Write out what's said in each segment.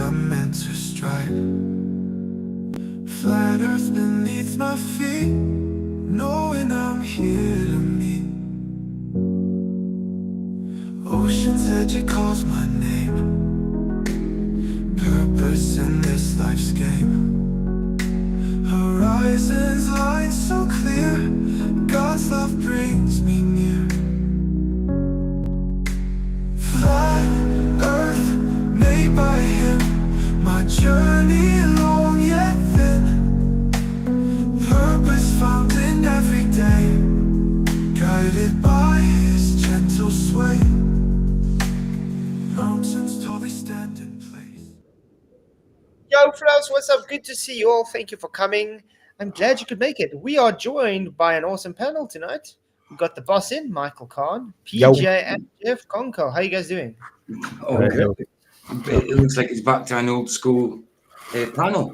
I'm meant to strive. Flat earth beneath my feet, knowing I'm here to meet. Ocean's edge, it calls my name. Purpose in this life's game. Horizons line so clear, God's love brings me near. Flat earth made by him, my journey long yet thin. Purpose found in every day, guided by his gentle sway. Mountains tallly stand in place. Yo, fellas, what's up? Good to see you all. Thank you for coming. I'm glad you could make it. We are joined by an awesome panel tonight. We've got the boss in, Michael Khan, PJ, and Jeff Conco. How you guys doing? Oh, it looks like it's back to an old school panel.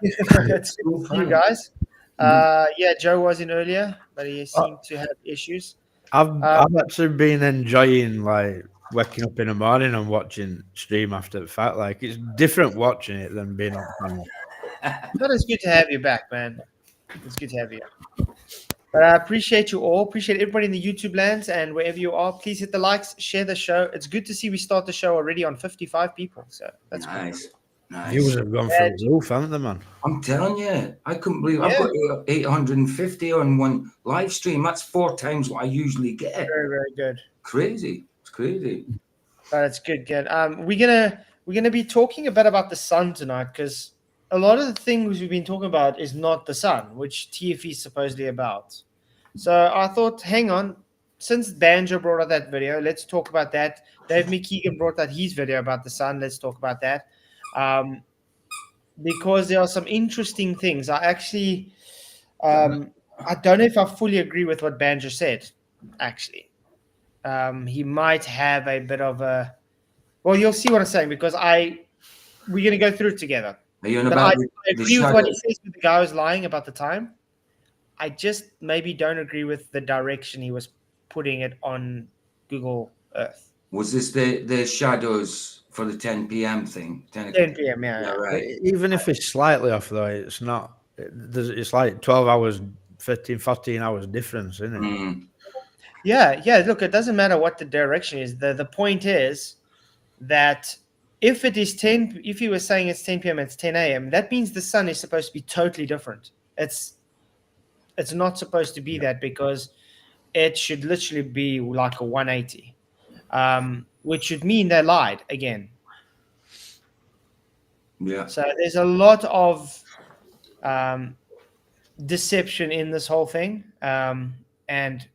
It's cool for you guys. Yeah, Joe was in earlier, but he seemed to have issues. I've actually been enjoying like waking up in the morning and watching stream after the fact. Like it's different watching it than being on panel. But it's good to have you back, man. It's good to have you. But I appreciate you all. Appreciate everybody in the YouTube lands and wherever you are. Please hit the likes, share the show. It's good to see we start the show already on 55 people. So that's nice. Cool. Nice. Viewers have gone through the roof, haven't they, man? I'm telling you, I couldn't believe I've got 850 on one live stream. That's 4 times what I usually get. Very, very good. Crazy. It's crazy. But it's good. We're gonna be talking a bit about the sun tonight because a lot of the things we've been talking about is not the sun, which TFE is supposedly about. So I thought, hang on, since Banjo brought out that video, let's talk about that. Dave McKeegan brought out his video about the sun. Let's talk about that. Because there are some interesting things. I actually, I don't know if I fully agree with what Banjo said, actually. He might have a bit of a, well, you'll see what I'm saying because we're going to go through it together. Are you on but about I agree with what he says with the guy who's lying about the time. I just maybe don't agree with the direction he was putting it on Google Earth. Was this the shadows for the 10 p.m. thing? 10 p.m., yeah. Right. Even if it's slightly off, though, it's not. It's like 12 hours, 14 hours difference, isn't it? Mm. Yeah. Look, it doesn't matter what the direction is. The point is that if it is 10, if you were saying it's 10 p.m., it's 10 a.m., that means the sun is supposed to be totally different. It's not supposed to be that because it should literally be like a 180, which should mean they lied again. Yeah. So there's a lot of deception in this whole thing, and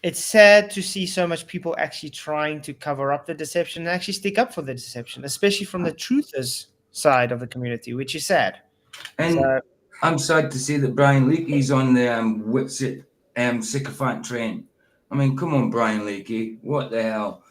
it's sad to see so much people actually trying to cover up the deception and actually stick up for the deception, especially from the truthers side of the community, which is sad. And so, I'm sad to see that Brian Leakey's on the Witsit sycophant train. I mean, come on, Brian Leakey. What the hell?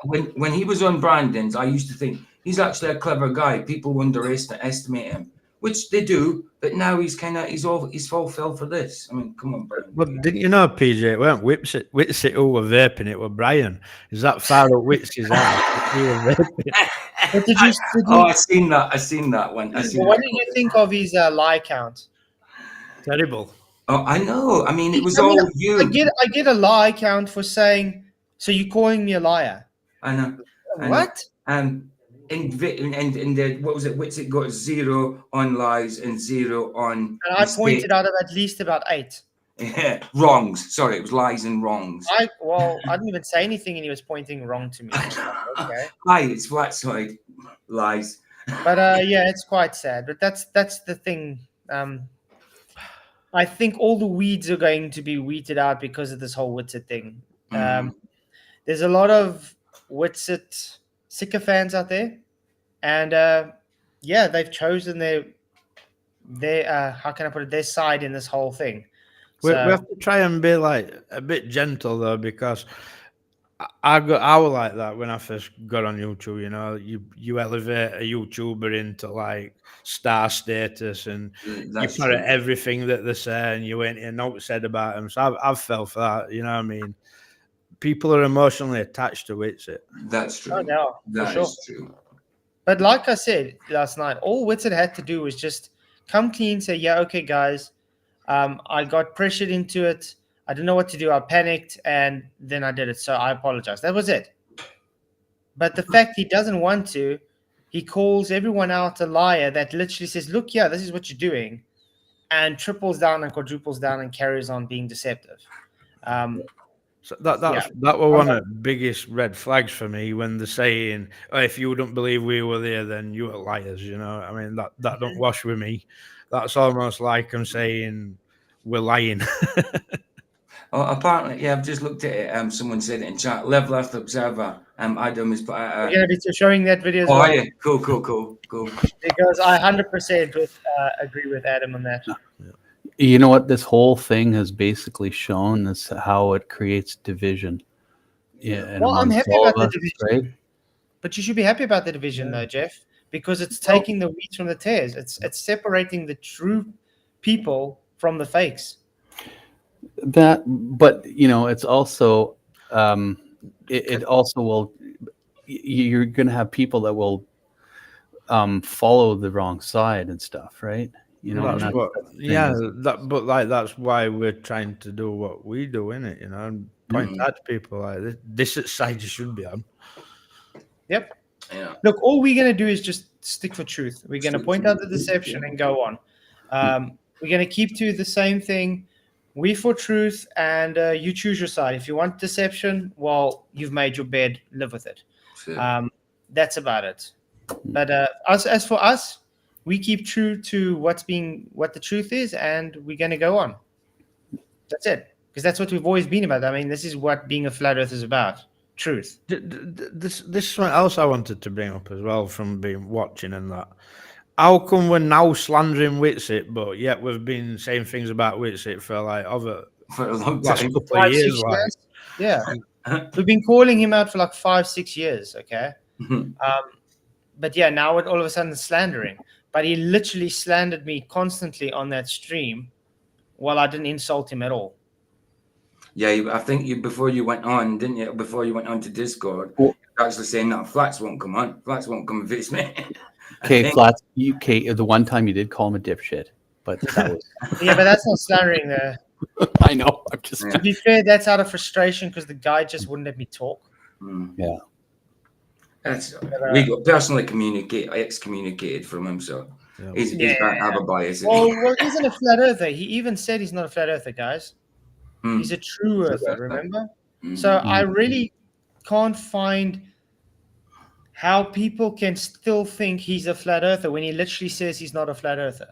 When he was on Brandon's, I used to think he's actually a clever guy. People underestimate him, which they do. But now he's all fell for this. I mean, come on, Brian. Well, didn't you know, PJ? It weren't Witsit who were vaping. It were Brian. Is that far up Witsit's ass? He was vaping. I seen that one. What did you think of his lie count? Terrible. Oh, I know. I mean, it was all you. I get a lie count for saying. So you're calling me a liar? I know. What? And the what was it? Witsit got 0 on lies and 0 on. And I pointed out at least about 8. Yeah, wrongs. Sorry, it was lies and wrongs. I didn't even say anything, and he was pointing wrong to me. Okay. Hi, it's Flatzoid. Lies. But yeah, it's quite sad. But that's the thing. I think all the weeds are going to be weeded out because of this whole Witsit thing. There's a lot of Witsit sycophants out there, and yeah, they've chosen their how can I put it, their side in this whole thing. We have to try and be like a bit gentle though, because I was like that when I first got on YouTube. You know, you elevate a YouTuber into like star status, and you put everything that they say, and you ain't a note said about them. So I've fell for that. You know what I mean? People are emotionally attached to Witsit. That's true. Oh, no, that is true. But like I said last night, all Whitsett had to do was just come clean, say, yeah, okay, guys, I got pressured into it. I didn't know what to do. I panicked, and then I did it. So I apologize. That was it. But the fact he doesn't want to, he calls everyone out a liar that literally says, look, yeah, this is what you're doing, and triples down and quadruples down and carries on being deceptive. So that was one of the biggest red flags for me when they're saying, oh, if you don't believe we were there, then you are liars. You know, I mean that don't wash with me. That's almost like I'm saying we're lying. Oh, apparently, yeah, I've just looked at it. Someone said it in chat. Level Earth Observer. Adam is put out. We're going to be showing that video as Oh, well. yeah, cool. Because I 100% agree with Adam on that. You know what this whole thing has basically shown is how it creates division. Yeah, and Well, I'm amongst happy all about of the us, division. right? But you should be happy about the division, though, Jeff, because it's taking the wheat from the tares. It's separating the true people from the fakes. But you know, it's also it also will. You're going to have people that will follow the wrong side and stuff, right? You know, That's why we're trying to do what we do, innit? You know, and point out to people like this side you should be on. Yep. Yeah. Look, all we're going to do is just stick for truth. We're going to point out the deception and go on. We're going to keep to the same thing. We for truth, and you choose your side. If you want deception, well, you've made your bed. Live with it. That's about it. But as for us, we keep true to what the truth is, and we're going to go on. That's it, because that's what we've always been about. I mean, this is what being a flat Earth is about: truth. This is something else I wanted to bring up as well from being watching and that. How come we're now slandering Whitsitt, but yet we've been saying things about Whitsitt for for a long last time. couple of years? Yeah, we've been calling him out for like 5-6 years. Okay. But yeah, now it all of a sudden slandering. But he literally slandered me constantly on that stream while I didn't insult him at all. Yeah, I think you before you went on, didn't you? Before you went on to Discord, Well, actually saying that Flats won't come on. Flats won't come and visit me. Okay, Flats. The one time you did call him a dipshit, but that was. Yeah, but that's not slandering there. I know. I'm just. To be fair, that's out of frustration because the guy just wouldn't let me talk. Yeah. We got personally excommunicated from him, so he's can't have a bias. Well, he isn't a flat earther. He even said he's not a flat earther, guys. He's a true earther, remember? So I really can't find how people can still think he's a flat earther when he literally says he's not a flat earther.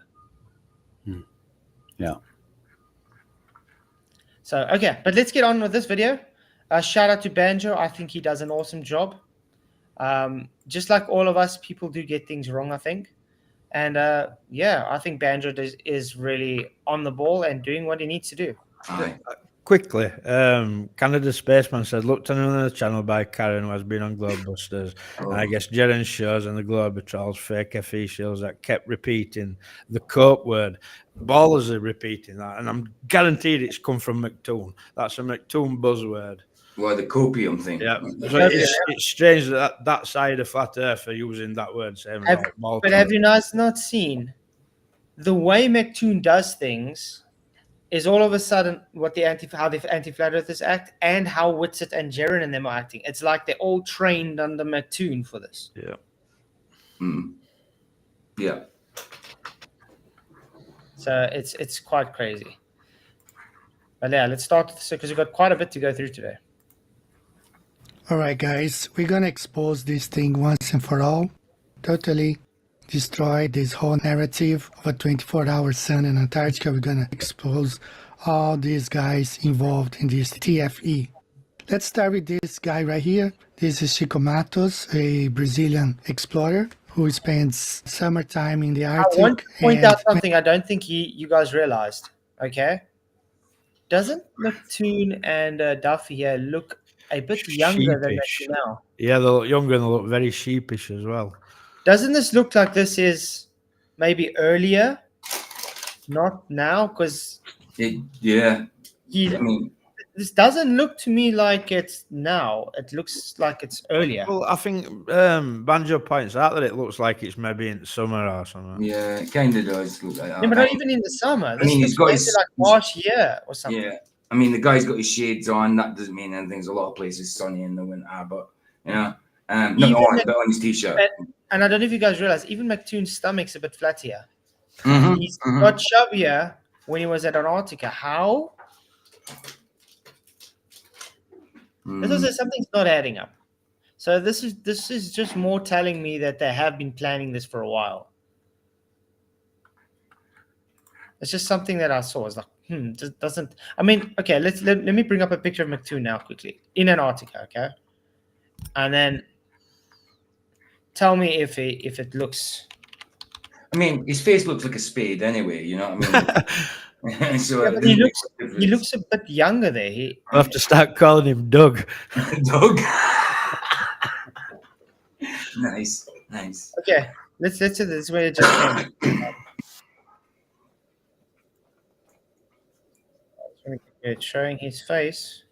Yeah. So, okay, but let's get on with this video. Shout out to Banjo. I think he does an awesome job. Just like all of us, people do get things wrong, I think. And yeah, I think Banjo is really on the ball and doing what he needs to do. Quickly, Canada Spaceman said, looked on another channel by Karen who has been on Globebusters, and I guess Jeren shows and the Globetrotters fake FE shows that kept repeating the cope word. Ballers are repeating that, and I'm guaranteed it's come from McToon. That's a McToon buzzword. Well, the copium thing. Yeah, so it's strange that side of Flat Earth are using that word. Same but have you guys not seen the way McToon does things? Is all of a sudden what how the anti-flat earthers act and how Whitsitt and Jeren and them are acting. It's like they're all trained under McToon for this. Yeah. Yeah. So it's quite crazy. But yeah, let's start with this because we've got quite a bit to go through today. All right, guys, we're going to expose this thing once and for all. Totally destroy this whole narrative of a 24-hour sun in Antarctica. We're going to expose all these guys involved in this TFE. Let's start with this guy right here. This is Chico Matos, a Brazilian explorer who spends summertime in the Arctic. I want to point out something I don't think you guys realized, okay? Doesn't McToon and Duffy here look a bit younger than they do now? Yeah, they look younger and they look very sheepish as well. Doesn't this look like this is maybe earlier, not now? Because yeah, I mean, this doesn't look to me like it's now. It looks like it's earlier. Well, I think Banjo points out that it looks like it's maybe in summer or something. Yeah, it kind of does look like that. Yeah, but not even in the summer. This mean, he's looks got maybe his- like last year or something. Yeah, I mean, the guy's got his shades on. That doesn't mean anything. There's a lot of places sunny in the winter, but you know, not Even on, the- but on his t-shirt. And I don't know if you guys realize, even McToon's stomach's a bit flat here. Mhm, He's mhm. got chubbier when he was at Antarctica. How? Something's not adding up. So this is just more telling me that they have been planning this for a while. It's just something that I saw. It's like, just doesn't. I mean, okay, let me bring up a picture of McToon now quickly in Antarctica, okay, and then tell me if it looks. I mean, his face looks like a spade anyway. You know what I mean? So Yeah, but he looks a bit younger there. I have to start calling him Doug. Doug. Nice. Okay, let's do this way it just came. It's showing his face.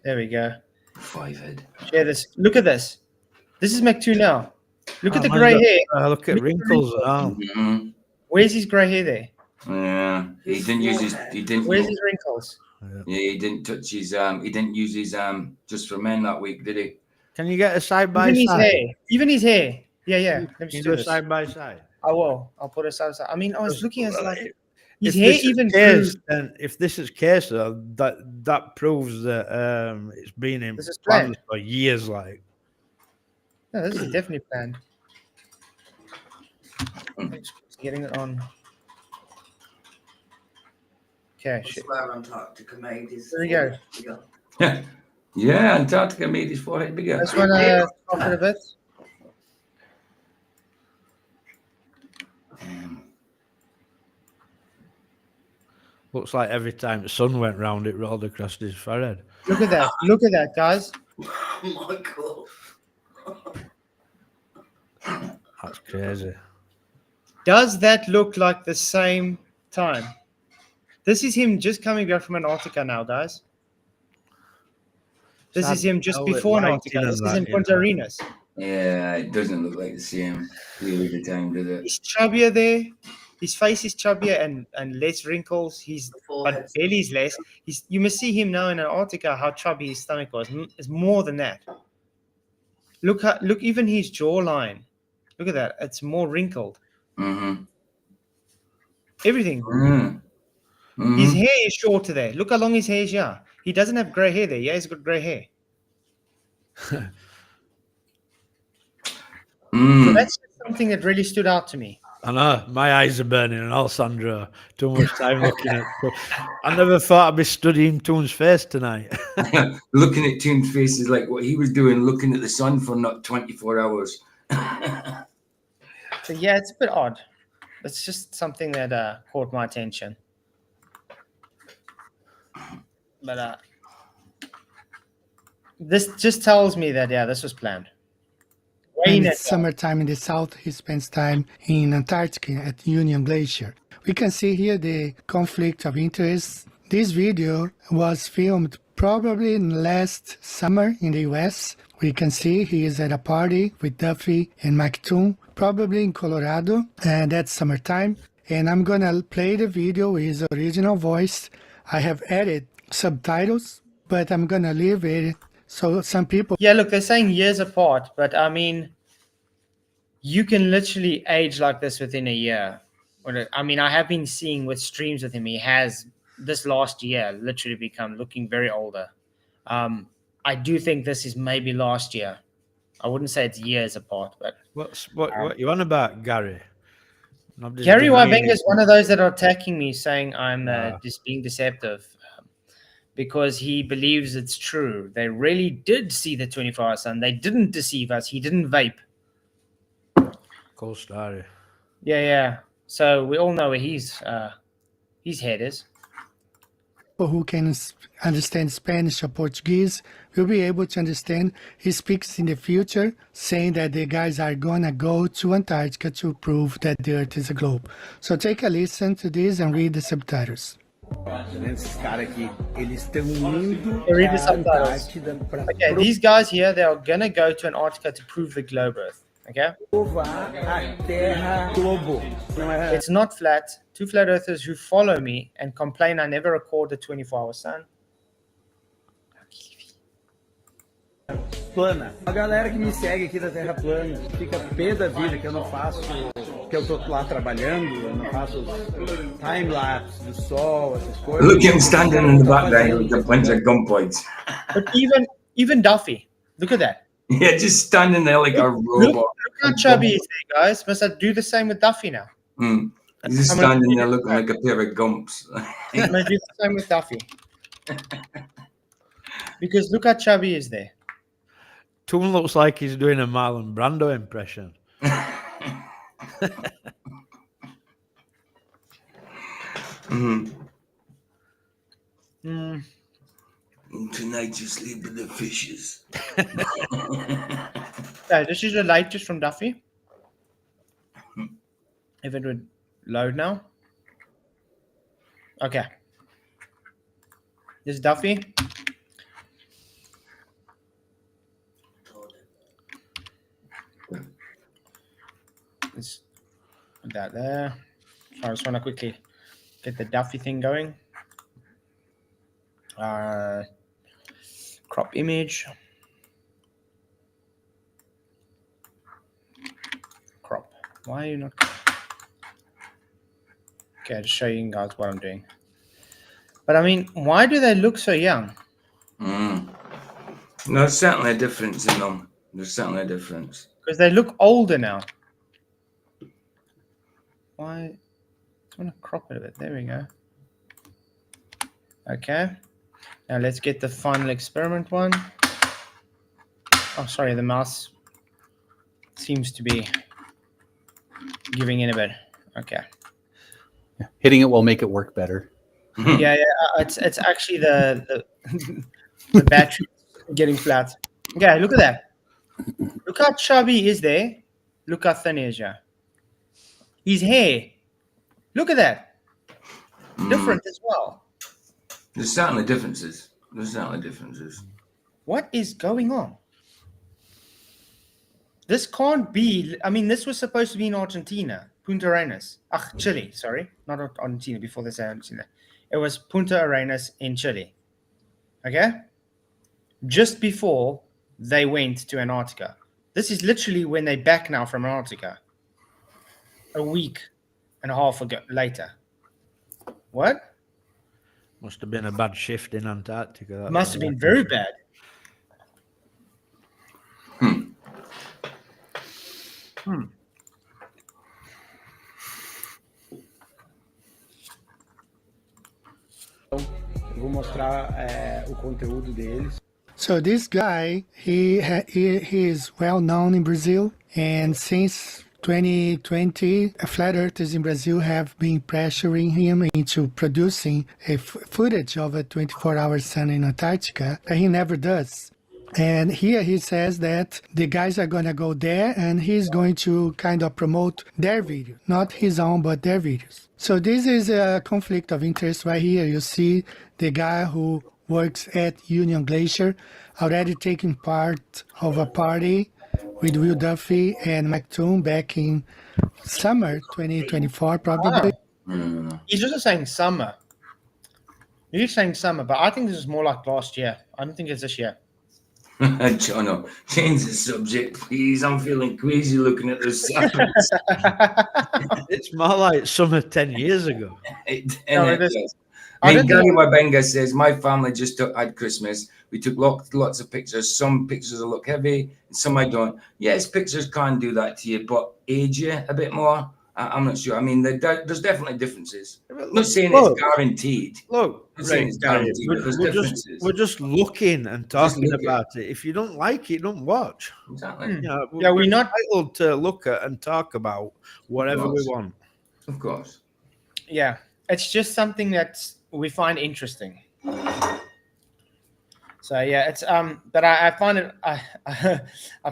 There we go. 5-head. Share this. Look at this. This is McToon now. Look at the man, grey look- hair. Look at wrinkles. Oh. Mhm. Where's his grey hair there? Yeah, he didn't use his. He didn't. Where's his wrinkles? Yeah, he didn't touch his. He didn't use his just for men that week, did he? Can you get a side by Even his side? hair. Even his hair. Yeah. Let me Can you just do do a this. side by side? I will. I'll put it side by side. I mean, I was looking at like his If hair this is even case, grew. then if this is case, though, that proves that it's been in This is plans planned. for years. Like, No, this is definitely planned. Just getting it on. Okay, shit. Where Antarctica made his. There we go. bigger. Yeah, Antarctica made his forehead bigger. Just want to talk it a bit. looks like every time the sun went round, it rolled across his forehead. Look at that. Look at that, guys. Michael. That's crazy. Does that look like the same time? This is him just coming back from Antarctica now, guys. This is him just Oh, it before lighting Antarctica. and This is that, in yeah. Punta Arenas. Yeah, it doesn't look like the same period of time, does it? He's chubbier there. His face is chubbier and less wrinkles. But Forehead's- belly's less. You must see him now in Antarctica how chubby his stomach was. It's more than that. Look even his jawline. Look at that. It's more wrinkled. Mm-hmm. Everything. Mm-hmm. His hair is shorter there. Look how long his hair is. Yeah, he doesn't have grey hair there. Yeah, he's got grey hair. So that's just something that really stood out to me. I know my eyes are burning, and all Sandro. Too much time looking at. I never thought I'd be studying Toon's face tonight. Looking at Toon's face is like what he was doing, looking at the sun for not 24 hours. So yeah, it's a bit odd. It's just something that caught my attention. But this just tells me that this was planned. Way in In advance. summertime in the south, he spends time in Antarctica at Union Glacier. We can see here the conflict of interests. This video was filmed probably last summer in the US. We can see he is at a party with Duffy and McToon, probably in Colorado, and that's summertime. And I'm gonna play the video with his original voice. I have added subtitles, but I'm gonna leave it so some people Yeah, look, they're saying years apart, but I mean, you can literally age like this within a year. I mean, I have been seeing with streams with him, he has this last year literally become looking very older. I do think this is maybe last year. I wouldn't say it's years apart, but What you on about, Gary? Nobody's Gary denying Wybank it. is one of those that are attacking me, saying I'm Ah. just being deceptive because he believes it's true. They really did see the 24-hour sun. They didn't deceive us. He didn't vape. Cool story. Yeah. So we all know where his head is. who can understand Spanish or Portuguese will be able to understand. He speaks in the future, saying that the guys are gonna go to Antarctica to prove that the Earth is a globe. So take a listen to this and read the subtitles. Esses caras aqui, eles estão indo So read the pra subtitles. Antártida pra Okay, these guys here, they are gonna go to Antarctica to prove the globe Earth. Okay, provar a Terra globo. Não é it's not flat. Two flat earthers who follow me and complain I never record the 24-hour sun. plana. A galera que me segue aqui da Terra plana fica pé da vida que eu não faço, que eu tô lá trabalhando, eu não faço time-lapse do sol, essas coisas. Look at him standing in the background with a bunch of gunpoints. But even Duffy, look at that. Yeah, just standing there like a robot. Look how chubby he is there, guys. Must I do the same with Duffy now? Mm. He's just standing there looking like a pair of gumps. I'm gonna do the same with Duffy. Because look how chubby he is there. Toon looks like he's doing a Marlon Brando impression. Tonight you sleep with the fishes. So this is the latest from Duffy. If it would load now. Okay. This is Duffy. Let's put that there. So I just want to quickly get the Duffy thing going. Crop image. Crop. Why are you not? Okay, I'll just show you guys what I'm doing. But I mean, why do they look so young? No, there's certainly a difference in them. There's certainly a difference. Because they look older now. Why? I want to crop it a bit. There we go. Okay. Now let's get the final experiment one. Oh, sorry, the mouse seems to be giving in a bit. Okay. Hitting it will make it work better. Yeah. It's actually the the battery getting flat. Okay, look at that. Look how chubby he is there. Look how thin he is, yeah. His hair. Look at that. Different as well. There's certainly differences. There's certainly differences. What is going on? This can't be. I mean, this was supposed to be in Argentina, Punta Arenas. Chile, sorry. Not Argentina, before they say Argentina. It was Punta Arenas in Chile. Okay? Just before they went to Antarctica. This is literally when they're back now from Antarctica. A week and a half ago later. What? Must have been a bad shift in Antarctica. That Must have been very bad. Eu vou mostrar o conteúdo deles. So this guy, he is well known in Brazil, and since 2020, flat earthers in Brazil have been pressuring him into producing a footage of a 24-hour sun in Antarctica, but he never does. And here he says that the guys are going to go there and he's going to kind of promote their video, not his own, but their videos. So this is a conflict of interest right here. You see the guy who works at Union Glacier already taking part of a party with Will Duffy and Mike Toon back in summer 2024, probably. He's just saying summer. He's saying summer, but I think this is more like last year. I don't think it's this year. Jono, change the subject, please. I'm feeling queasy looking at this. It's more like summer 10 years ago. It is. I mean, Gary Wabenga says, my family just had Christmas. We took lots of pictures. Some pictures will look heavy, and some I don't. Yes, pictures can do that to you, but age you a bit more. I'm not sure. I mean, there's definitely differences. I'm not saying it's guaranteed. Look, Right, we're just looking and talking about it. If you don't like it, don't watch. Exactly. We're not entitled to look at and talk about whatever we want. Of course. Yeah, it's just something that we find interesting. So yeah, it's but I find it I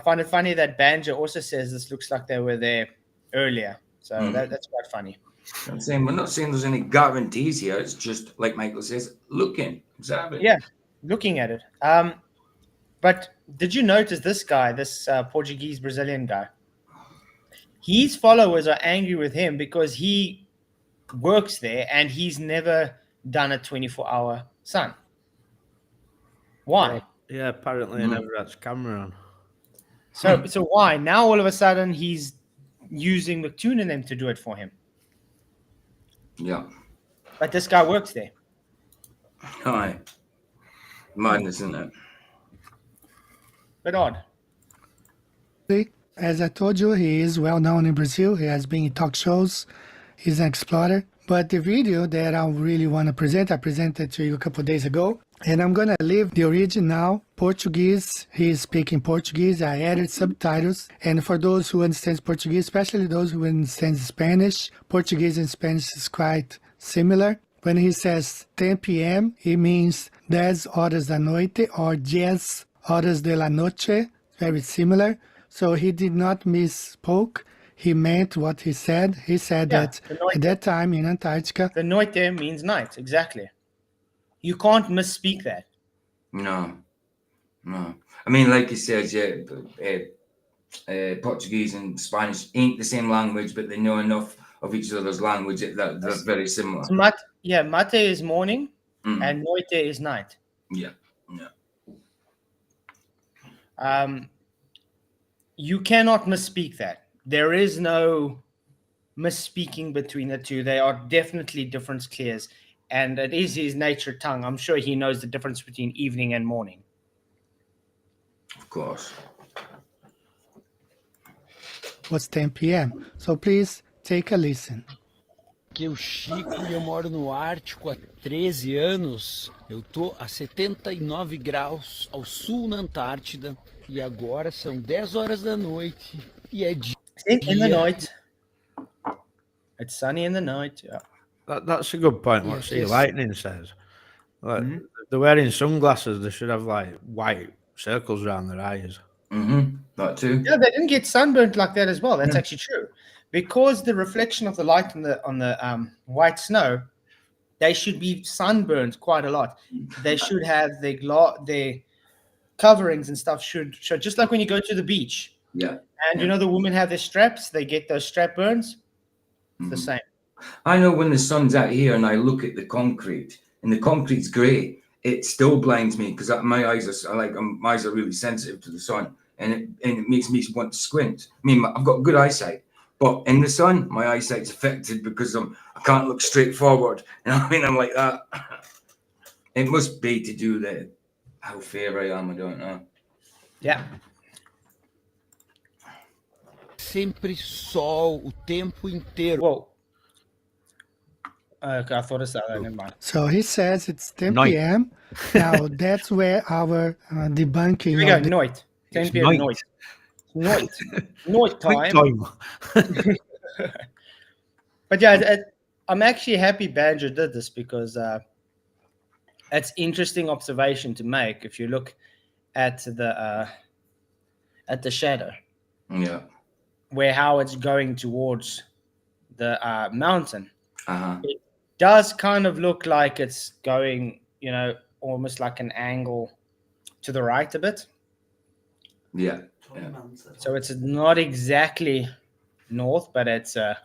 find it funny that Banjo also says this looks like they were there earlier. So that's quite funny. We're not saying there's any guarantees here. It's just like Michael says, looking, observing. Yeah, looking at it. But did you notice this guy, this Portuguese Brazilian guy? His followers are angry with him because he works there and he's never done a 24-hour sun. Why? Yeah, apparently he never had his camera on. So why? Now all of a sudden he's using McToon and them to do it for him. Yeah. But this guy works there. Aye. Madness, isn't it? But odd. As I told you, he is well known in Brazil. He has been in talk shows. He's an explorer. But the video that I really want to present, I presented to you a couple of days ago. And I'm going to leave the original Portuguese. He is speaking Portuguese. I added subtitles. And for those who understand Portuguese, especially those who understand Spanish, Portuguese and Spanish is quite similar. When he says 10 p.m., it means 10 horas da noite or 10 horas de la noche. Very similar. So he did not misspoke. He meant what he said. He said that at that time in Antarctica. The noite means night, exactly. You can't misspeak that. No. I mean, like he says, Portuguese and Spanish ain't the same language, but they know enough of each other's language that they're very similar. So mate is morning and noite is night. Yeah. You cannot misspeak that. There is no misspeaking between the two. They are definitely different clears. And it is his nature tongue. I'm sure he knows the difference between evening and morning. Of course. Was 10 p.m. So please take a listen. Aqui é o Chico e eu moro no Ártico há 13 anos. Eu tô a 79 graus ao sul na Antártida e agora são 10 horas da noite e é dia. In the night. It's sunny in the night. Yeah. That's a good point. What Sea Lightning says. Like, they're wearing sunglasses. They should have like white circles around their eyes. That too. Yeah, they didn't get sunburnt like that as well. That's actually true, because the reflection of the light on the white snow, they should be sunburned quite a lot. They should have their coverings and stuff should show, just like when you go to the beach. Yeah. And you know the women have their straps. They get those strap burns. It's the same. I know when the sun's out here and I look at the concrete and the concrete's grey, it still blinds me because my eyes are really sensitive to the sun, and it makes me want to squint. I mean, I've got good eyesight, but in the sun, my eyesight's affected because I can't look straight forward. You know what I mean? I'm like that. It must be to do with how fair I am. I don't know. Yeah. Sempre sol o tempo inteiro. Whoa. Okay, I thought it's that. Never mind. So he says it's 10 p.m. Now that's where our debunking. Here we go. Noit. 10 p.m. Noit. Noit time. But yeah, I'm actually happy Banjo did this because it's interesting observation to make if you look at the shadow. Yeah. Where how it's going towards the mountain. It does kind of look like it's going, almost like an angle to the right a bit. Yeah. So it's not exactly north, but it's the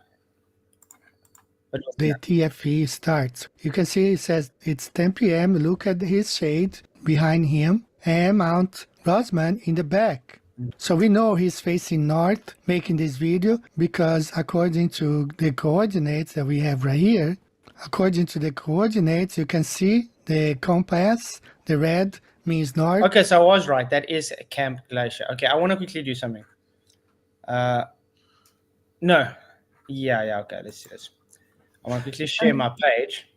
TFE starts. You can see it says it's 10 p.m. Look at his shade behind him and Mount Rosman in the back. So we know he's facing north making this video because according to the coordinates that we have right here, according to the coordinates, you can see the compass, the red means north. Okay, so I was right. That is Camp Glacier. Okay, I want to quickly do something. No. Yeah, okay, let's do this. I want to quickly share my page.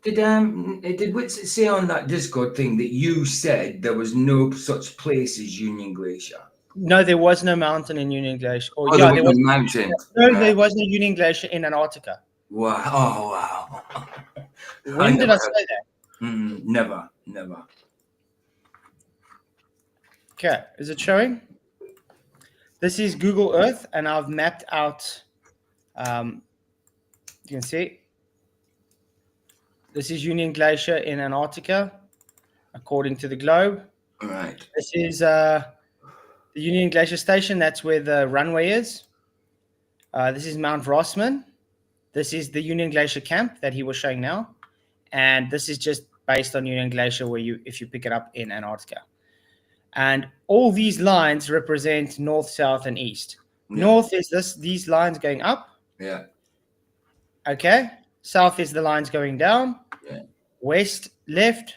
Did Witsit say on that Discord thing that you said there was no such place as Union Glacier? No, there was no mountain in Union Glacier. There was a mountain. No, there was no Union Glacier in Antarctica. Wow! Oh, wow! When did I say that? Never. Okay, is it showing? This is Google Earth, and I've mapped out You can see this is Union Glacier in Antarctica, according to the globe. All right. This is the Union Glacier Station. That's where the runway is. This is Mount Rossman. This is the Union Glacier camp that he was showing now. And this is just based on Union Glacier, where if you pick it up in Antarctica. And all these lines represent north, south, and east. Yeah. North is these lines going up. Yeah. Okay. South is the lines going down. Yeah. West, left,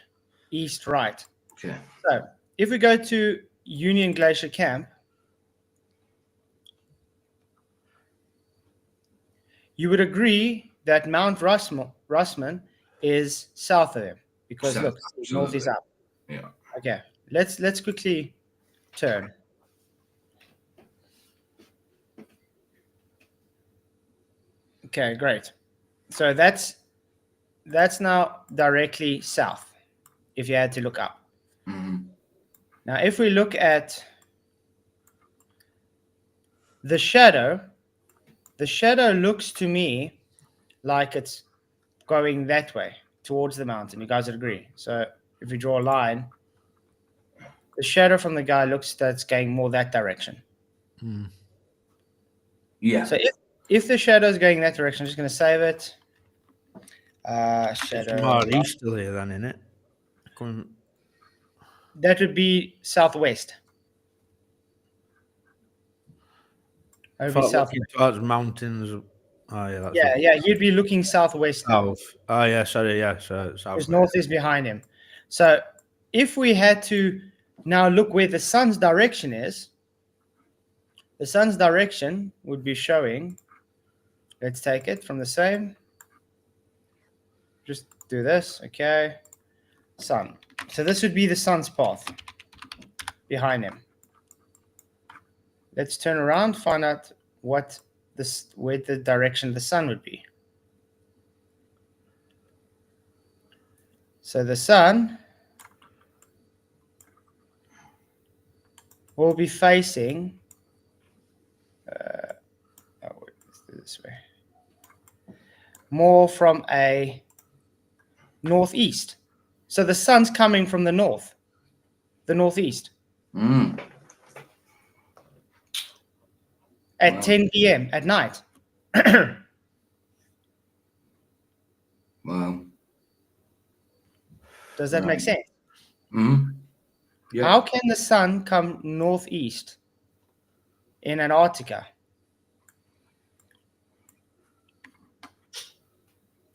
east, right. Okay. So if we go to Union Glacier camp, you would agree that Mount Rossman is south of him, because South, look, north is up. Yeah. Okay, let's quickly turn. Okay, great. So that's now directly south, if you had to look up. Mm-hmm. Now, if we look at the shadow looks to me like it's going that way towards the mountain. You guys would agree? So if we draw a line, the shadow from the guy looks that's going more that direction. Yeah. So if the shadow is going that direction, I'm just going to save it. Shadow. It's more easterly than in it. That would be southwest. That would be south. Towards mountains. Oh yeah. That's Yeah. You'd be looking southwest. South. Oh yeah. Sorry. Yeah. So south. Because north is behind him. So if we had to now look where the sun's direction is, the sun's direction would be showing. Let's take it from the same. Just do this. Okay. Sun. So this would be the sun's path behind him. Let's turn around, find out where the direction of the sun would be. So the sun will be facing. Let's do this way. More from a northeast. So the sun's coming from the north, the northeast. Mm. At 10 p.m. at night. Wow. Does that make sense? Mm-hmm. Yeah. How can the sun come northeast in Antarctica?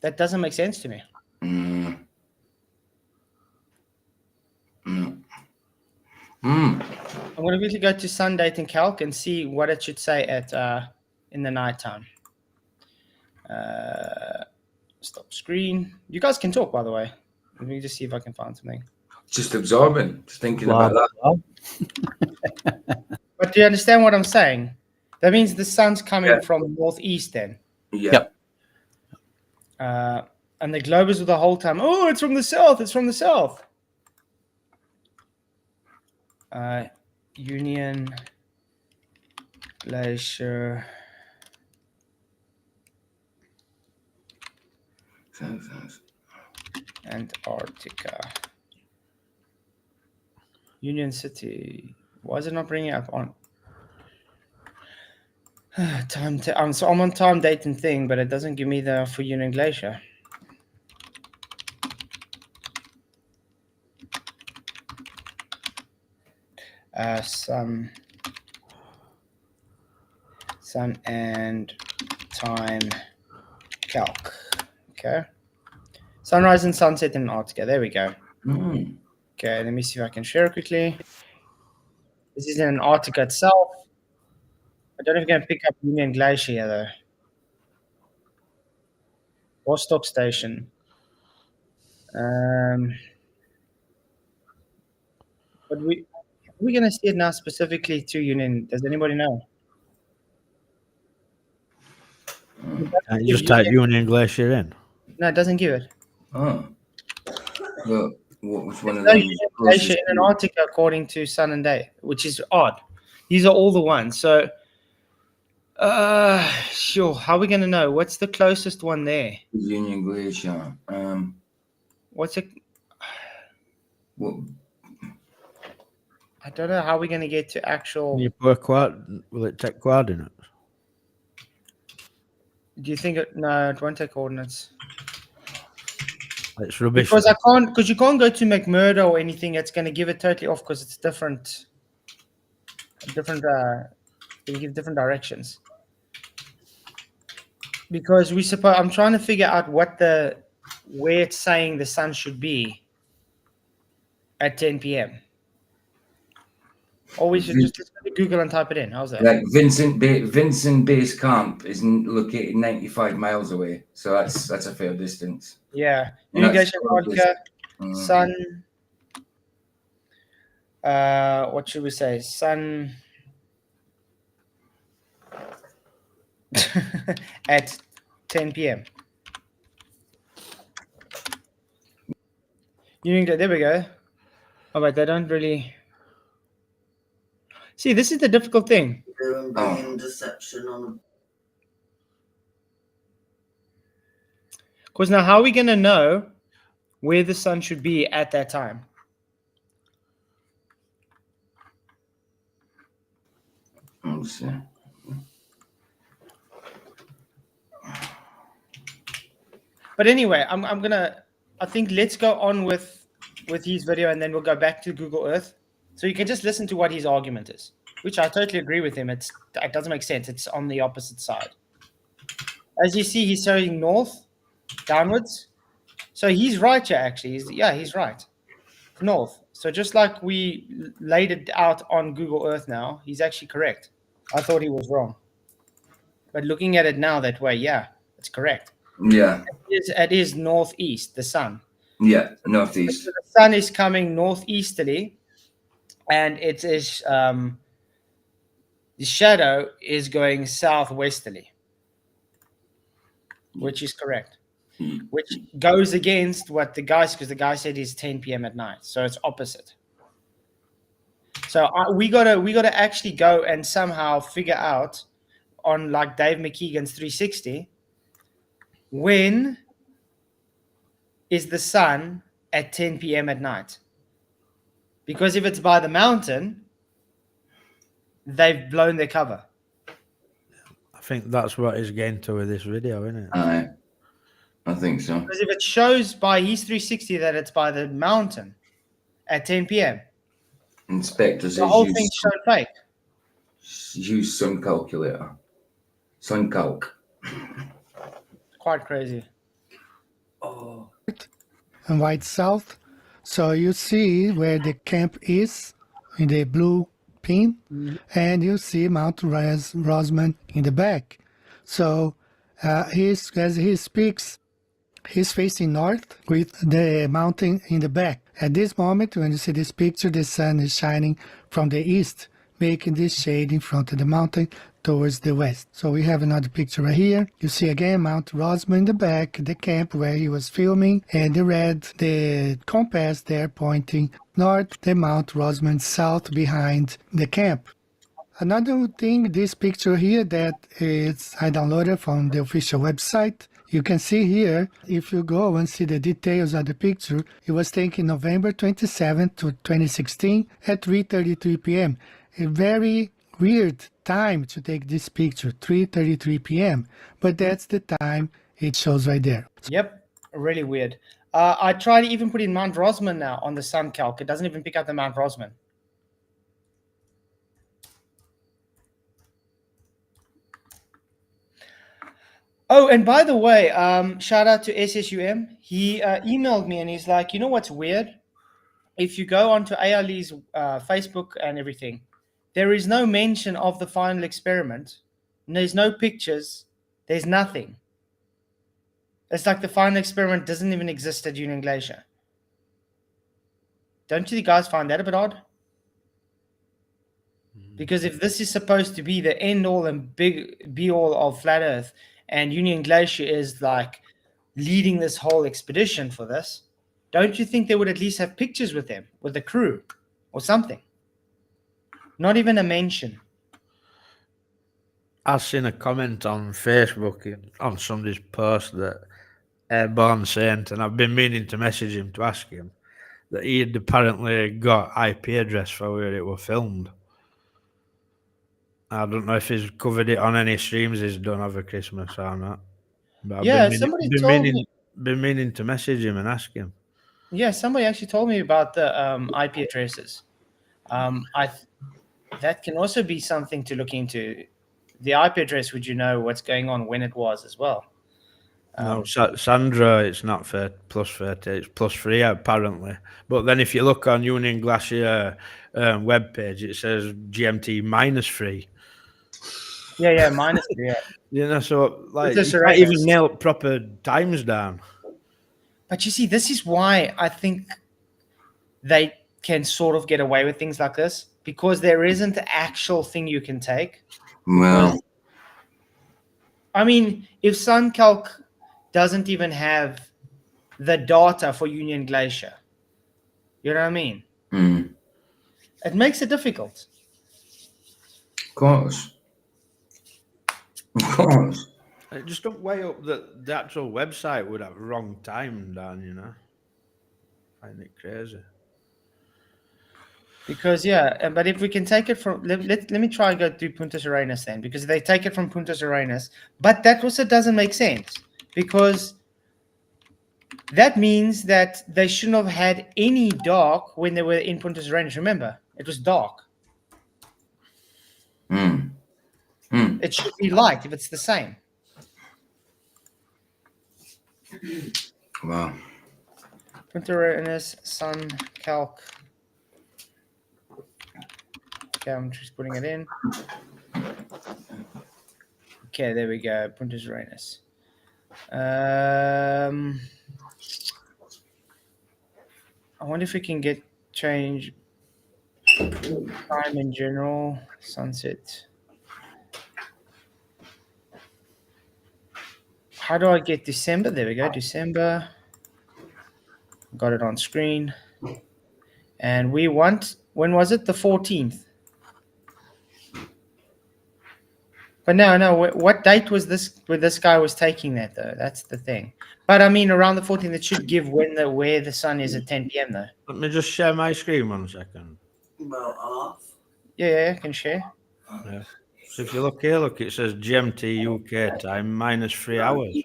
That doesn't make sense to me. Mm. Mm. Mm. I'm going to quickly go to sun date and calc and see what it should say at in the nighttime. Stop screen. You guys can talk, by the way. Let me just see if I can find something. Just absorbing, just thinking about that. But do you understand what I'm saying? That means the sun's coming from northeast then. Yeah. Yep. And the globers were the whole time, oh, it's from the south, it's from the south. Union Glacier. Antarctica. Union City. Why is it not bringing it up on time? So I'm on time, date, and thing, but it doesn't give me the for Union Glacier. Sun and time calc. Okay. Sunrise and sunset in Antarctica. There we go. Mm. Okay, let me see if I can share it quickly. This is in Antarctica itself. I don't know if you're going to pick up Union Glacier here, though. Vostok Station. But we're going to see it now specifically to Union. Does anybody know? You just type Union Glacier in. No, it doesn't give it. Oh. Well, what was one of No them? Union Glacier in Antarctica according to Sun and Day, which is odd. These are all the ones. So Sure. How are we going to know? What's the closest one there? Union Glacier. What's it? What? I don't know how we're going to get to actual. Can you put will it take coordinates? Do you think it? No, it won't take coordinates. It's rubbish. Because I can't. Because you can't go to McMurdo or anything. It's going to give it totally off because it's different. Different. They give different directions. Because I'm trying to figure out where it's saying the sun should be at 10 p.m. Or we should just go to Google and type it in. How's that? Like Vincent Base Camp is located 95 miles away, so that's a fair distance. Yeah. And Union that's Glacier, closest. Sun. What should we say? Sun. At 10 p.m. There we go. Oh, but they don't really. See, this is the difficult thing. Doing bringing deception on. Because now, how are we going to know where the sun should be at that time? Let's see. But anyway, I think let's go on with his video, and then we'll go back to Google Earth. So you can just listen to what his argument is, which I totally agree with him. It doesn't make sense. It's on the opposite side. As you see, he's showing north, downwards. So he's right here, actually. He's right. North. So just like we laid it out on Google Earth now, he's actually correct. I thought he was wrong. But looking at it now that way, yeah, it's correct. Yeah. It is northeast, the sun. Yeah, northeast. So the sun is coming northeasterly, and it is the shadow is going southwesterly, which is correct. Which goes against what because the guy said is 10 p.m. at night, so it's opposite. So we gotta actually go and somehow figure out on like Dave McKeegan's 360 when is the sun at 10 p.m. at night. Because if it's by the mountain, they've blown their cover. I think that's what he's getting to with this video, isn't it? I think so. Because if it shows by his 360 that it's by the mountain at 10 p.m., Inspector says the whole thing's shown fake. Use sun calculator. Sun calc. quite crazy. Oh. And right south. So you see where the camp is in the blue pin, and you see Mount Rosman in the back. So as he speaks, he's facing north with the mountain in the back. At this moment, when you see this picture, the sun is shining from the east, making this shade in front of the mountain towards the west. So we have another picture right here. You see again Mount Rosman in the back, the camp where he was filming, and the compass there pointing north, the Mount Rosman south behind the camp. Another thing, this picture here that I downloaded from the official website. You can see here, if you go and see the details of the picture, it was taken November 27th to 2016 at 3:33 p.m. A very weird time to take this picture, 3:33 p.m. But that's the time it shows right there. Yep, really weird. I tried to even put in Mount Rosman now on the sun calc. It doesn't even pick up the Mount Rosman. Oh, and by the way, shout out to SSUM. He emailed me and he's like, you know what's weird? If you go onto ALE's Facebook and everything, there is no mention of the final experiment. There's no pictures. There's nothing. It's like the final experiment doesn't even exist at Union Glacier. Don't you guys find that a bit odd? Because if this is supposed to be the end all and be all of Flat Earth, and Union Glacier is like leading this whole expedition for this, don't you think they would at least have pictures with them, with the crew or something? Not even a mention. I've seen a comment on Facebook on somebody's post that Airborne Saint, and I've been meaning to message him to ask him that he had apparently got IP address for where it was filmed. I don't know if he's covered it on any streams he's done over Christmas or not. But Yeah, I've somebody told me. been meaning to message him and ask him. Yeah, somebody actually told me about the IP addresses. That can also be something to look into. The IP address, would you know what's going on when it was as well? No, Sandra, it's not plus 30, it's plus 3 apparently. But then if you look on Union Glacier webpage, it says GMT -3. Yeah, minus 3. Yeah. You know, so like It's you a can't even Uranus. nail proper times down. But you see, this is why I think they can sort of get away with things like this, because there isn't an actual thing you can take. Well, I mean, if SunCalc doesn't even have the data for Union Glacier, you know what I mean? It makes it difficult. of course. Of course. Just don't weigh up that the actual website would have wrong time down, you know. I find it crazy. Because but if we can take it from let me try and go do Punta Uranus then, because they take it from Punta Uranus, but that also doesn't make sense, because that means that they shouldn't have had any dark when they were in Punta Uranus. Remember, it was dark. It should be light if it's the same. Wow. Punta Uranus, Sun, Calc. Okay, I'm just putting it in. Okay, there we go. Punta Uranus. I wonder if we can change time in general. Sunset. How do I get December? There we go. December. Got it on screen. And we want, when was it? The 14th. But no. What date was this where this guy was taking that, though? That's the thing. But I mean, around the 14th, it should give where the sun is at 10 p.m. though. Let me just share my screen 1 second. About half. Yeah, I can share. Yeah. So if you look here, it says GMT UK time -3 hours.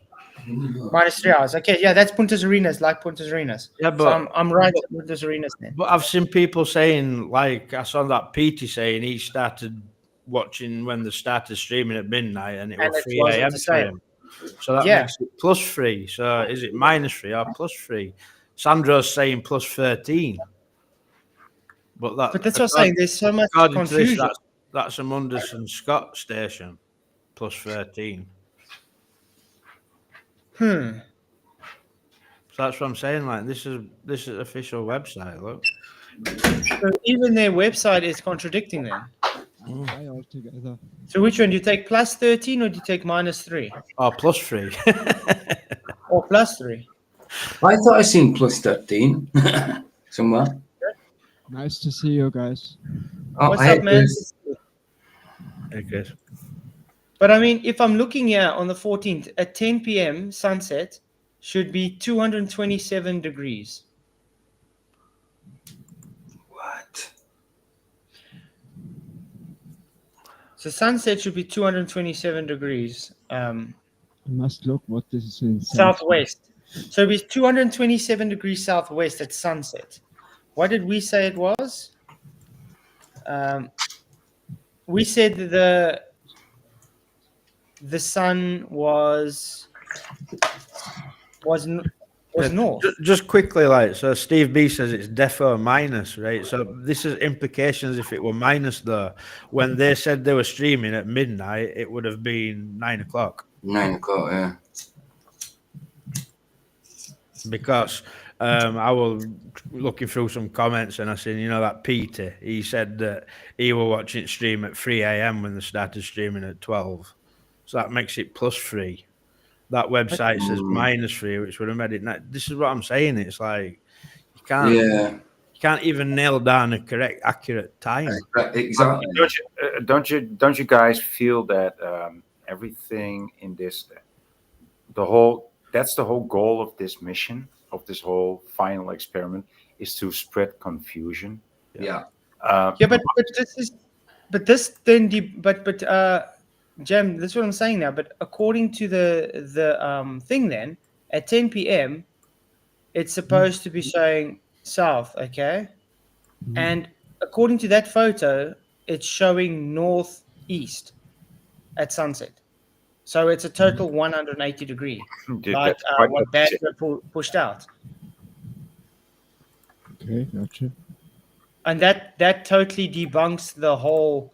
Minus 3 hours. Okay, yeah, that's Punta Uranus, like Punta Uranus. Yeah, so but I'm right at Punta Uranus then. But I've seen people saying, like I saw that Petey saying he started watching when they started streaming at midnight, and it was 3 a.m. for him. So that makes it +3. So is it -3 or +3? Sandro's saying +13. But that's what I'm saying. There's so much confusion. This, that's a Munderson Scott station, +13. So that's what I'm saying. Like this is official website. Look. So even their website is contradicting them. Altogether. So which one do you take? +13 or do you take -3? Oh, +3. Or +3? I thought I seen +13 somewhere. Nice to see you guys. Oh, What's up, man? Okay. But I mean, if I'm looking here on the 14th at 10 p.m. sunset should be 227 degrees. What? So sunset should be 227 degrees. I must look what this is in Southwest. So it'd be 227 degrees southwest at sunset. What did we say it was? We said that the sun was north. Just quickly, like, so Steve B says it's defo minus, right? So this is implications if it were minus though. When they said they were streaming at midnight, it would have been 9 o'clock. 9 o'clock, yeah. Because I was looking through some comments and I seen, you know, that Peter, he said that he was watching it stream at 3 a.m. when they started streaming at 12. So that makes it +3. That website says -3, which would have made it. This is what I'm saying. It's like you can't can't even nail down a correct, accurate time. Exactly. Don't you guys feel that everything in this, that's the whole goal of this mission, of this whole final experiment, is to spread confusion. Yeah. Yeah, but this then Jem, that's what I'm saying now. But according to the thing, then at 10 p.m. it's supposed to be showing south, okay? And according to that photo, it's showing northeast at sunset. So it's a total 180 degree, Dude, like that's quite what opposite. Badger pushed out. Okay, gotcha. And that totally debunks the whole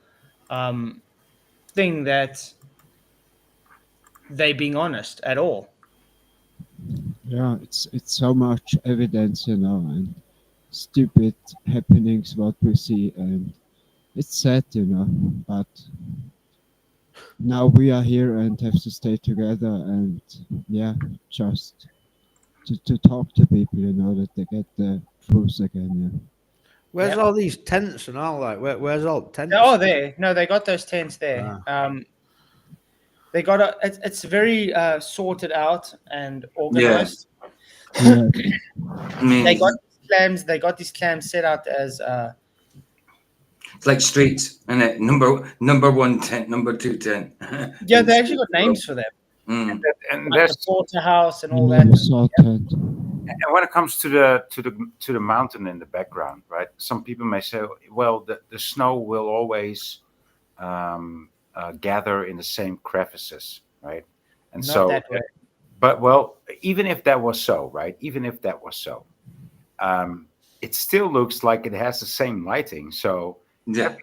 thing that they being honest at all. Yeah, it's so much evidence, and stupid happenings what we see, and it's sad, but now we are here and have to stay together and just to talk to people, that they get the truth again. Where's all these tents and all that? Where's all tents? Oh, there. No, they got those tents there. They got it's very sorted out and organized. I mean, They got these clams set out as it's like streets, and it number 1 tent, number 2 tent. yeah, they actually got names for them. Mm. And Like there's the porterhouse and all Yeah, that. saw tent. and when it comes to the mountain in the background, right? Some people may say, well, the snow will always gather in the same crevices, right? And Not so, that way. but well, even if that was so, right? Even if that was so, it still looks like it has the same lighting. So, Yeah.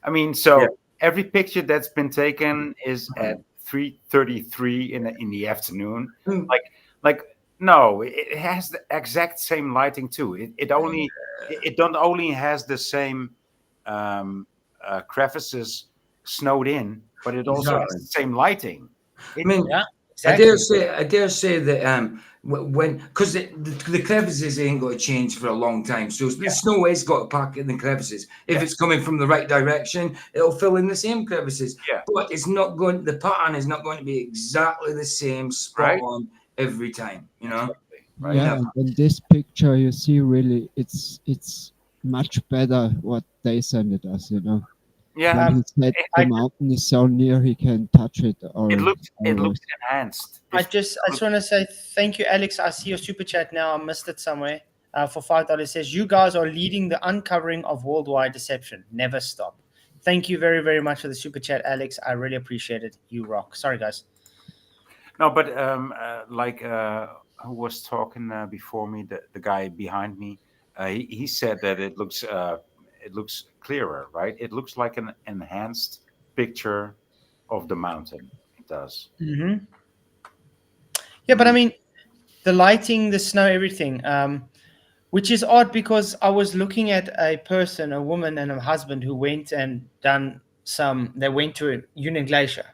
I mean, so Yeah. every picture that's been taken is at 3:33 in the afternoon. Mm. Like no, it has the exact same lighting too. It don't only has the same crevices snowed in, but it also has the same lighting. I mean, Yeah, I exactly. dare say that when because the crevices ain't going to change for a long time, so the snow has got to pack in the crevices. If it's coming from the right direction, it'll fill in the same crevices. Yeah. But it's not going. The pattern is not going to be exactly the same spot Right. on every time. Right? Yeah, and in this picture you see really it's much better what they send it us, Yeah. When he said the mountain is so near he can touch it, or It looks enhanced. I just want to say thank you, Alex. I see your super chat now. I missed it somewhere. For $5, says you guys are leading the uncovering of worldwide deception. Never stop. Thank you very, very much for the super chat, Alex. I really appreciate it. You rock. Sorry, guys. No, but who was talking before me? The guy behind me. He said that it looks clearer, right? It looks like an enhanced picture of the mountain. It does. Mm-hmm. Yeah, but I mean, the lighting, the snow, everything. Which is odd because I was looking at a woman and a husband who went and they went to Union Glacier,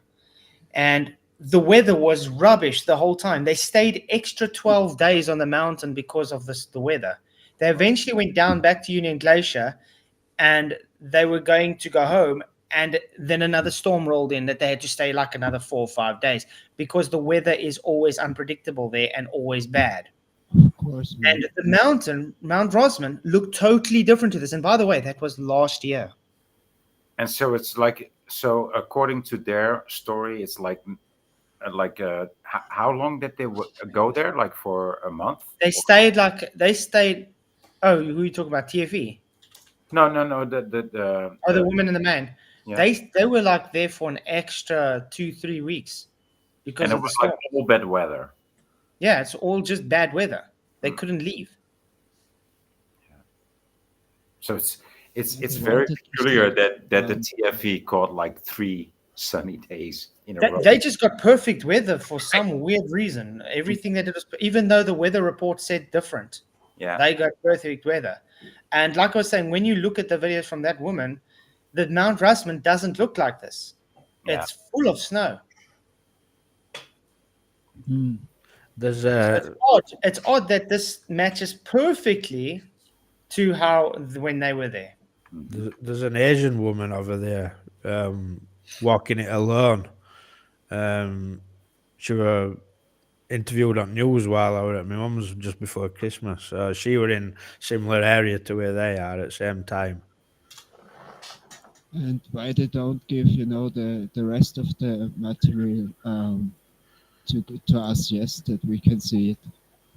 and the weather was rubbish the whole time. They stayed extra 12 days on the mountain because of the weather. They eventually went down back to Union Glacier, and they were going to go home, and then another storm rolled in that they had to stay like another 4 or 5 days because the weather is always unpredictable there and always bad. of course, man. And the mountain, Mount Rosman, looked totally different to this. And by the way, that was last year. And so it's like, so according to their story, it's like how long did they go there? Like for a month? They stayed. Oh, who are you talking about? TFE? No. The woman and the man. Yeah. They were like there for an extra 2-3 weeks because and it of the was storm. like all bad weather. Yeah, it's all just bad weather. They couldn't leave. So it's They very wanted to peculiar stay. that the TFE caught like 3 sunny days in a row. They just got perfect weather for some weird reason. Everything that it was, even though the weather report said different, Yeah. they got perfect weather. And like I was saying, when you look at the videos from that woman, the Mount Rushmore doesn't look like this. Yeah. It's full of snow. There's It's odd that this matches perfectly to how when they were there. There's an Asian woman over there walking it alone. She were interviewed on news while I was at my mum's just before Christmas. She were in similar area to where they are at the same time. And why they don't give, the rest of the material to us, yes, that we can see it.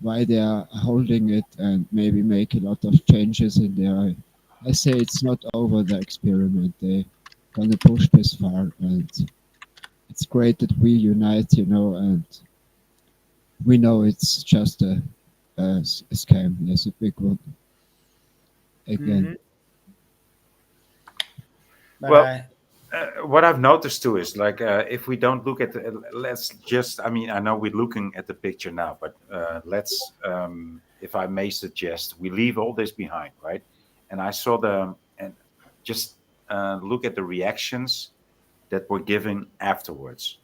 Why they are holding it and maybe make a lot of changes in there. I say it's not over the experiment. They're gonna push this far, and it's great that we unite, and we know it's just a scam. Yes, a big one. Again. But Well, what I've noticed too is like if we don't look at let's just, I mean, I know we're looking at the picture now, but let's if I may suggest, we leave all this behind, right? And I saw and just look at the reactions that were given afterwards.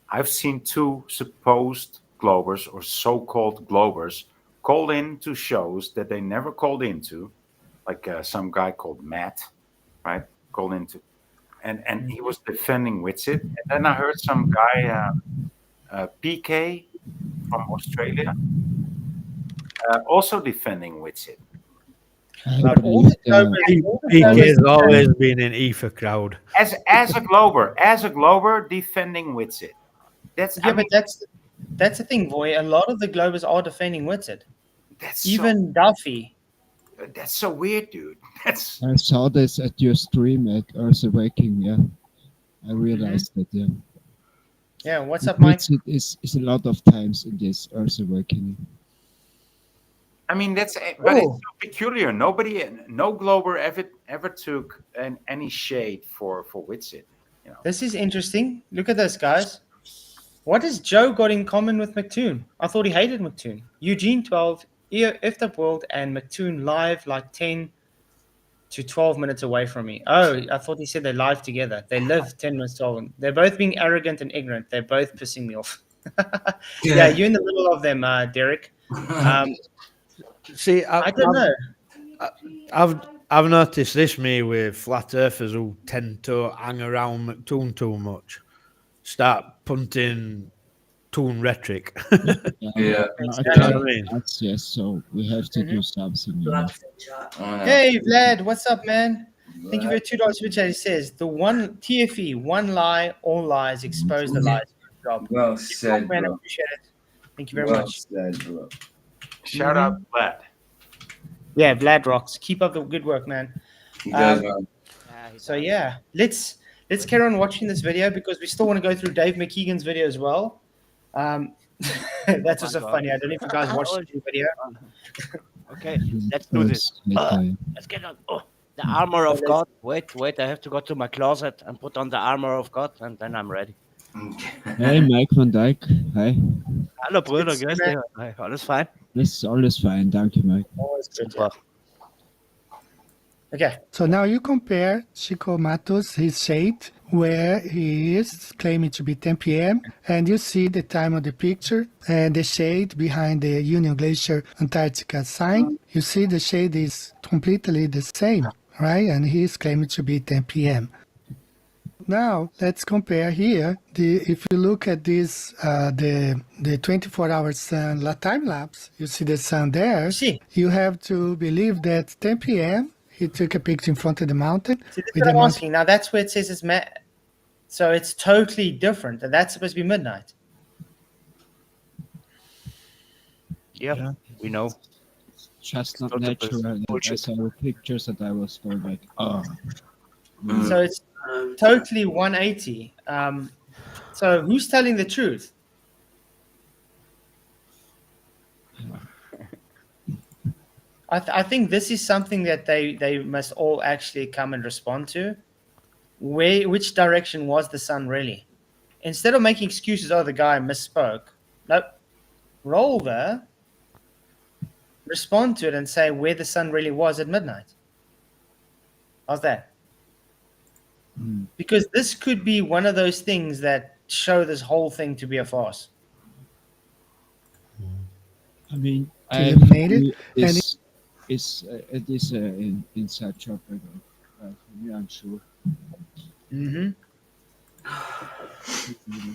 I've seen two supposed globers or so-called globers called into shows that they never called into, like some guy called Matt, right? Called into, and he was defending Witsit. And then I heard some guy, PK from Australia, also defending Witsit. but all the PK has always been an ether crowd. As a glober defending Witsit. That's yeah, but that's the thing, boy. A lot of the globers are defending Witsit. That's Even Duffy. That's so weird, dude. I saw this at your stream at Earth Awakening, yeah. I realized that, yeah. Yeah, what's up, Mike? It is a lot of times in this Earth Awakening. I mean, but it's so peculiar. No glober ever took any shade for Witsit. This is interesting. Look at this, guys. What has Joe got in common with McToon? I thought he hated McToon. Eugene 12, Effed Up World, and McToon live like 10 to 12 minutes away from me. Oh, I thought he said they live together. They live 10 minutes 12. They're both being arrogant and ignorant. They're both pissing me off. Yeah, you're in the middle of them, Derek. See, I don't know. I've noticed this with flat earthers who tend to hang around McToon too much. Start punting Toon rhetoric. Yeah. Yes, so we have to do something. Hey, Vlad, what's up, man? Thank you for $2 for chat. He says, the one TFE, one lie, all lies, expose the lies. Good job. Well said, man, I bro. appreciate it. Thank you very Well much. said, bro. Shout out Vlad. Yeah, Vlad rocks. Keep up the good work, man. He does, man. So yeah, let's carry on watching this video because we still want to go through Dave McKeegan's video as well. That's also funny. I don't know if you guys watched the video. Okay, let's do this. Let's get on. Oh, the armor of God. Wait, I have to go to my closet and put on the armor of God, and then I'm ready. Hey, Mike van Dijk. Hi. Hallo Brüder, grüß dich. Hi, alles fein? Yes, alles fine. Danke, Mike. Always good. Super. Okay. So now you compare Chico Matos, his shade, where he is claiming to be 10 p.m. and you see the time of the picture and the shade behind the Union Glacier Antarctica sign. You see the shade is completely the same, right? And he's claiming to be 10 p.m. Now let's compare here. If you look at this, the 24-hour sun time lapse, you see the sun there. You have to believe that 10 p.m. he took a picture in front of the mountain. See, that's what I'm asking. Now that's where it says it's so it's totally different, and that's supposed to be midnight. Yeah, we know. Just not natural. I saw the pictures and I was going like, oh. So it's totally 180. So who's telling the truth? I think this is something that they must all actually come and respond to. Which direction was the sun really? Instead of making excuses, oh, the guy misspoke. Nope. Roll over, respond to it, and say where the sun really was at midnight. How's that? Because this could be one of those things that show this whole thing to be a farce. I mean, eliminated. it is in such a for me, I'm sure. Mm-hmm.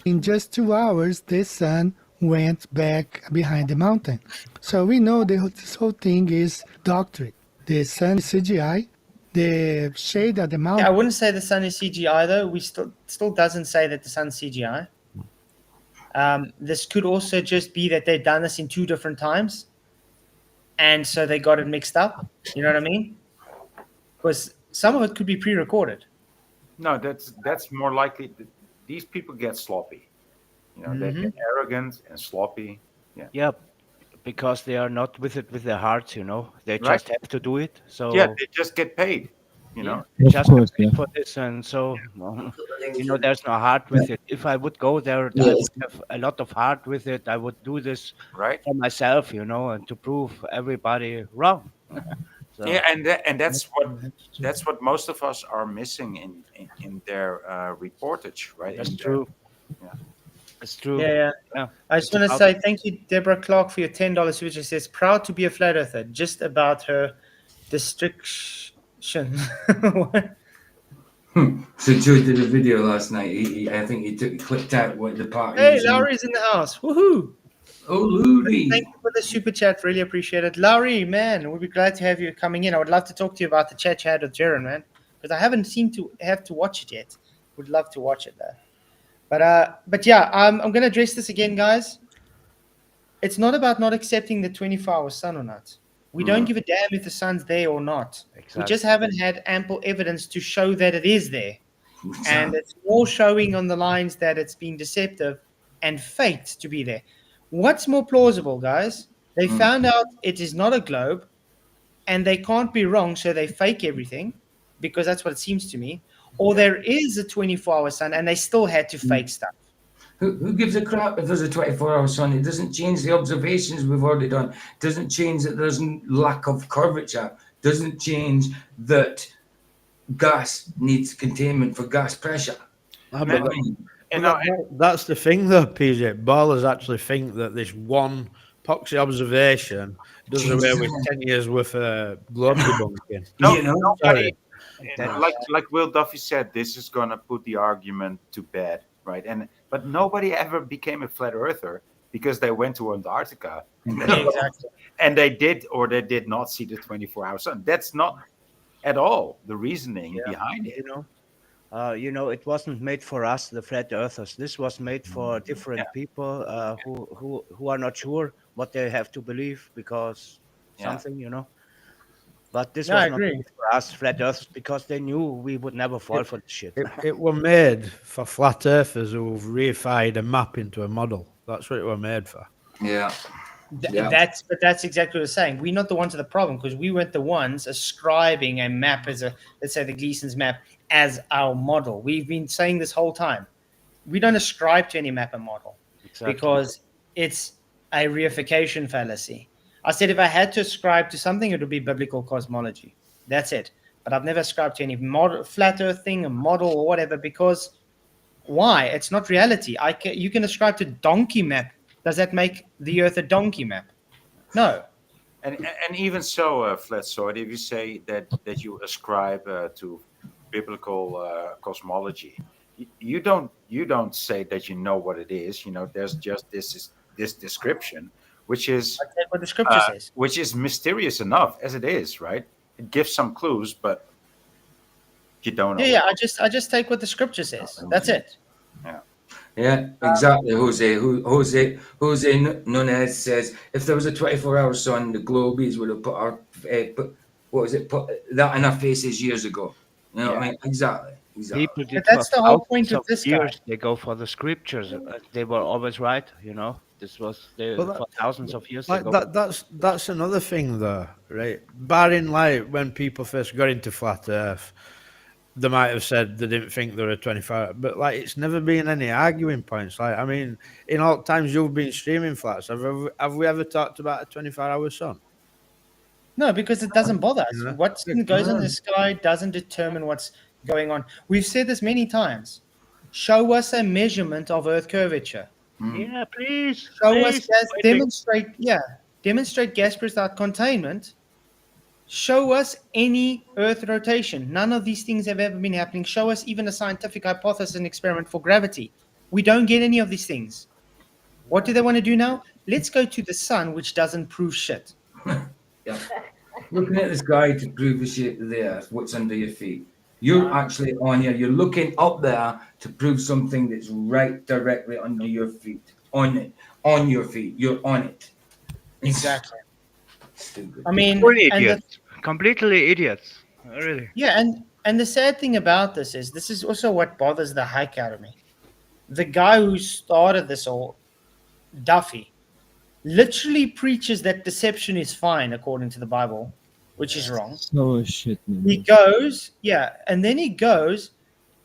In just 2 hours, the sun went back behind the mountain. So we know this whole thing is doctrine. The sun is CGI. The shade of the Yeah, I mountain. wouldn't say the sun is CGI though. We still doesn't say that the sun's CGI. This could also just be that they've done this in 2 different times, and so they got it mixed up. You know what I mean? Because some of it could be pre-recorded. No, that's more likely. These people get sloppy. They get arrogant and sloppy. Yeah. Yeah, because they are not with it with their hearts, They Right. just have to do it. So Yeah, they just get paid. yeah, Of just course, pay yeah. for this, and so there's no heart with it. If I would go there, I Yes. would have a lot of heart with it. I would do this Right. for myself, and to prove everybody wrong. So Yeah, and that's what most of us are missing in their reportage, right? that's In their- true. yeah. It's true. Yeah. Yeah. I just It's want to about- say thank you, Deborah Clark, for your $10 which says proud to be a flat earther. Just about her distriction. So Joe did a video last night. I think he clipped out what the part. Hey, Lowry's in the house. Woohoo! Oh, Lowry. Thank you for the super chat. Really appreciate it. Lowry, man, we'd be glad to have you coming in. I would love to talk to you about the chat you had with Jaron, man, because I haven't seemed to have to watch it yet. Would love to watch it though. But yeah, I'm going to address this again, guys. It's not about not accepting the 24-hour sun or not. We don't give a damn if the sun's there or not. We just haven't had ample evidence to show that it is there. And it's more showing on the lines that it's been deceptive and faked to be there. What's more plausible, guys? They found out it is not a globe and they can't be wrong, so they fake everything because that's what it seems to me. Or there is a 24-hour sun and they still had to fake stuff. Who gives a crap if there's a 24-hour sun? It doesn't change the observations we've already done. It doesn't change that there's lack of curvature. It doesn't change that gas needs containment for gas pressure. That's the thing, though, PJ. Ballers actually think that this one poxy observation does away with 10 years worth of globe debunking. Nobody, like Will Duffy said, this is going to put the argument to bed, right? But nobody ever became a flat earther because they went to Antarctica and they did or they did not see the 24-hour sun. That's not at all the reasoning behind it. It wasn't made for us, the flat earthers. This was made for different people who are not sure what they have to believe because something. But this was not made for us, flat earthers, because they knew we would never fall for the shit. It were made for flat earthers who've reified a map into a model. That's what it were made for. Yeah. That's exactly what I'm saying. We're not the ones to the problem because we weren't the ones ascribing a map as let's say the Gleason's map as our model. We've been saying this whole time. We don't ascribe to any map and model because it's a reification fallacy. I said if I had to ascribe to something, it would be biblical cosmology. That's it. But I've never ascribed to any model, flat earth thing, a model or whatever, because why? It's not reality. You can ascribe to donkey map. Does that make the Earth a donkey map? No. And even so, Flatzoid, if you say that you ascribe to biblical cosmology, you don't say that you know what it is. There's just this description, which is what the scripture says, which is mysterious enough as it is, right? It gives some clues, but you don't know. Yeah. I just take what the scripture says. That's it. Yeah, exactly, Jose. Jose Nunez says if there was a 24-hour sun, the Globies would have put that in our faces years ago. You know what I mean? Exactly. People did that's the whole point of this years. guy. They go for the scriptures. They were always right. This was for thousands of years ago. That's another thing, though, right? Barring when people first got into flat Earth, they might have said they didn't think there were 24, but it's never been any arguing points. In all times you've been streaming flats, have we ever talked about a 24-hour sun? No, because it doesn't bother us. What goes in the sky doesn't determine what's going on. We've said this many times. Show us a measurement of Earth curvature. Yeah, please. Show us gas. Demonstrate gas without containment, Show us any Earth rotation. None of these things have ever been happening. Show us even a scientific hypothesis and experiment for gravity. We don't get any of these things. What do they want to do now? Let's go to the sun, which doesn't prove shit. Yeah. Looking at the sky to prove the shape of the earth, what's under your feet. You're actually on here. You're looking up there to prove something that's right directly under your feet. On it. On your feet. You're on it. Exactly. Stupid. I mean, We're and idiots. Completely idiots. Really. yeah, and the sad thing about this is also what bothers the heck out of me. The guy who started this all, Duffy, literally preaches that deception is fine according to the Bible, which is wrong. So shit, man. He goes, yeah, and then he goes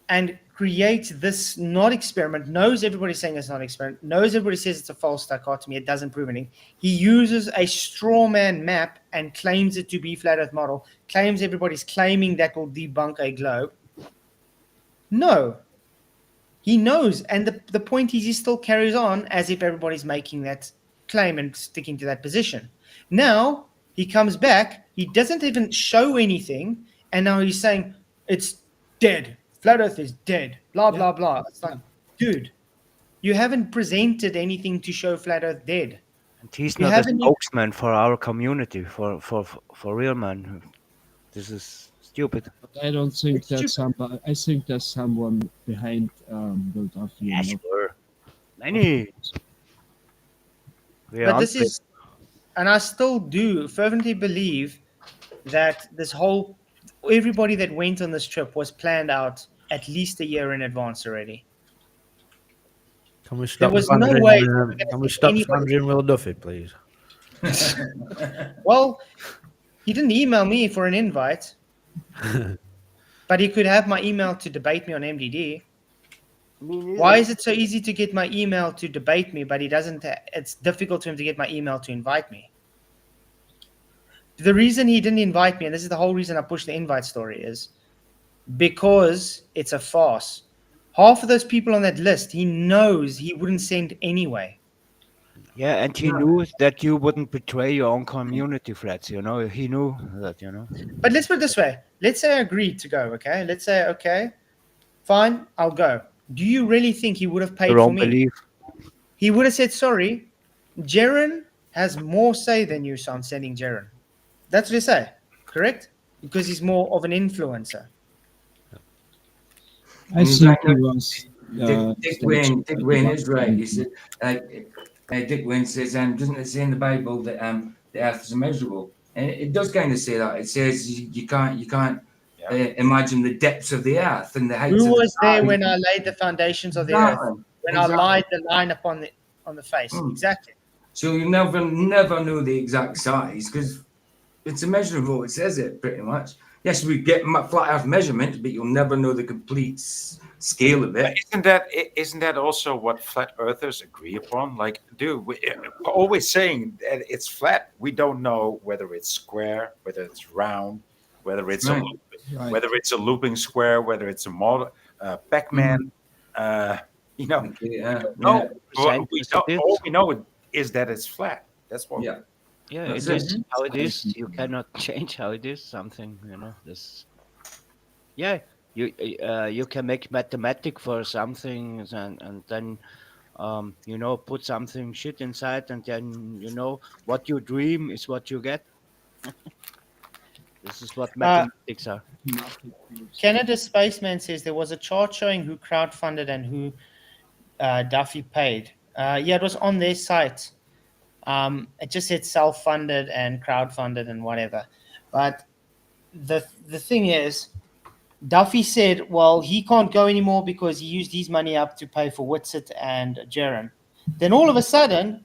and creates this not experiment, knows everybody's saying it's not an experiment, knows everybody says it's a false dichotomy, it doesn't prove anything. He uses a straw man map and claims it to be flat earth model, claims everybody's claiming that will debunk a globe. No. He knows, and the point is he still carries on as if everybody's making that claim and sticking to that position. Now he comes back, he doesn't even show anything, and now he's saying it's dead. Flat Earth is dead. Blah blah blah. It's like, dude, you haven't presented anything to show Flat Earth dead. And he's You not a haven't even- spokesman for our community, for real, man. This is stupid. But I don't think It's there's stupid. somebody. I think there's someone behind Will Duffy. Yeah, sure. Many. We are But this is, and I still do fervently believe that this whole everybody that went on this trip was planned out at least a year in advance already. Can we There stop was no slandering, way we were gonna can we see stop anybody- slandering Will Duffy, please? Well, he didn't email me for an invite, but he could have my email to debate me on MDD. Why is it so easy to get my email to debate me, but he doesn't? It's difficult for him to get my email to invite me. The reason he didn't invite me, and this is the whole reason I pushed the invite story, is because it's a farce. Half of those people on that list, he knows he wouldn't send anyway. Yeah, and he knew that you wouldn't betray your own community, Freds. You know, he knew that. You know. But let's put it this way. Let's say I agreed to go, okay? Let's say, okay, fine, I'll go. Do you really think he would have paid Your for own me? belief. He would have said, sorry, Jaren has more say than you, so I'm sending Jaren. That's what they say, correct? Because he's more of an influencer. I think he was. Dick Wayne is right. He said, Dick Wayne says, doesn't it say in the Bible that the earth is immeasurable? And it does kind of say that. It says you can't imagine the depths of the earth and the heights Who of was the there sky. when I laid the foundations of the earth? When I lied the line upon the face. Exactly. So you never know the exact size because it's immeasurable. It says it pretty much. Yes, we get flat Earth measurement, but you'll never know the complete scale of it. Isn't that also what flat earthers agree upon? Like, dude, we're always saying that it's flat. We don't know whether it's square, whether it's round, whether it's whether it's a looping square, whether it's a model Pac-Man. You know, no. All we know is that it's flat. That's what. Yeah. Yeah, That's it is it. how it is. You cannot change how it is. Something, you know. This. Yeah, you can make mathematic for something and then you know, put something shit inside, and then you know what you dream is what you get. This is what mathematics are. Canada Spaceman says there was a chart showing who crowdfunded and who Duffy paid. Yeah, it was on their site. It just said self-funded and crowdfunded and whatever. But the thing is, Duffy said, well, he can't go anymore because he used his money up to pay for Whitsit and Jaren. Then all of a sudden,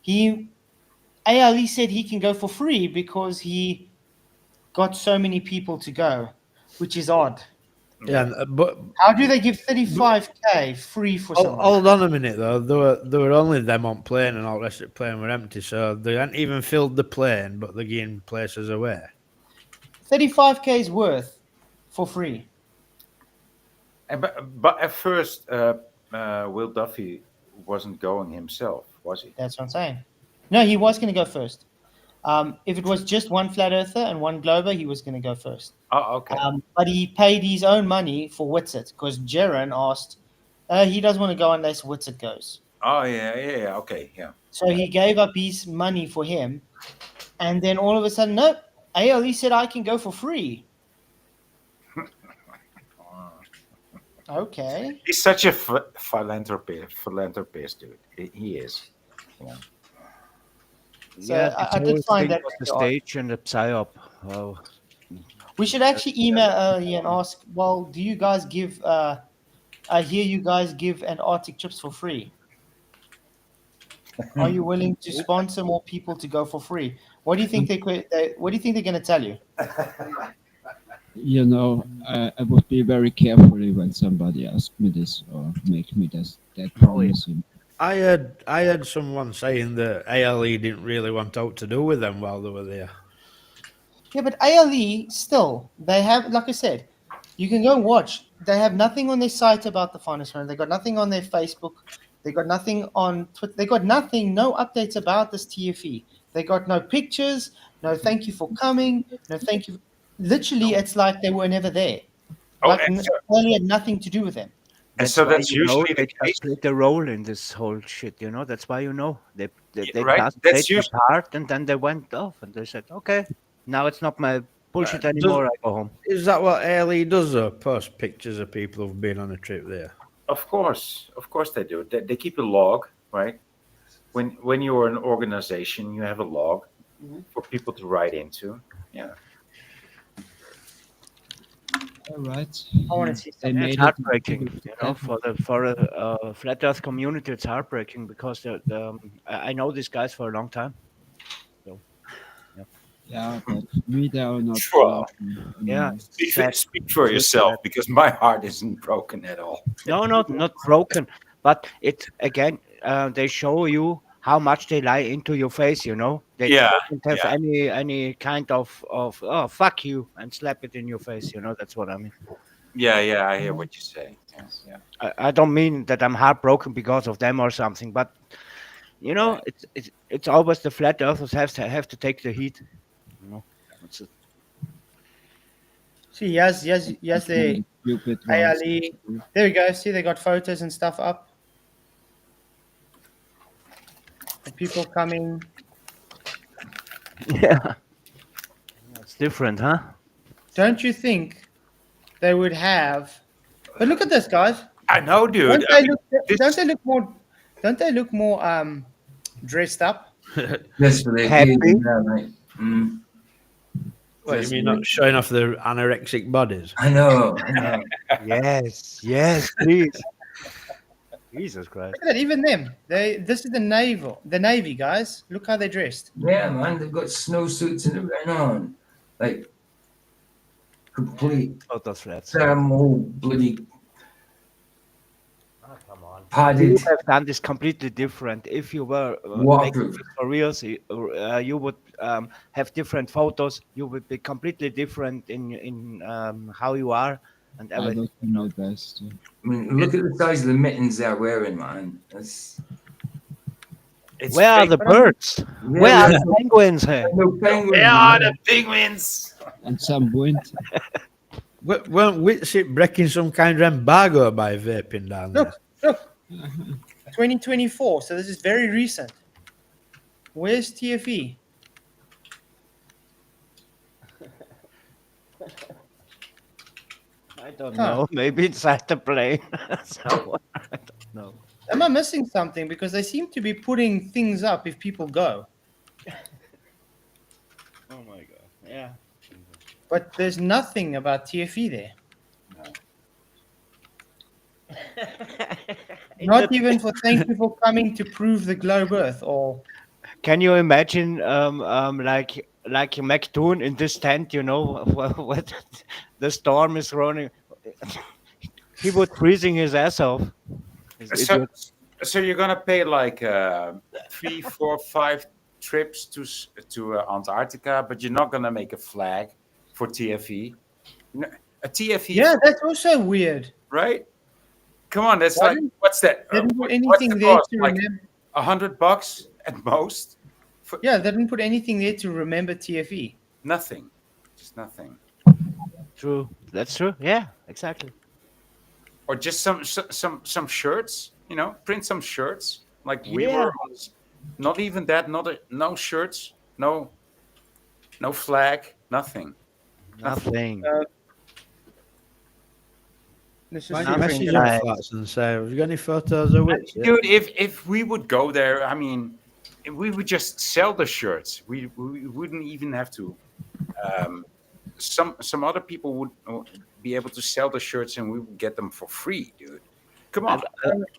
ALE said he can go for free because he got so many people to go, which is odd. Yeah, but How do they give 35k free for someone? hold on a minute though. There were only them on plane, and all the rest of the plane were empty, so they hadn't even filled the plane, but they're getting places away. 35k's worth for free. But at first, Will Duffy wasn't going himself, was he? That's what I'm saying. No, he was going to go first. If it was just one flat earther and one glober, he was going to go first. Oh, okay. But he paid his own money for Whitsett because Jaron asked, he doesn't want to go unless Whitsett goes. Oh, yeah. Okay, yeah. So he gave up his money for him. And then all of a sudden, nope, ALE said I can go for free. Okay. He's such a philanthropist, dude. He is. Yeah. So yeah, I did find that was the very odd. stage and the psyop. Oh, We should actually email Ali and ask, well, do you guys give, I hear you guys give Antarctic trips for free. Are you willing to sponsor more people to go for free? What do you think what do you think they're going to tell you? You know, I would be very carefully when somebody asks me this or make me that promise. I heard someone saying that ALE didn't really want out to do with them while they were there. Yeah, but ALE still, they have, like I said, you can go and watch. They have nothing on their site about the finest run. They got nothing on their Facebook. They got nothing on Twitter. They got nothing, no updates about this TFE. They got no pictures, no thank you for coming, no thank you. Literally, it's like they were never there. Like ALE had nothing to do with them. And so that's you know, usually they the case. just played the role in this whole shit. You know, that's why they right, just that's played usually- the part, and then they went off and they said, okay, now it's not my bullshit anymore. I go home. Is that what ALE does, though? Post pictures of people who've been on a trip there? Of course they do. They keep a log, right? When you're an organization, you have a log for people to write into. Yeah. All right. I want to see They something. made It's it heartbreaking, you know, for a flat Earth community. It's heartbreaking because I know these guys for a long time. So, Yeah, but me, they are not. Wow. yeah, Speak for yourself, because my heart isn't broken at all. No, not broken, but it again. They show you how much they lie into your face. You know, they don't have any kind of oh fuck you and slap it in your face. You know, that's what I mean. Yeah, I hear what you say. Yeah. I don't mean that I'm heartbroken because of them or something, but you know, it's always the flat earthers have to take the heat. You know, that's it. See, yes, the Stupid ALE. There we go. See, they got photos and stuff up. The people coming. Yeah, it's different, huh? Don't you think they would have? But look at this, guys. I know, dude. Don't they look more dressed up? Yes, for the Happy. occasion, yeah, mate. What, Just you mean not showing off their anorexic bodies? I know. Yes, please. Jesus Christ. Look at that, even them. This is the Navy guys. Look how they're dressed. Yeah, man, they've got snowsuits and everything on. Like, complete Out of flats. thermal bloody Come on. You padded. would have done this completely different. If you were making Waterproof. this for real, you would have different photos. You would be completely different in how you are and I everything. don't do my best. I mean, look at the size of the mittens they're wearing, man. That's, Where are fake. the birds? Where are the penguins? Hey? no penguins. Where are man. the penguins? And some wind. Weren't Whitsitt breaking some kind of embargo by vaping down there? Look. 2024. So this is very recent. Where's TFE? I don't know. Maybe inside the plane. So, I don't know. Am I missing something? Because they seem to be putting things up if people go. Oh my god. Yeah. But there's nothing about TFE there. Not even for thank you for coming to prove the globe Earth or Can you imagine, like McDoon in this tent? You know, what the storm is running. He was freezing his ass off. So you're gonna pay like 3, 4, 5 trips to Antarctica, but you're not gonna make a flag for TFE. A TFE. yeah, that's also weird. Right. Come on, that's Why like what's that? Didn't do What's anything the there cost? to Like remember. $100 at most Yeah, they didn't put anything there to remember TFE. Nothing, just nothing. True. That's true. Yeah, exactly. Or just some shirts, print some shirts like we Yeah. were on. Not even that. No shirts. No flag. Nothing. Nothing. This Why is don't you message different. them flats and say, have you got any photos of it? Dude, if we would go there, I mean, we would just sell the shirts. We wouldn't even have to. Some other people would be able to sell the shirts, and we would get them for free, dude. Come on.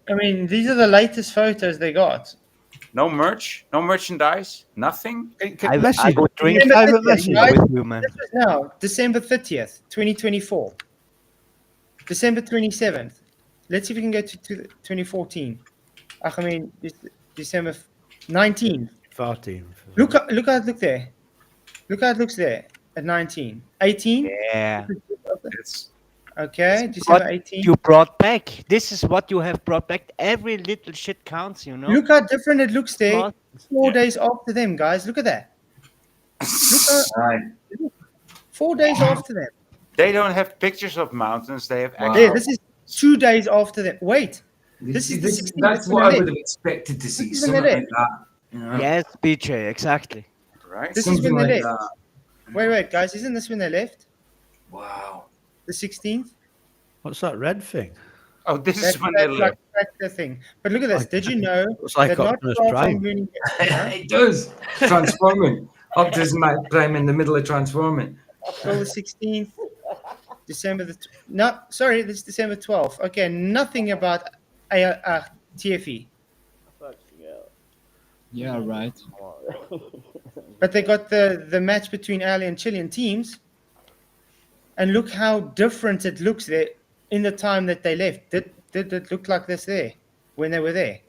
I mean, these are the latest photos they got. No merch, no merchandise, nothing. I would drink December private 30th, message guys. with you, man. This was now December 30th, 2024. December 27th. Let's see if we can go to 2014. I mean, December 19th. 14th. Look how it looked there. Look how it looks there at 19. 18. Yeah. It's Okay, What December 18. you brought back. This is what you have brought back. Every little shit counts, you know. Look how different it looks there. Smart. 4 days after them, guys. Look at that. Right. 4 days after them. They don't have pictures of mountains. They have Wow. Yeah, this is 2 days after them. Wait, this is the 16th. That's what I would have expected to see. This is when Something they like that. You know? Yes, BJ, exactly. right. This is Something when they like left. that. Wait, guys. Isn't this when they left? Wow. The 16th? What's that red thing? Oh, this That's is when they like left. the thing. But look at this. Did you know It's like that not Optimus far Prime. from Moon, huh? It does. Transforming. Optimus Prime in the middle of transforming. April the 16th, December the... No, sorry, this is December 12th. Okay, nothing about TFE. Yeah, right. But they got the match between Ali and Chilean teams. And look how different it looks there in the time that they left. Did it look like this there when they were there?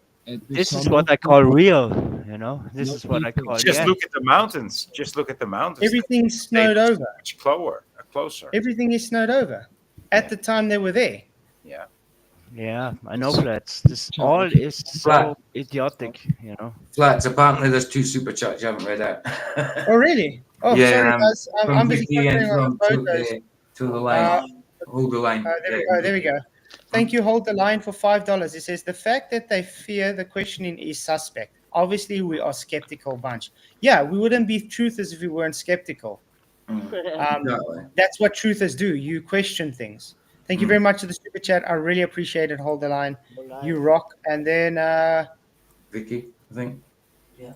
This is what I call real, you know. This is what I call. Just yeah. look at the mountains. Just look at the mountains. Everything's snowed They- over. Much closer. Everything is snowed over at the time they were there. Yeah. Yeah, I know, Flats. This all is so Flat. idiotic, you know. Flats, apparently there's 2 super chats you haven't read out. Oh, really? Oh, Yeah, sorry, guys. from I'm busy Vicky and concentrating on from the photos. to the line. Hold the line. There we go. Thank you. Hold the line for $5. It says the fact that they fear the questioning is suspect. Obviously, we are skeptical bunch. Yeah, we wouldn't be truthers if we weren't skeptical. Exactly. That's what truthers do. You question things. Thank you very much for the super chat. I really appreciate it. Hold the line. You rock. And then Vicky, I think. Yeah.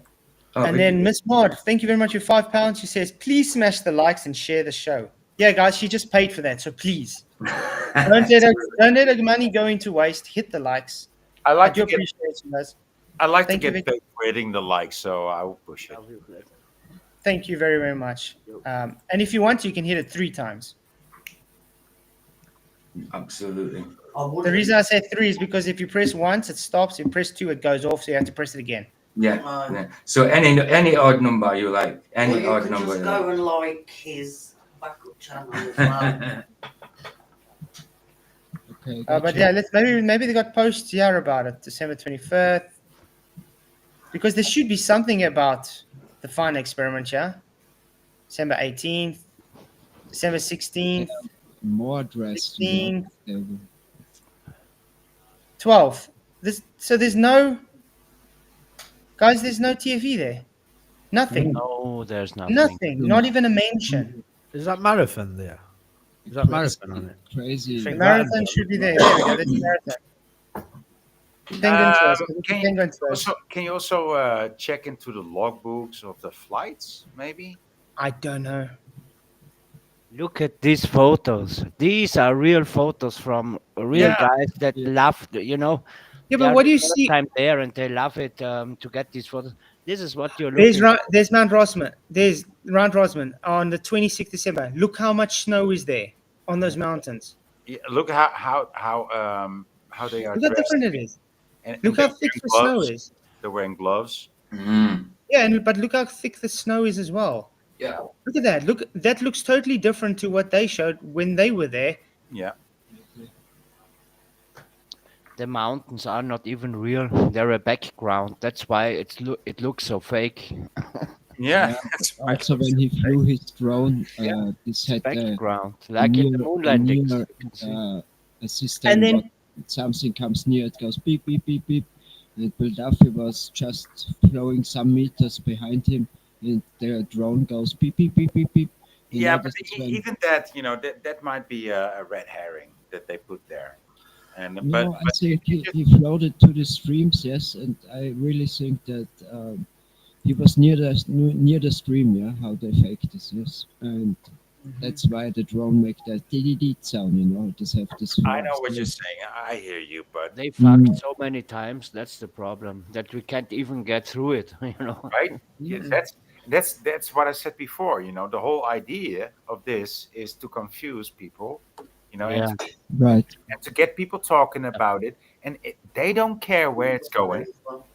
Oh, and Vicky. then Miss Maud, thank you very much for £5. She says, please smash the likes and share the show. Yeah, guys, she just paid for that, so please don't let her money go into waste. Hit the likes. I I like do to get. appreciate you guys. I like Thank to you, get Vicky. paid for hitting the like, so I will push it. Thank you very, very much. And if you want to, you can hit it 3 times. Absolutely. The reason I say 3 is because if you press once, it stops. If you press 2, it goes off. So you have to press it again. Yeah. Yeah. So any odd number you like, any Well, you odd can number. just you go like. and like his backup channel as well. Okay, But gotcha. yeah, maybe they got posts here about it, December 21st. Because there should be something about the fun experiment, yeah? December 18th, December 16th, More address. 16th, 12th. So there's no... Guys, there's no TFE there. Nothing. No, there's nothing. Nothing. Not even a mention. Is that marathon there? Is that marathon on it? Crazy. Think Marathon should be there. There we go. That's marathon. Penguin Tours. Penguin Tours. Can you also check into the logbooks of the flights, maybe? I don't know. Look at these photos. These are real photos from real Yeah. guys that love, you know. Yeah, they but are what do you the first see? time there and they love it to get these photos. This is what you're looking There's Mount Rossman. There's Mount Rossman on the 26th December. Look how much snow is there on those mountains. Yeah, look how they are Look how dressed. different it is. And Look they're how thick wearing the snow gloves. is. They're wearing gloves. Yeah, but look how thick the snow is as well. Yeah. Look at that. Look, that looks totally different to what they showed when they were there. Yeah. the mountains are not even real. They're a background. That's why it looks so fake. Yeah, that's right. Also, when he flew his drone, this It's a had background, like in the moon a landings. near You can see. a system. And then What something comes near, it goes beep beep beep beep. And Philadelphia was just flowing some meters behind him, and the drone goes beep beep beep beep beep. You Yeah, know, but this is when even that, that might be a red herring that they put there. And but no, I but think you just, he floated to the streams, yes, and I really think that he was near the stream, yeah. How they faked this, yes, and that's why the drone make that dee sound, you know. Just have this. I know what you're saying. I hear you, but They fucked so many times. That's the problem. That we can't even get through it. You know. right? Yeah, that's what I said before. The whole idea of this is to confuse people, and Yeah. Right. to get people talking about it, and they don't care where it's going.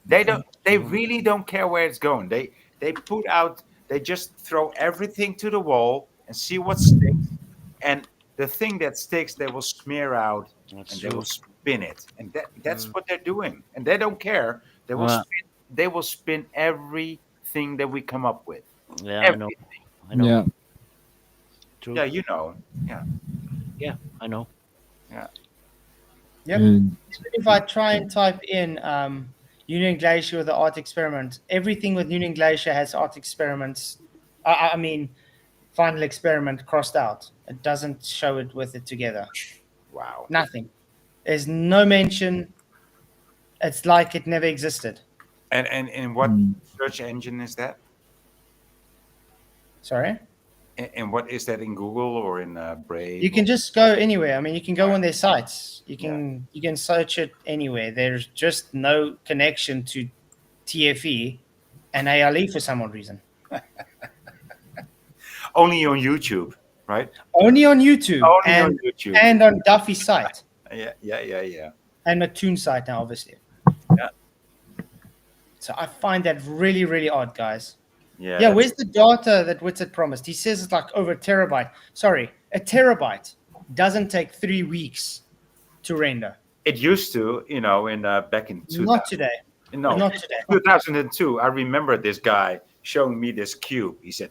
They really don't care where it's going. They put out. They just throw everything to the wall and see what sticks. And the thing that sticks, they will smear out That's and they will true. spin it. And that's what they're doing. And they don't care. They will Yeah. spin. They will spin everything that we come up with. Yeah, I know. Everything. I know. Yeah. True. Yeah, you know. Yeah, Yeah, I know. yeah. Yep. And If I try and type in Union Glacier with the art experiment, everything with Union Glacier has art experiments. I mean, final experiment crossed out. It doesn't show it with it together. Wow. Nothing. There's no mention. It's like it never existed. And what search engine is that? Sorry. And what is that in Google or in Brave? You can just go anywhere. I mean, you can go on their sites. You Yeah. can search it anywhere. There's just no connection to TFE and ALE for some odd reason. Only on YouTube, right? Only on YouTube Only and on YouTube. and on Duffy's site Yeah. and McToon's site now, obviously. Yeah. So I find that really, really odd, guys. Yeah. Yeah, that's- where's the data that Witsit promised? He says it's like over a terabyte. Sorry, a terabyte doesn't take 3 weeks to render. It used to, in back in 2000. Not today. No, Not today. 2002. I remember this guy showing me this cube. He said,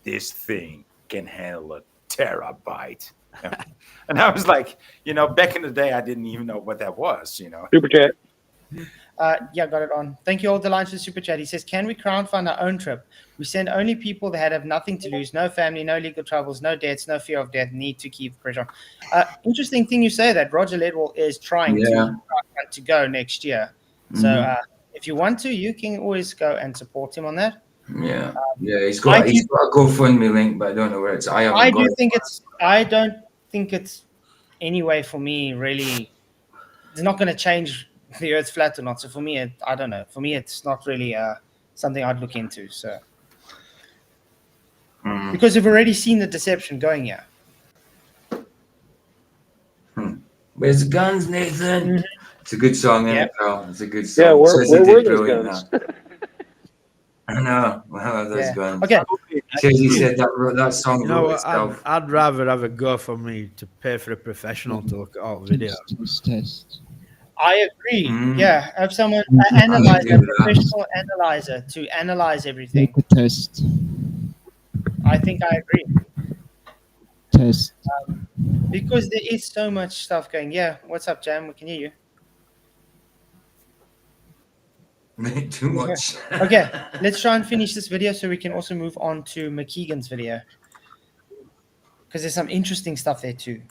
"This thing can handle a terabyte," and I was like, back in the day, I didn't even know what that was. Super chat. Yeah, got it on. Thank you all the lines for the super chat. He says, can we crowdfund our own trip? We send only people that have nothing to lose, no family, no legal troubles, no debts, no fear of death, need to keep pressure on. Interesting thing you say that Roger Ledwell is trying to go next year. So if you want to, you can always go and support him on that. Yeah, he's got a GoFundMe link, but I don't know where it's. I don't think it's any way for me really. It's not going to change the Earth's flat or not. So for me, I don't know. For me, it's not really something I'd look into. So because we've already seen the deception going here. Where's the guns, Nathan? It's a good song, isn't it, pal? It's a good song. Yeah, where Says he were did those brilliant guns? I know. Wow, those guns. Okay. Says he said that song You know wrote what? itself. I'd rather have a GoFundMe to pay for a professional to look at all the videos. Test. I agree. Yeah, have someone I analyze agree a with that. professional analyzer to analyze everything. Take a test. I think I agree Test. because there is so much stuff going. Yeah, what's up, Jam? We can hear you. Too much. Okay, let's try and finish this video so we can also move on to McKeegan's video because there's some interesting stuff there too.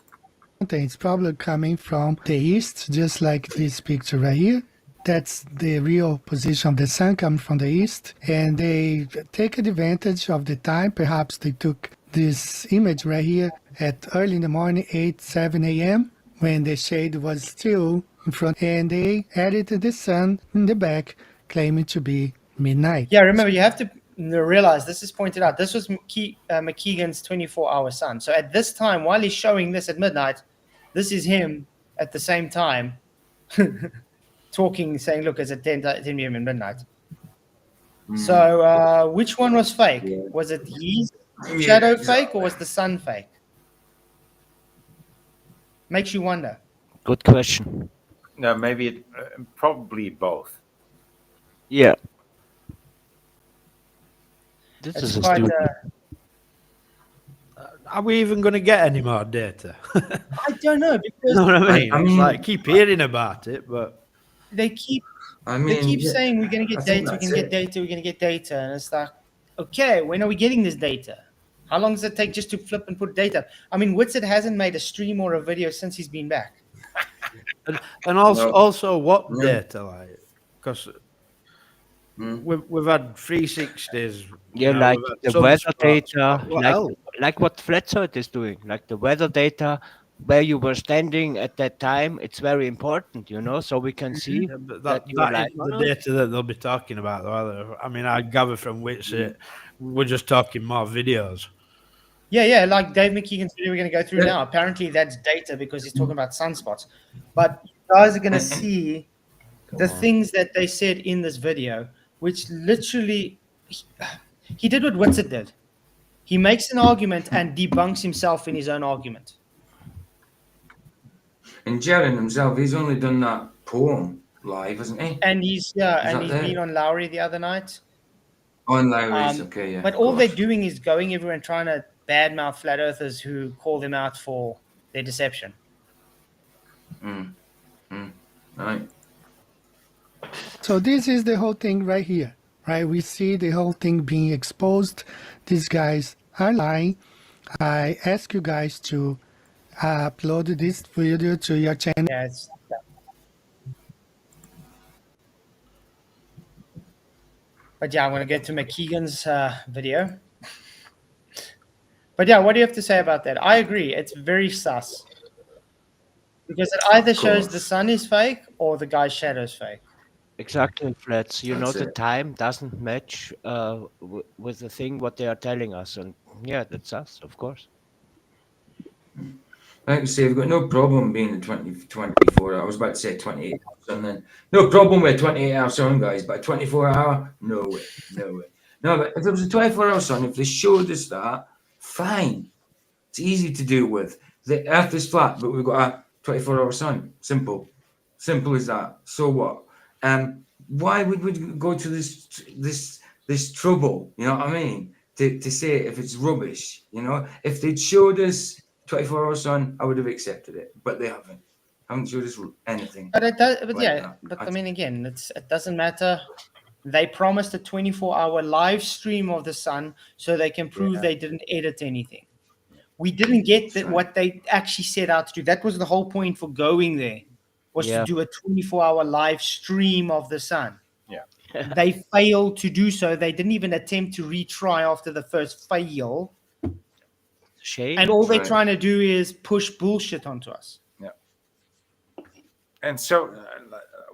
It's probably coming from the east, just like this picture right here. That's the real position of the sun coming from the east, and they take advantage of the time. Perhaps they took this image right here at early in the morning, 7 a.m., when the shade was still in front, and they added the sun in the back, claiming to be midnight. Yeah, remember, you have to realize, this is pointed out, this was McKeegan's 24-hour sun. So at this time, while he's showing this at midnight, this is him at the same time talking, saying, look, it's at 10 p.m. in midnight. So which one was fake? Was it his shadow fake or was the sun fake? Makes you wonder. Good question. No, maybe it probably both. Yeah. This It's is a quite. stupid. Are we even going to get any more data? I don't know, You because know what I mean? I It's mean, like keep hearing about it, but they keep I they mean, keep yeah, saying we're going to I get think data, we're that's going to get it. data, we're going to get data, and it's like, okay, when are we getting this data? How long does it take just to flip and put data? I mean, Whitsett hasn't made a stream or a video since he's been back. and also No. also what Yeah. data like because Mm. we've had 360s. Yeah, You know, like we've had the some weather spots, data, but what like else? what Flatzoid is doing, like the weather data, where you were standing at that time. It's very important, you know, so we can see Yeah, but that you're that lying isn't or the not. data that they'll be talking about, though. Are they? I mean, I gather from Witsit, we're just talking more videos. Yeah, like Dave McKeegan's video we're going to go through Yeah. now. Apparently, that's data because he's talking about sunspots. But you guys are going to And- see the things that they said in this video, which literally he did what Whitsett did. He makes an argument and debunks himself in his own argument. And Jaron himself, he's only done that poem live, hasn't he? And he's that he's there? been on Lowry the other night. On Larry's, okay, yeah. But of all they're course. doing is going everywhere and trying to badmouth flat earthers who call them out for their deception. Right. So this is the whole thing right here, right? We see the whole thing being exposed. These guys are lying. I ask you guys to upload this video to your channel. Yeah, but yeah, I'm going to get to McKeegan's video. But yeah, what do you have to say about that? I agree. It's very sus. Because it either shows the course. sun is fake or the guy's shadow is fake. Exactly, Flats. You know, That's the it. time doesn't match with the thing what they are telling us, and yeah, that's us, of course. Like I say, I've got no problem being a 24 hours. I was about to say 28 hour sun then. No problem with a 28-hour sun, guys, but a 24-hour? No way. No way. No, but if it was a 24-hour sun, if they showed us that, fine. It's easy to deal with. The earth is flat, but we've got a 24-hour sun. Simple. Simple as that. So what? Why would we go to this trouble? You know what I mean? To say if it's rubbish, you know? If they'd showed us 24-hour sun, I would have accepted it. But they haven't. Haven't showed us anything. But it does. But like yeah, that. but I mean, again, it doesn't matter. They promised a 24-hour live stream of the sun so they can prove they didn't edit anything. We didn't get that right. what they actually set out to do. That was the whole point for going there, was Yeah. to do a 24-hour live stream of the sun. Yeah. They failed to do so. They didn't even attempt to retry after the first fail. Shame. And all they're Right. trying to do is push bullshit onto us. And so,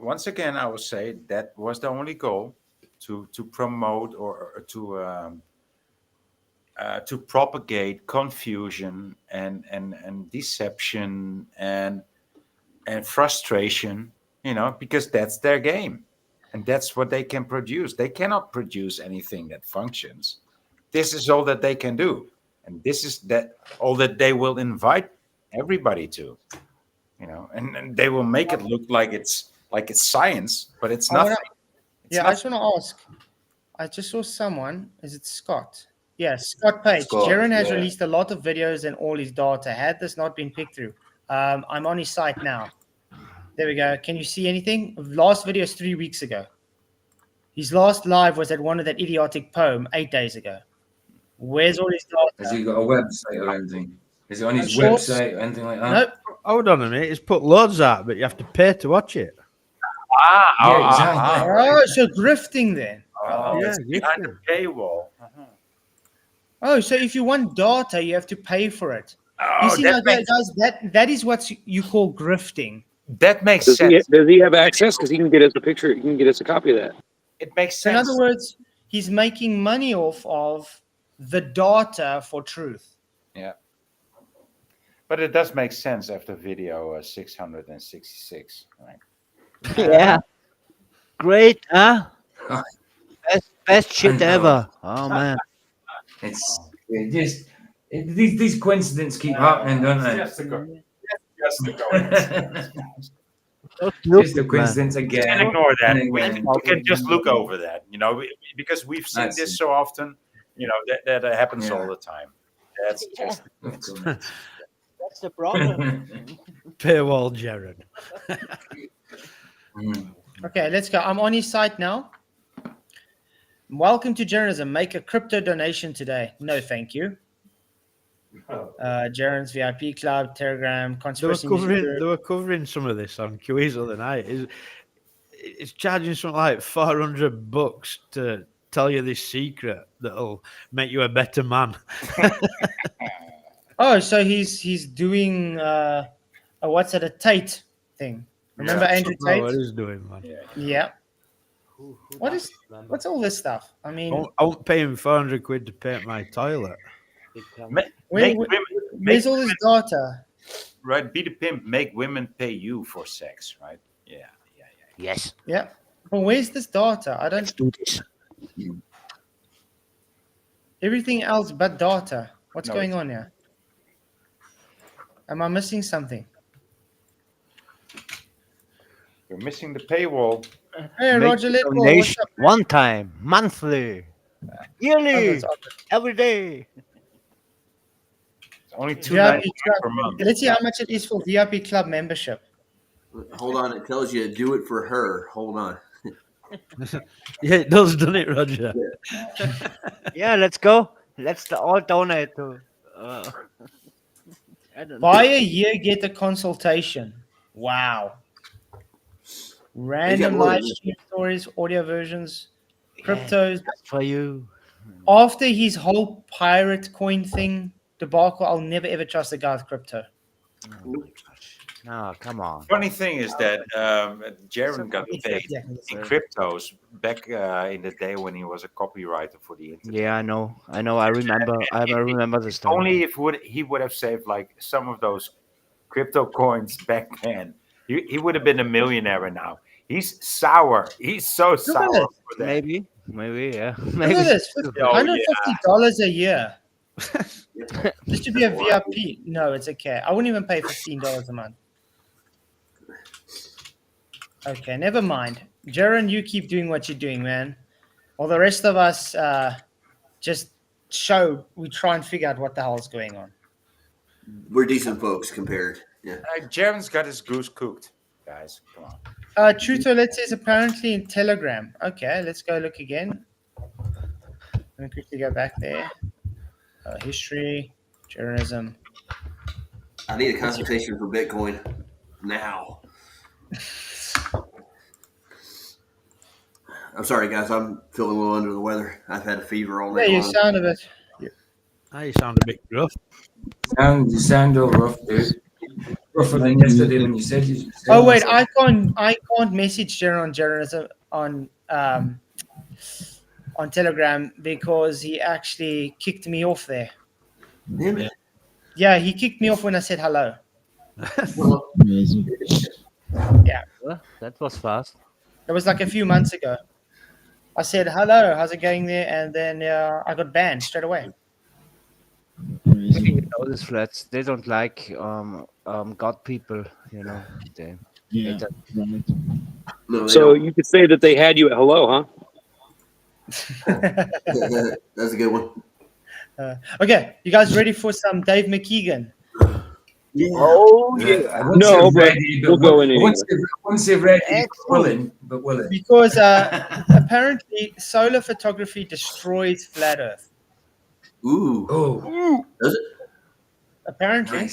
once again, I will say that was the only goal, to promote or to propagate confusion and deception and frustration. You know, because that's their game, and that's what they can produce. They cannot produce anything that functions. This is all that they can do, and this is all that they will invite everybody to. You know, and they will make it look like it's science, but it's I wanna- nothing. It's I just want to ask. I just saw someone. Is it Scott? Yeah, Scott Page. Scott, Jaron has yeah. released a lot of videos and all his data. Had this not been picked through, I'm on his site now. There we go. Can you see anything? Last video is 3 weeks ago. His last live was at one of that idiotic poem 8 days ago. Where's all his data? Has he got a website or anything? Is it on his Shorts? website or anything like that? Nope. Hold on a minute. It's put loads out, but you have to pay to watch it. Yeah, exactly. Oh, so grifting then. It's yeah, behind the paywall. Oh, so if you want data, you have to pay for it. You see, that now, makes- guys, that is what you call grifting. That makes Does sense. he have access? Because he can get us a picture. He can get us a copy of that. It makes So in sense. other words, he's making money off of the data for truth. Yeah. But it does make sense after video 666, right? Yeah. Great, huh? Ah. Best shit I know. ever. Oh man. It's these coincidences keep happening, don't they? Just the coincidence. Just a coincidence again. And ignore that. And We again. can just look over that, because we've seen That's this it. so often, that happens Yeah. all the time. That's just Of course. That's the problem. Paywall, Jared. Okay, let's go. I'm on his site now. Welcome to journalism. Make a crypto donation today. No, thank you. Jaren's VIP Club, Telegram, They were Conspiracy covering. News. They were covering some of this on QE's the other night. It's charging something like $400 to tell you this secret that'll make you a better man. Oh, so he's doing a Tate thing. Remember Andrew That's what Tate? he's doing, man. Yeah. What's all this stuff? I mean, I won't pay him £400 to paint my toilet. where's all this data? right. Be the pimp. Make women pay you for sex. Right. Yeah. Yes. Yeah. But where's this data? I don't do this. everything else but data. What's No, going on here? Am I missing something? You're missing the paywall. Hey, Make Roger Little, what's donation up? one time, monthly, yearly, every day. It's only VIP $2.99 Club. per month. Let's see how much it is for VIP Club membership. Hold on, it tells you do it for her. Hold on. Yeah, it does, doesn't it, Roger? Yeah, let's go. Let's all donate to. I don't know. Buy a year, get a consultation. Wow. Random more live than stream stories, audio versions, cryptos. For you. After his whole pirate coin thing debacle, I'll never ever trust a guy with crypto. No, come on. Funny thing is that Jaron got paid in cryptos back in the day when he was a copywriter for the internet. Yeah, I know. I remember the story. Only if he would have saved like some of those crypto coins back then, he would have been a millionaire right now. He's sour. He's so sour this. for that. Maybe, yeah. Look Maybe. at this, Oh, $150 a year. Just to be a VIP. No, it's okay. I wouldn't even pay $15 a month. Okay, never mind. Jaron, you keep doing what you're doing, man. While the rest of us just we try and figure out what the hell's going on. We're decent folks compared. Yeah. Jaron's got his goose cooked, guys. Come on. Truth or Let's is apparently in Telegram. Okay, let's go look again. Let me quickly go back there. History, journalism. I need a consultation for Bitcoin now. I'm sorry, guys. I'm feeling a little under the weather. I've had a fever all night Yeah, you long. sound a bit. You sound a bit rough. You sound all rough, dude. Rougher than yesterday when you said you. Oh wait, I can't message Jaron on journalism on Telegram because he actually kicked me off there. Damn it. Yeah, he kicked me off when I said hello. Amazing. Yeah, Well, that was fast. it was like a few months ago. I said hello, how's it going there, and then I got banned straight away. You know these flats, they don't like God people, you know. They Yeah, hate that. right. No, they So don't. you could say that they had you at hello, huh? That's a good one. Okay, you guys ready for some Dave McKeegan? Yeah. Oh yeah. Once No, they're but ready, we'll go in anyway. Once they're ready, willing. Because apparently solar photography destroys flat Earth. Ooh. Oh, Does it? Apparently,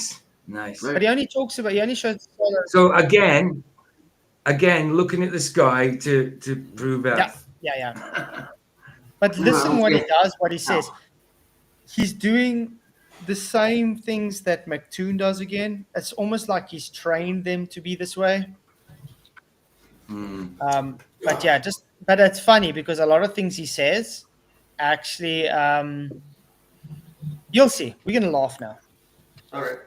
nice. but he only shows solar. So again, looking at the sky to prove out. Yeah. But listen what he does, what he says. He's doing the same things that McToon does again. It's almost like he's trained them to be this way. But yeah, but it's funny because a lot of things he says actually you'll see. We're gonna laugh now. All right.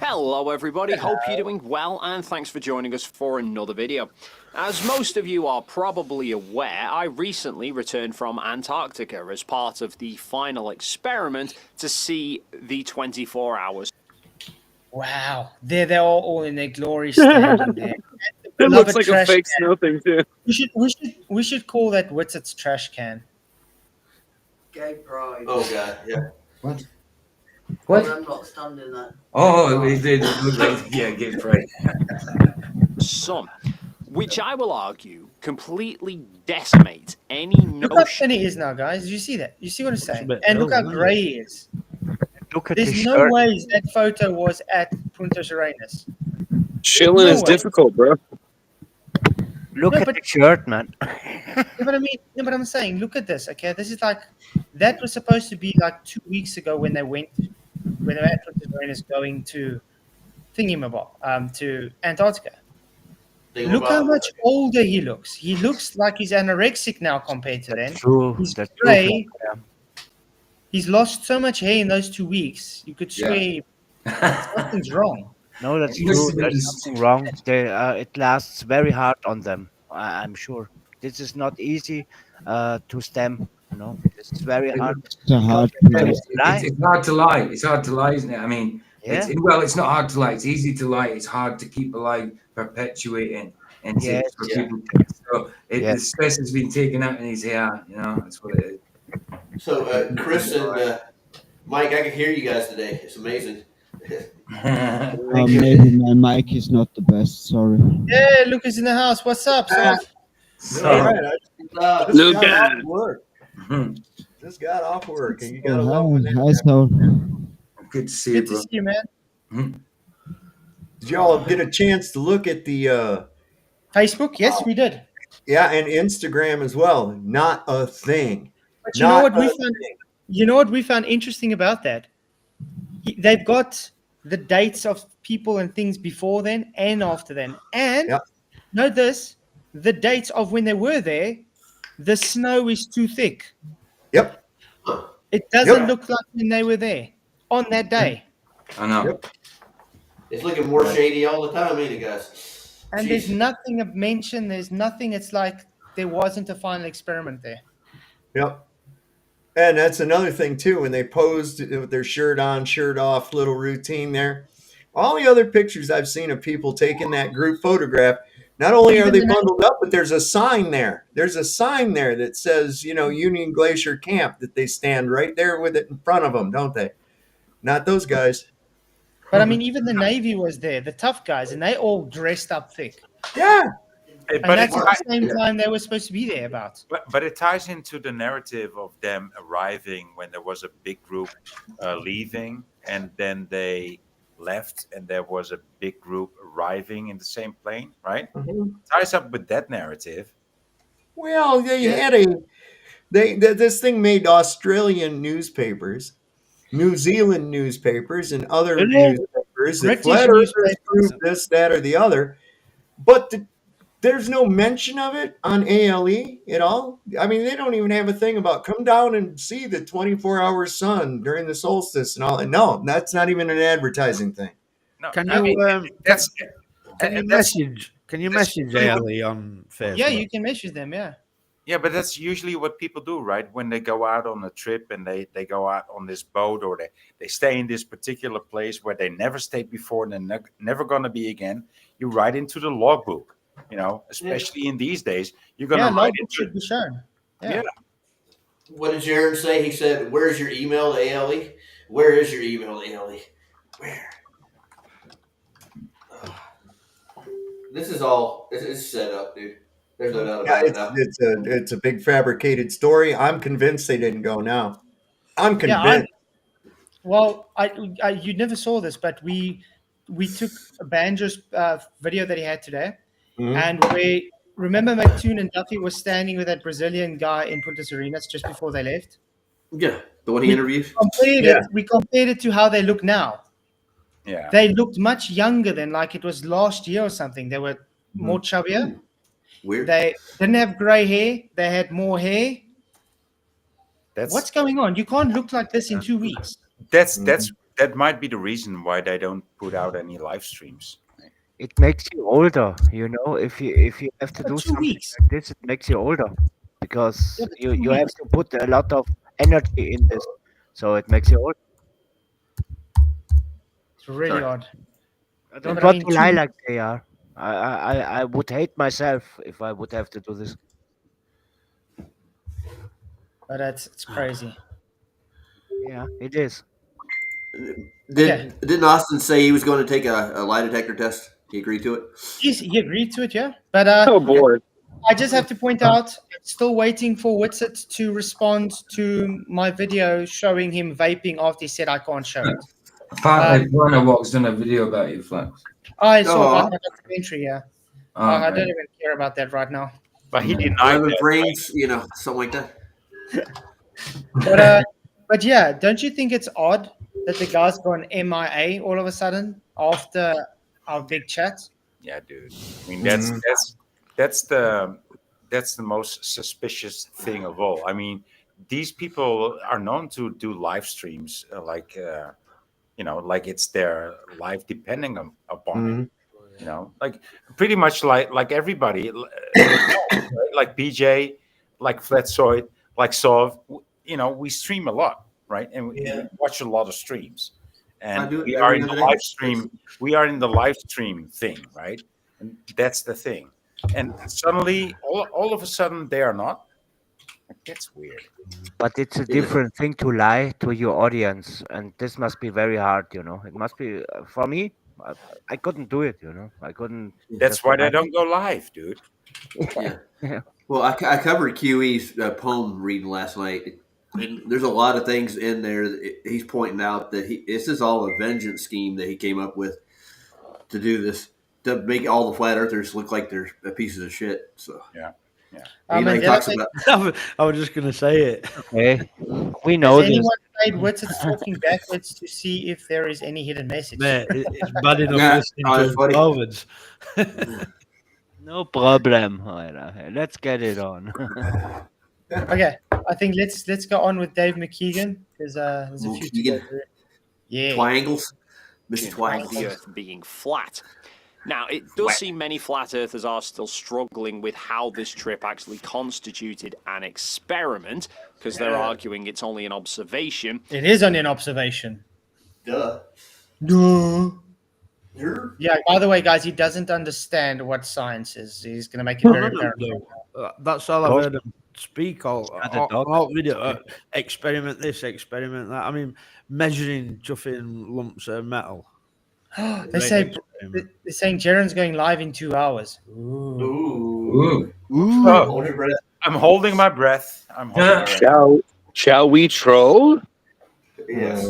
Hello everybody, hope you're doing well and thanks for joining us for another video. As most of you are probably aware, I recently returned from Antarctica as part of the final experiment to see the 24 hours. Wow, there they are all in their glory standing there. It love looks a like a trash fake can. snow thing too. We should call that Witsit's trash can. Gay pride. Oh god, yeah. What? Well, What? I'm not standing there. Oh, it did look like gay pride. Sun, which I will argue completely decimates any Look how notion. thin it is now, guys. You see that? You see what I'm saying? bit And look how ill, grey he is. Look at There's his no shirt. ways that photo was at Punta Arenas. Chilling No is way. difficult, bro. Look No, at but- the shirt, man. Yeah, but I mean, no, but I'm saying, look at this. Okay, this is like that was supposed to be like 2 weeks ago when they were at Punta Arenas going to Thingymabob, to Antarctica. Look how much older he looks. He looks like he's anorexic now compared to then. True. He's That's grey. true. Yeah. He's lost so much hair in those 2 weeks. You could swear something's wrong. No, that's It must true. have been There's just- something wrong. It lasts very hard on them. I'm sure. This is not easy to stem. You know, this is very hard. It's a hard because place. they lie. It's hard to lie. It's hard to lie, isn't it? I mean, Yeah. it's not hard to lie. It's easy to lie. It's hard to keep a lie perpetuating and Yes. for Yeah. people. So Yeah. the stress has been taken out in his hair. You know, that's what it is. So, Chris and Mike, I can hear you guys today. It's amazing. Maybe my mic is not the best. Sorry. Yeah, Lucas in the house. What's up, Soph? So, All right, I just Look got at off work. mhm. Just got off work, and you got Oh, to love when hi, that hi, so Good to see you, Good to bro. see you, man. Did y'all get a chance to look at the Facebook? Yes, we did. and Instagram as well? Not a thing. But you know Not what we a found? thing. You know what we found interesting about that? They've got the dates of people and things before then and after then, and Yep. note this: the dates of when they were there. The snow is too thick. Yep. It doesn't Yep. look like when they were there on that day. I know. Yep. It's looking more shady all the time, ain't it, guys? And Jeez. there's nothing of mention. There's nothing. It's like there wasn't a final experiment there. Yep. And that's another thing too. When they posed with their shirt on, shirt off, little routine there. All the other pictures I've seen of people taking that group photograph, not only are they bundled up, but there's a sign there. There's a sign there that says, Union Glacier Camp, that they stand right there with it in front of them, don't they? Not those guys. But I mean, even the Navy was there, the tough guys, and they all dressed up thick. Yeah. And But that's it, at the same time they were supposed to be there about. but it ties into the narrative of them arriving when there was a big group leaving, and then they left, and there was a big group arriving in the same plane, right? Ties up with that narrative. Well, they had this thing made Australian newspapers, New Zealand newspapers, and other newspapers that British flat earthers newspapers. prove this, that, or the other. But there's no mention of it on ALE at all. I mean, they don't even have a thing about come down and see the 24-hour sun during the solstice and all. No, that's not even an advertising thing. No, Can I you mean, that's can you and that's- message ALE on Facebook? Yeah, you can message them, yeah. Yeah, but that's usually what people do, right? When they go out on a trip and they go out on this boat, or they stay in this particular place where they never stayed before and they're never going to be again, you write into the logbook, especially in these days. You're going to write logbook into should be shown. Yeah. What did Jaron say? He said, "Where's your email to ALE? Where is your email to ALE? Where?" This is all. It's set up, dude. There's no doubt Yeah, about it now. it's a big fabricated story. I'm convinced they didn't go now. I'm convinced. Well, you never saw this, but we took a Banjo's video that he had today, and we remember McToon and Duffy was standing with that Brazilian guy in Punta Arenas just before they left. Yeah, the one he interviewed. We compared it to how they look now. Yeah. They looked much younger than like it was last year or something. They were more chubbier. Weird. They didn't have gray hair. They had more hair. What's going on? You can't look like this in 2 weeks. That might be the reason why they don't put out any live streams. It makes you older, If you have to do something like this, it makes you older because you have to put a lot of energy in this, so it makes you older. It's really odd. I don't But want I mean, to lie like they are. I would hate myself if I would have to do this. But it's crazy. Yeah, it is. Didn't Austin say he was going to take a lie detector test? He agreed to it. He agreed to it, yeah. But Oh boy. I just have to point out, I'm still waiting for Witsit to respond to my video showing him vaping after he said I can't show it. Apparently, Warner Walk's done a video about you, Flax. I saw Aw. about my documentary, yeah. Oh, I don't right. even care about that right now. But he Yeah. denied 11 that. brains, something like that. But yeah, don't you think it's odd that the guy's gone MIA all of a sudden after our big chat? Yeah, dude. I mean, that's the most suspicious thing of all. I mean, these people are known to do live streams, like it's their life depending upon it. Like pretty much like everybody, like BJ, like Flatzoid, like Sov. We stream a lot, right? And we watch a lot of streams. I And do it we are every in the other day. live stream. We are in the live stream thing, right? And that's the thing. And suddenly, all of a sudden, they are not. Like, that's weird. But it's a different thing to lie to your audience, and this must be very hard. It must be for me. I couldn't do it. I couldn't. That's just why they lie. don't go live, dude. Yeah. Yeah. Well, I covered QE's poem reading last night, and there's a lot of things in there that he's pointing out that this is all a vengeance scheme that he came up with to do this, to make all the flat earthers look like they're pieces of shit. So yeah. He talks about. I was just going to say it. Okay, we know Has this. anyone played Witsit's talking backwards to see if there is any hidden message? Mate, it's bad enough Nah, listening oh, to that's funny. forwards. No problem. All right, let's get it on. Okay, I think let's go on with Dave McKeegan because there's a few to go McKeegan. through. Yeah. Twangles, Mr. The Twangles. Earth being flat. Now, it does seem many flat earthers are still struggling with how this trip actually constituted an experiment, because they're arguing it's only an observation. It is only an observation. Duh. Yeah, by the way, guys, he doesn't understand what science is. He's going to make it very apparent. That's all I've heard him speak all video. Yeah. Experiment this, experiment that. I mean, measuring chuffing lumps of metal. They're saying Jaron's going live in 2 hours. Ooh. Oh, I'm holding my breath. Shall we troll? Yes.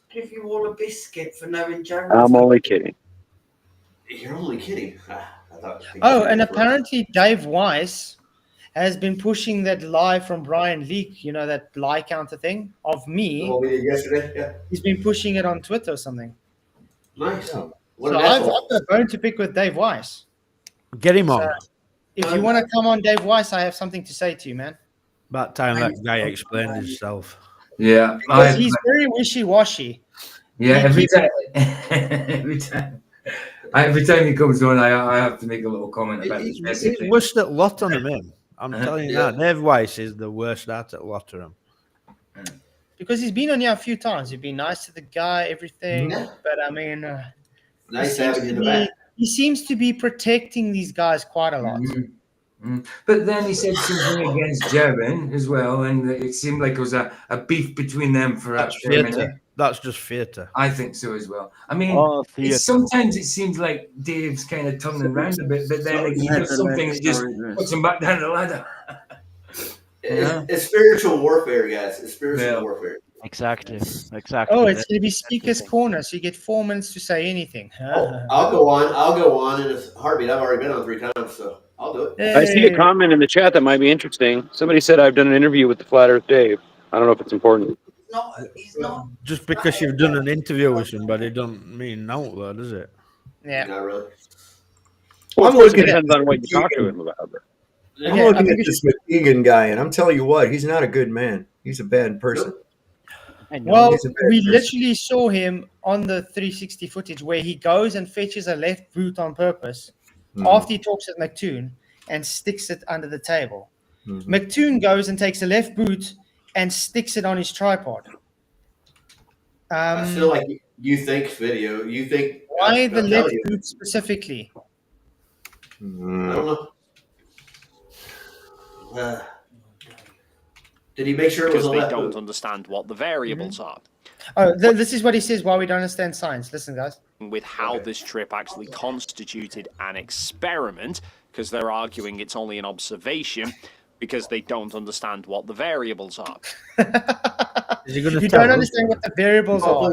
Give you all a biscuit for knowing Jared. I'm only kidding. You're only kidding. Oh, and apparently Dave Weiss has been pushing that lie from Brian Leak, that lie counter thing of me. What we did yesterday? Yeah. He's been pushing it on Twitter or something. Nice. So I've got a bone to pick with Dave Weiss. Get him on. If you want to come on, Dave Weiss, I have something to say to you, man. About time that guy explained himself. Yeah. Because he's very wishy-washy. Yeah, every time he comes on, I have to make a little comment about this. He's worst at Lotterham, him. I'm telling you that. Dave Weiss is the worst at Lotterham. Because he's been on here a few times. He's been nice to the guy, everything. But I mean, nice having in the back. He seems to be protecting these guys quite a lot. But then he said something against Jaron as well, and it seemed like it was a beef between them for That's a minute. theatre. That's just theatre. I think so as well. I mean, sometimes it seems like Dave's kind of turning around a bit, but then he does something that just puts him back down the ladder. It's spiritual warfare, guys. It's spiritual warfare. Exactly. Oh, it's going to be Speaker's Corner, so you get 4 minutes to say anything. I'll go on in a heartbeat. I've already been on 3 times, so I'll do it. I see a comment in the chat that might be interesting. Somebody said I've done an interview with the Flat Earth Dave. I don't know if it's important. He's not. Just because you've done an interview with somebody doesn't mean no, though, does it? Yeah. Not really. Well, of course, it depends on what you talk to him about. I'm looking at this McKeegan guy, and I'm telling you what, he's not a good man. He's a bad person. Well, we literally saw him on the 360 footage where he goes and fetches a left boot on purpose after he talks with McToon and sticks it under the table. McToon goes and takes a left boot and sticks it on his tripod. I feel like you think video. You think why the left boot specifically? I don't know. Did he make sure it was because a they left don't boot? understand what the variables are. Oh, this is what he says why we don't understand science. Listen, guys. With how this trip actually constituted an experiment, because they're arguing it's only an observation, because they don't understand what the variables are. You don't understand what the variables are.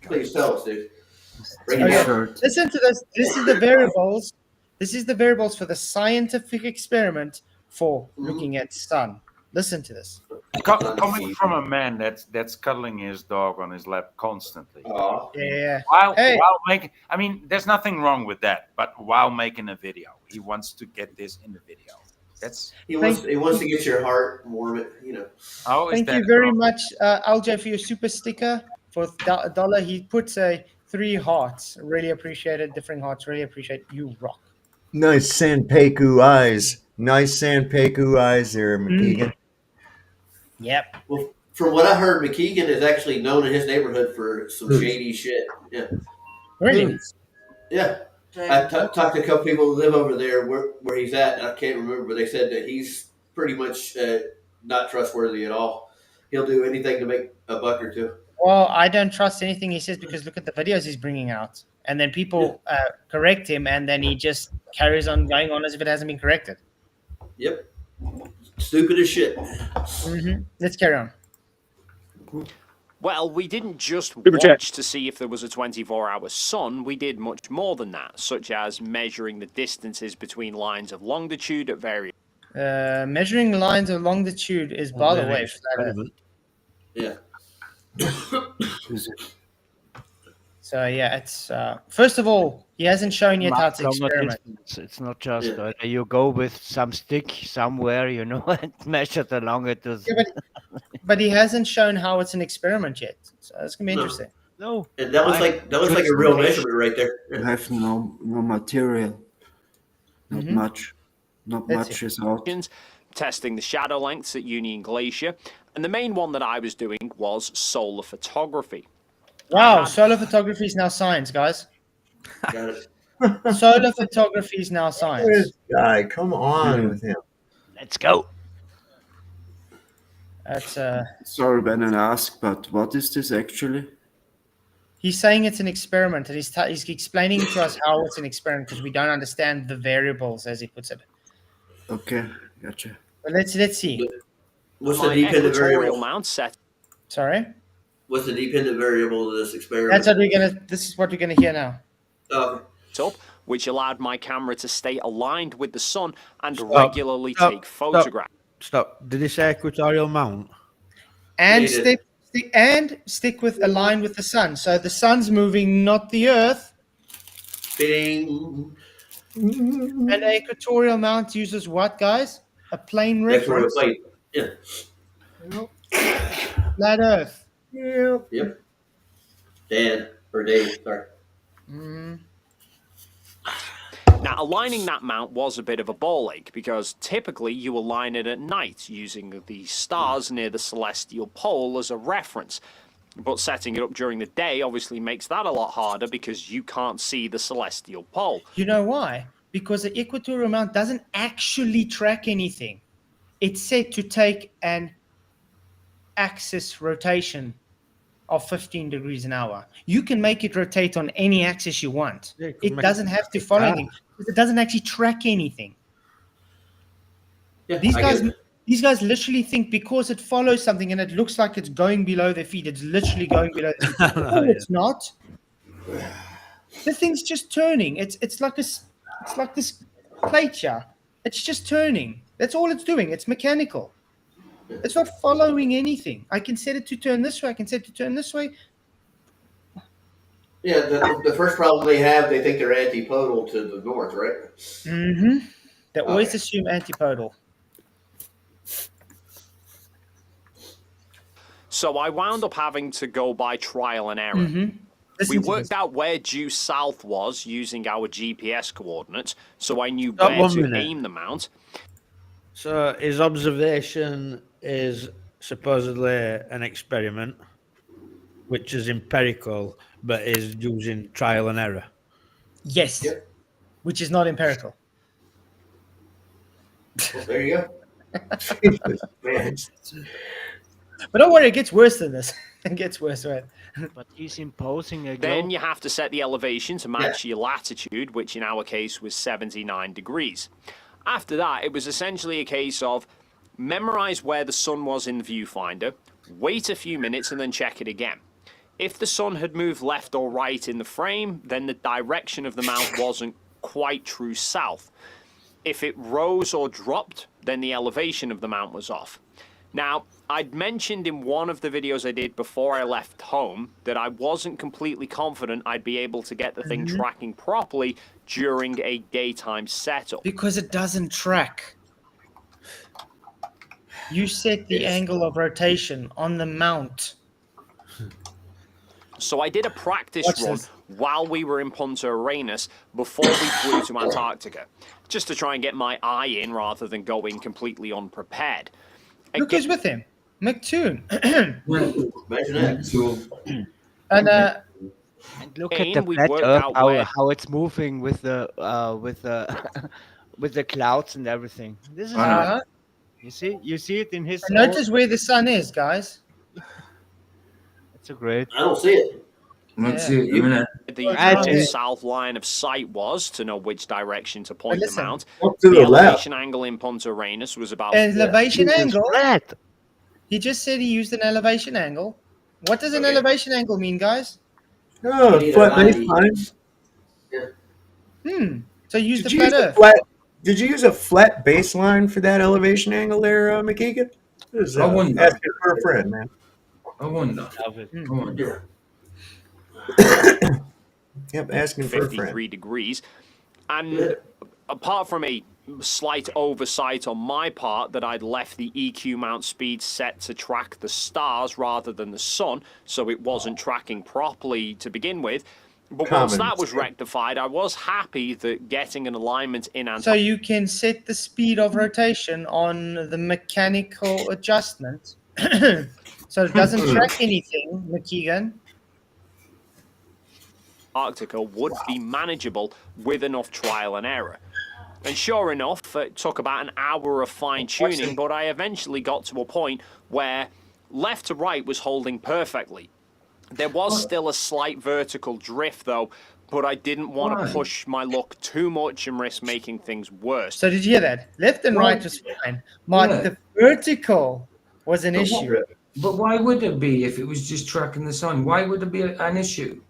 Please tell us, dude. Okay. Listen to this. This is the variables. This is the variables for the scientific experiment for looking at sun. Listen to this. Coming from a man that's cuddling his dog on his lap constantly. Yeah. While Hey. making, I mean, there's nothing wrong with that. But while making a video, he wants to get this in the video. That's He wants to get your heart warm. You know. Thank you very much, LJ, for your super sticker. For $1, he puts 3 hearts. Really appreciate it. Different hearts. Really appreciate you. Rock. Nice Sanpeku eyes. Nice Sanpeku eyes there, McKeegan. Yep. Well, from what I heard, McKeegan is actually known in his neighborhood for some shady shit. Yeah. Really? Yeah. I talked to a couple people who live over there where he's at. And I can't remember, but they said that he's pretty much not trustworthy at all. He'll do anything to make a buck or two. Well, I don't trust anything he says because look at the videos he's bringing out. And then people correct him, and then he just carries on going on as if it hasn't been corrected. Yep. Stupid as shit. Let's carry on. Well, we didn't just watch to see if there was a 24-hour sun. We did much more than that, such as measuring the distances between lines of longitude at various... Measuring lines of longitude is, by the way, flat Earth. Yeah. So, yeah, it's... first of all, he hasn't shown yet how to experiment. It's not just you go with some stick somewhere, you know, and measure the longitude. Yeah, but he hasn't shown how it's an experiment yet. So it's going to be interesting. No. And that looks like a real measurement right there. You have no material. Not much. Not much is out. Testing the shadow lengths at Union Glacier. And the main one that I was doing was solar photography. Wow, solar photography is now science, guys. Got it. Solar photography is now science. This guy, come on with him. Let's go. That's Sorry, Ben, and ask, but what is this actually? He's saying it's an experiment, and he's explaining to us how it's an experiment because we don't understand the variables, as he puts it. Okay, gotcha. But let's see. What's the dependent variable? Mount set. Sorry. What's the dependent variable of this experiment? That's what we're gonna. This is what we're gonna hear now. Up, which allowed my camera to stay aligned with the sun and regularly take photographs. Stop. Did he say equatorial mount? And stick with align with the sun. So the sun's moving, not the Earth. Bing. And the equatorial mount uses what, guys? A plane reference. Yeah. Flat Earth. Yep. Dave, sorry. Now, aligning that mount was a bit of a ball ache because typically you align it at night using the stars near the celestial pole as a reference. But setting it up during the day obviously makes that a lot harder because you can't see the celestial pole. You know why? Because the equatorial mount doesn't actually track anything. It's set to take an axis rotation of 15 degrees an hour. You can make it rotate on any axis you want. It doesn't have to follow anything. It doesn't actually track anything. Yeah, these guys literally think because it follows something and it looks like it's going below their feet, it's literally going below their feet. No, it's not. The thing's just turning. It's like this plate here. It's just turning. That's all it's doing. It's mechanical. It's not following anything. I can set it to turn this way. I can set it to turn this way. Yeah, the first problem they have, they think they're antipodal to the north, right? Mm-hmm. They always assume antipodal. So I wound up having to go by trial and error. We worked out where due south was using our GPS coordinates, so I knew where to aim the mount. So his observation is supposedly an experiment, which is empirical, but is using trial and error. Yes, which is not empirical. Well, there you go. Man. But don't worry, it gets worse than this. It gets worse, right? But he's imposing a Then globe. you have to set the elevation to match your latitude, which in our case was 79 degrees. After that, it was essentially a case of memorize where the sun was in the viewfinder, wait a few minutes and then check it again. If the sun had moved left or right in the frame, then the direction of the mount wasn't quite true south. If it rose or dropped, then the elevation of the mount was off. Now, I'd mentioned in one of the videos I did before I left home that I wasn't completely confident I'd be able to get the thing tracking properly during a daytime setup. Because it doesn't track. You set the angle of rotation on the mount. So I did a practice Watch run this. while we were in Punta Arenas before we flew to Antarctica, just to try and get my eye in rather than going completely unprepared. Look who's with him. McToon. Imagine that. And And look at the we flat worked Earth, out where- how it's moving with the with the clouds and everything. This is Uh-huh. you see it in his. notice where the sun is, guys. It's a great. I don't see it. Let's see it in a minute. the south line of sight was to know which direction to point the listen, mount. Up to The the left. elevation angle in Punta Arenas was about Elevation angle. Flat. He just said he used an elevation angle. What does an elevation angle mean, guys? Oh, need flat a 90. baseline. So use the Did you flat use a Earth. flat? Did you use a flat baseline for that elevation angle there, McKeegan? This is, I wonder. asking for a friend, man. I wonder. I wonder. Yep, asking for a friend. 53 degrees. And apart from a slight oversight on my part that I'd left the EQ mount speed set to track the stars rather than the sun, so it wasn't tracking properly to begin with. But once that was rectified, I was happy that getting an alignment in So Antarctica. you can set the speed of rotation on the mechanical adjustment. So it doesn't track anything, McKeegan. Antarctica would be manageable with enough trial and error. And sure enough, it took about an hour of fine-tuning, but I eventually got to a point where left to right was holding perfectly. There was still a slight vertical drift, though, but I didn't want to push my luck too much and risk making things worse. So did you hear that? Left and right was fine. But the vertical was an issue. But why would it be if it was just tracking the sun? Why would it be an issue?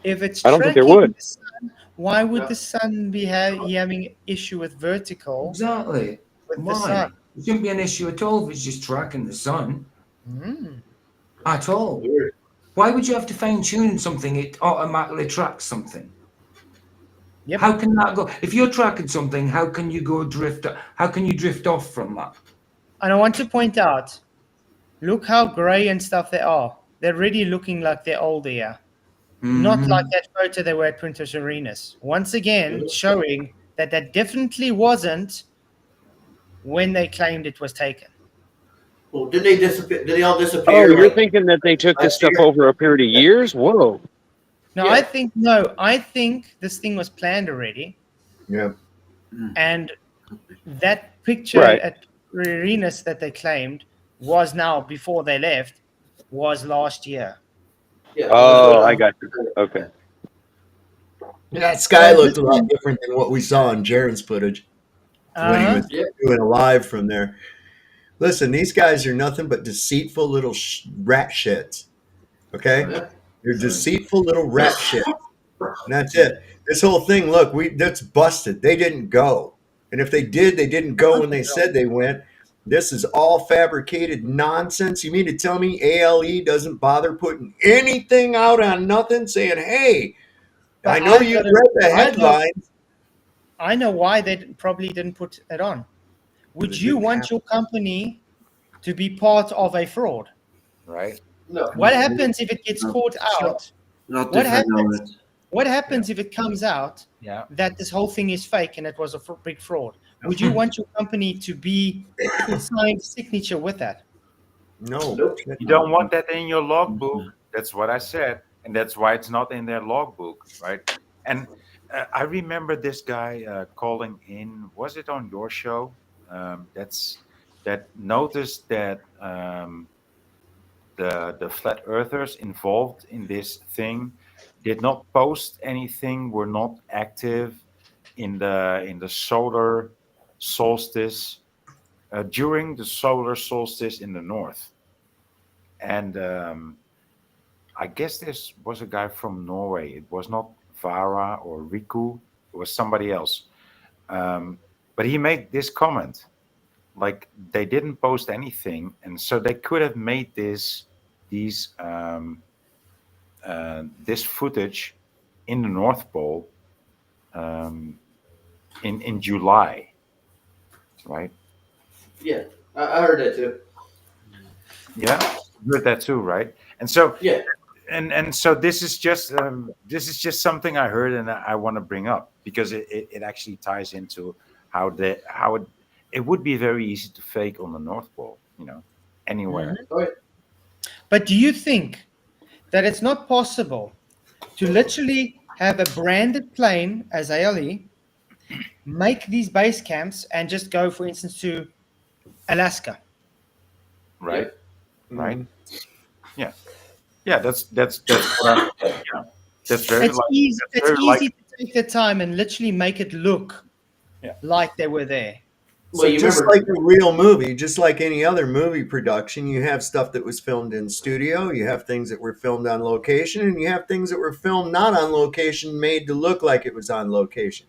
If it's I don't think there tracking would. the sun, why would the sun be having issue with vertical? Exactly. With the Why? sun? It shouldn't be an issue at all if it's just tracking the sun. At all. Why would you have to fine tune something? It automatically tracks something. Yep. How can that go? If you're tracking something, how can you go drift? How can you drift off from that? And I want to point out, look how grey and stuff they are. They're really looking like they're older here. Not like that photo they were at Punta Arenas. Once again, showing that that definitely wasn't when they claimed it was taken. Well, did they disappear? Did they all Oh, disappear? you're thinking that they took this stuff over a period of years? Whoa. No, I think this thing was planned already. Yeah. And that picture at Arenas that they claimed was now before they left was last year. Oh, I got you. Okay. That sky looked a lot different than what we saw in Jaren's footage when he was doing a live from there. Listen, these guys are nothing but deceitful little rat shits. Okay? They're deceitful little rat shits. And that's it. This whole thing, look, that's busted. They didn't go. And if they did, they didn't go when they said they went. This is all fabricated nonsense. You mean to tell me ALE doesn't bother putting anything out on nothing, saying, hey, I know you read the headlines. I know why they probably didn't put it on. Would you want your company to be part of a fraud? Right. No. What happens if it gets caught out? Not What different happens? elements. What happens if it comes out that this whole thing is fake and it was a big fraud? Would you want your company to be signed signature with that? No. You don't want that in your logbook. That's what I said. And that's why it's not in their logbook, right? And I remember this guy calling in. Was it on your show? That noticed that the flat earthers involved in this thing did not post anything, were not active in the solar solstice during the solar solstice in the north. And I guess this was a guy from Norway. It was not Vara or Riku. It was somebody else. But he made this comment, like they didn't post anything, and so they could have made this footage in the North Pole in July, right? Yeah, I heard that too. Yeah, you heard that too, right? And so Yeah. and so this is just something I heard, and I want to bring up because it actually ties into how it would be very easy to fake on the North Pole, anywhere. But do you think that it's not possible to literally have a branded plane as ALE, make these base camps, and just go, for instance, to Alaska? Right? Right? Mm-hmm. Yeah. That's what that's very It's easy. that's It's very easy to take the time and literally make it look like they were there. So just like a real movie, just like any other movie production, you have stuff that was filmed in studio, you have things that were filmed on location, and you have things that were filmed not on location, made to look like it was on location.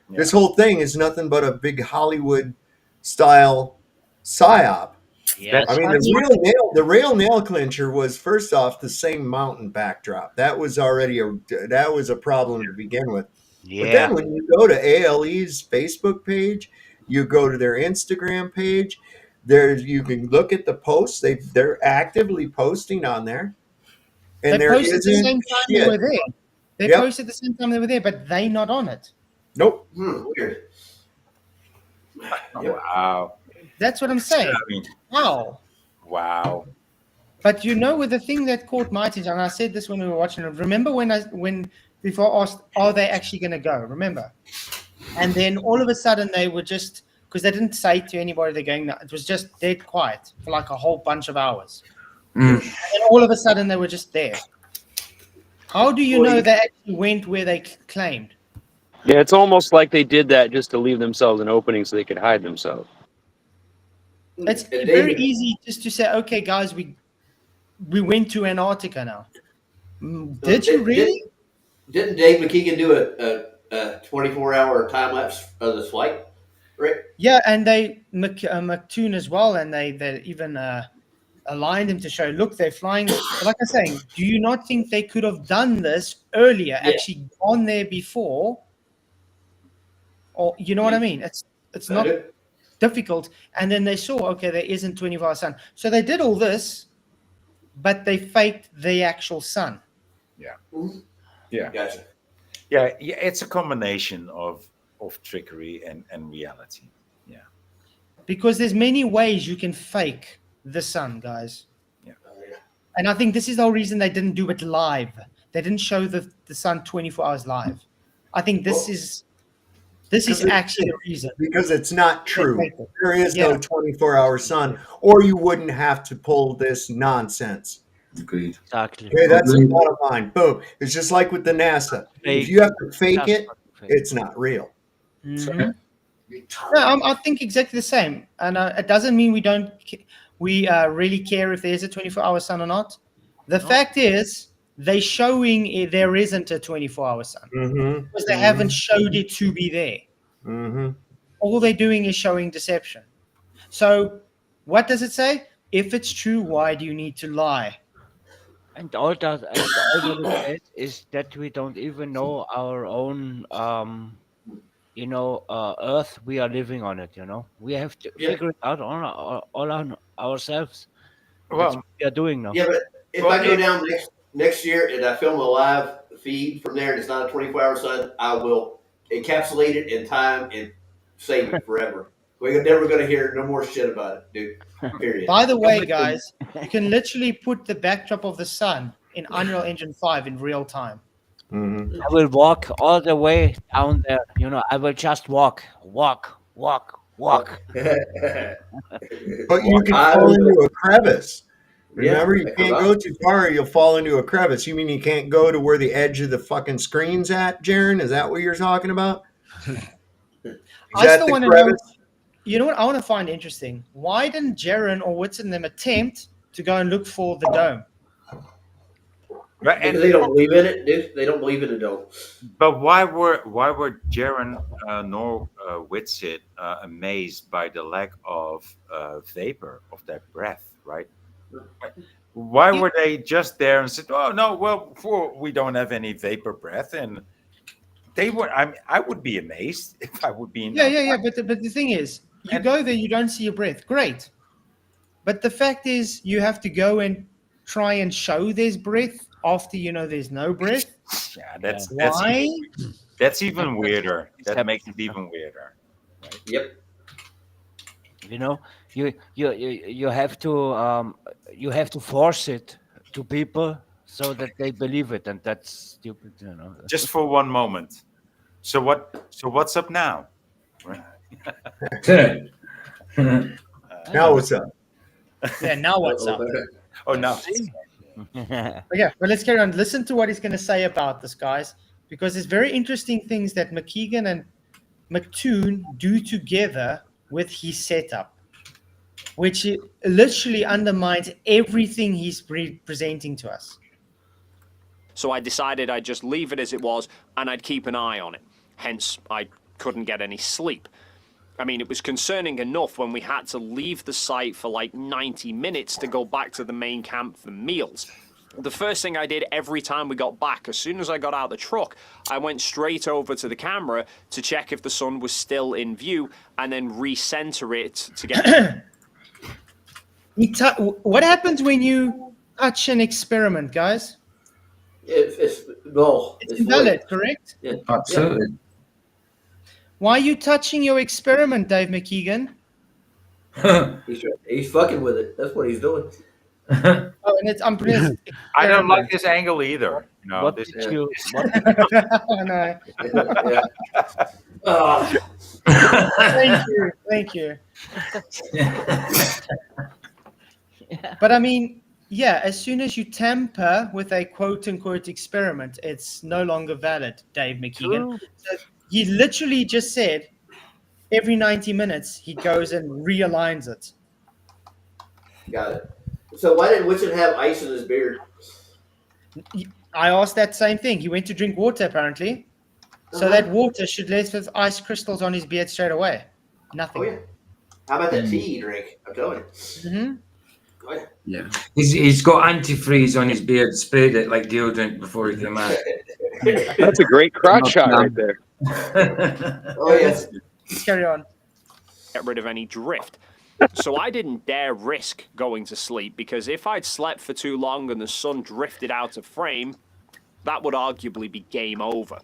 Yeah. This whole thing is nothing but a big Hollywood style psyop. Yes. I mean, the real nail clincher was, first off, the same mountain backdrop. That was already a problem to begin with. Yeah. But then when you go to ALE's Facebook page, you go to their Instagram page, you can look at the posts. They're actively posting on there. And they posted the same time they were there. They posted the same time they were there, but they not on it. Nope. Weird. Wow. That's what I'm saying. Wow. Wow. But with the thing that caught my attention, and I said this when we were watching it. Remember when before I asked, are they actually going to go? Remember? And then all of a sudden they were just, because they didn't say to anybody they're going. It was just dead quiet for like a whole bunch of hours. And then all of a sudden they were just there. How do you know they actually went where they claimed? Yeah, it's almost like they did that just to leave themselves an opening so they could hide themselves. It's very easy just to say, okay, guys, we went to Antarctica now. Did you really? Didn't Dave McKeegan do a 24-hour time lapse of this flight? Right. Yeah, and they McToon as well, and they even aligned him to show, look, they're flying. Like I'm saying, do you not think they could have done this earlier? Yeah. Actually gone there before, or you know what I mean? It's not difficult. And then they saw, okay, there isn't 24-hour sun, so they did all this, but they faked the actual sun. Yeah. Yeah. Gotcha. Yeah, it's a combination of trickery and reality. Yeah. Because there's many ways you can fake the sun, guys. Yeah. And I think this is the whole reason they didn't do it live. They didn't show the sun 24 hours live. I think this is actually the reason. Because it's not true. There is no 24-hour sun, or you wouldn't have to pull this nonsense. Agreed. Exactly. Okay, that's the bottom line. Boom. It's just like with the NASA. If you have to fake it, it's not real. Mm-hmm. No, I think exactly the same. And it doesn't mean we really care if there's a 24-hour sun or not. The fact is, they're showing there isn't a 24-hour sun because they haven't showed it to be there. Mm-hmm. All they're doing is showing deception. So what does it say? If it's true, why do you need to lie? And all that it is that we don't even know our own, Earth. We are living on it. We have to figure it out all on ourselves. Well, that's what we are doing now. Yeah, but if I go down next year and I film a live feed from there and it's not a 24-hour sun, I will encapsulate it in time and save it forever. We're never going to hear no more shit about it, dude. Period. By the way, guys, you can literally put the backdrop of the sun in Unreal Engine 5 in real time. Mhm. I will walk all the way down there. You know, I will just walk. But you can I fall was, into a crevice. yeah, Remember, you that comes can't out. go too far or you'll fall into a crevice. You mean you can't go to where the edge of the fucking screen's at, Jaron? Is that what you're talking about? Is I that still the want to know. crevice? You know what I want to find interesting? Why didn't Jaron or Whitson them attempt to go and look for the dome? Right, Because they don't believe in it, dude. They don't believe in it, though. but why were Jaron nor Whitsitt amazed by the lack of vapor of that breath? Right? Why were they just there and said, "Oh no, well, we don't have any vapor breath," and they were. I would be amazed if I would be in. Yeah. But the thing is, you go there, you don't see your breath. Great. But the fact is, you have to go and try and show there's breath after you know there's no breath. Yeah, that's Why? that's even weirder. That makes it even weirder. Right? Yep. You know, you have to force it to people so that they believe it, and that's stupid. You know, Just for one moment. So what's up now? Right? Now what's up? Yeah, now what's up? Oh, now. Okay, well, let's carry on. Listen to what he's going to say about this, guys, because there's very interesting things that McKeegan and McToon do together with his setup, which literally undermines everything he's presenting to us. So I decided I'd just leave it as it was and I'd keep an eye on it. Hence, I couldn't get any sleep. I mean, it was concerning enough when we had to leave the site for like 90 minutes to go back to the main camp for meals. The first thing I did every time we got back, as soon as I got out of the truck, I went straight over to the camera to check if the sun was still in view and then recenter it to get... What happens when you touch an experiment, guys? It's invalid, correct? Yeah. Absolutely. Why are you touching your experiment, Dave McKeegan? He's fucking with it. That's what he's doing. Oh, and it's unpronounced. I don't like this angle either. No, What this did you? Oh, no. Yeah. Oh. Thank you. But I mean, yeah, as soon as you tamper with a quote-unquote experiment, it's no longer valid, Dave McKeegan. So he literally just said every 90 minutes he goes and realigns it. Got it. So why didn't Whitson have ice in his beer? I asked that same thing. He went to drink water, apparently. So that water should leave with ice crystals on his beard straight away. Nothing. Oh, yeah. How about that tea you drink? I'm telling you. Mm-hmm. Oh, yeah. Yeah, he's got antifreeze on his beard. Sprayed it like deodorant before he came out. That's a great crotch shot right there. Oh, yes. Let's carry on. Get rid of any drift. So I didn't dare risk going to sleep because if I'd slept for too long and the sun drifted out of frame, that would arguably be game over.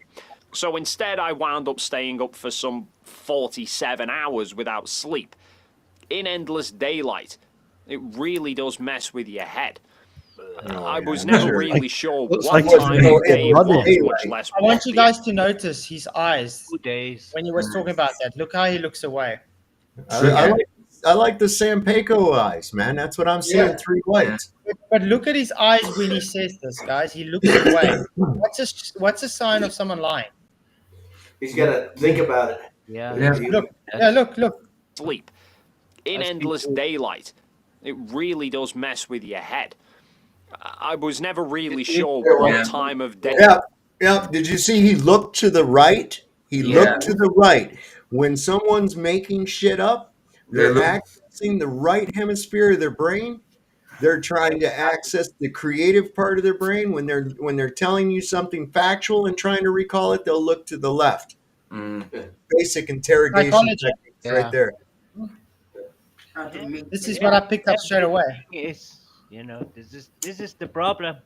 So instead, I wound up staying up for some 47 hours without sleep. In endless daylight. It really does mess with your head. I was never really sure what time of day it was, much less I want you guys to notice his eyes 2 days. when he was talking about that. Look how he looks away. I like the Sampeco eyes, man. That's what I'm seeing. 3 lights. But look at his eyes when he says this, guys. He looks away. What's a sign of someone lying? He's got to think about it. Yeah. Look. Sleep. In endless daylight. It really does mess with your head. I was never really sure what time of day. Yeah. Did you see he looked to the right? He looked to the right. When someone's making shit up, they're accessing the right hemisphere of their brain. They're trying to access the creative part of their brain. When they're telling you something factual and trying to recall it, they'll look to the left. Basic interrogation techniques right there. This is what I picked up straight away. This is the problem.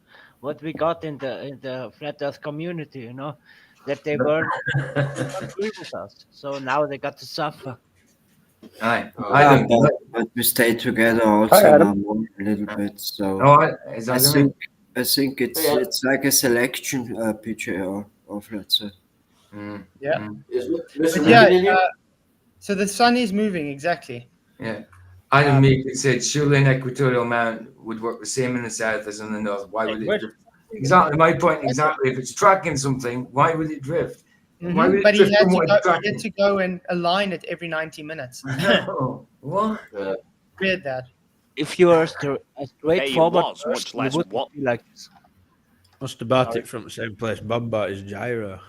What we got in the flat Earth community, that they weren't agree with us. So now they got to suffer. But we stay together also now a little bit. So I think I think it's like a selection picture of Flatzoid. Yeah. Is Mr. But Lincoln yeah, in here? so the sun is moving, exactly. Yeah. Adam Meek said, surely an equatorial mount would work the same in the south as in the north. Why would it drift? Exactly my point. Exactly. If it's tracking something, why would it drift? Why would it But drift from what it's he tracking? had to go and align it every 90 minutes. No. What? Weird that. If you are a straightforward was, person, much you less wouldn't what. be like this. Must have bought it from the same place Bob bought his gyro.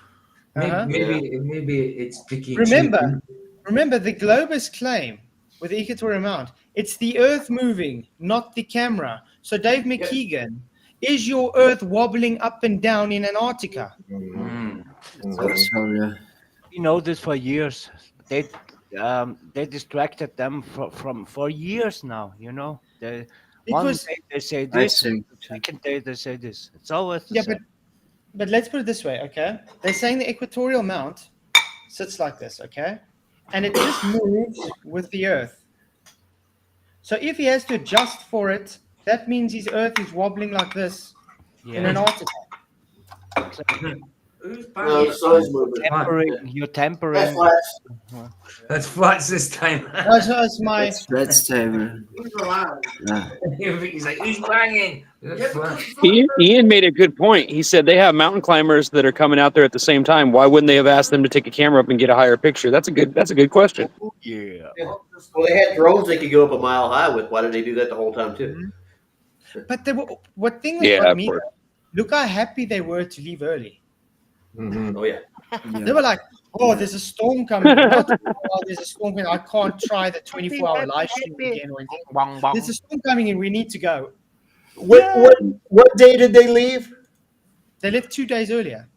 Maybe it's picky. Remember the Globus claim with the Equatorial Mount. It's the Earth moving, not the camera. So Dave McKeegan, is your Earth wobbling up and down in Antarctica? We know this for years. They distracted them for years now. You know, one day they say this, the second day they say this. It's always the same. But let's put it this way, okay? They're saying the Equatorial Mount sits like this, okay? And it just moves with the Earth. So if he has to adjust for it, that means his Earth is wobbling like this in Antarctica. No, the sun's moving. You're tampering. That's Flats this time. That's my. That's time. He's like, who's banging? Ian made a good point. He said they have mountain climbers that are coming out there at the same time. Why wouldn't they have asked them to take a camera up and get a higher picture? That's a good question. Yeah. Well, they had drones they could go up a mile high with. Why did they do that the whole time too? But what thing that got me? Look how happy they were to leave early. Oh yeah. They were like, "Oh, there's a storm coming. There's a storm coming. I can't try the 24-hour live stream again or anything. There's a storm coming and we need to go." What day did they leave? They left 2 days earlier.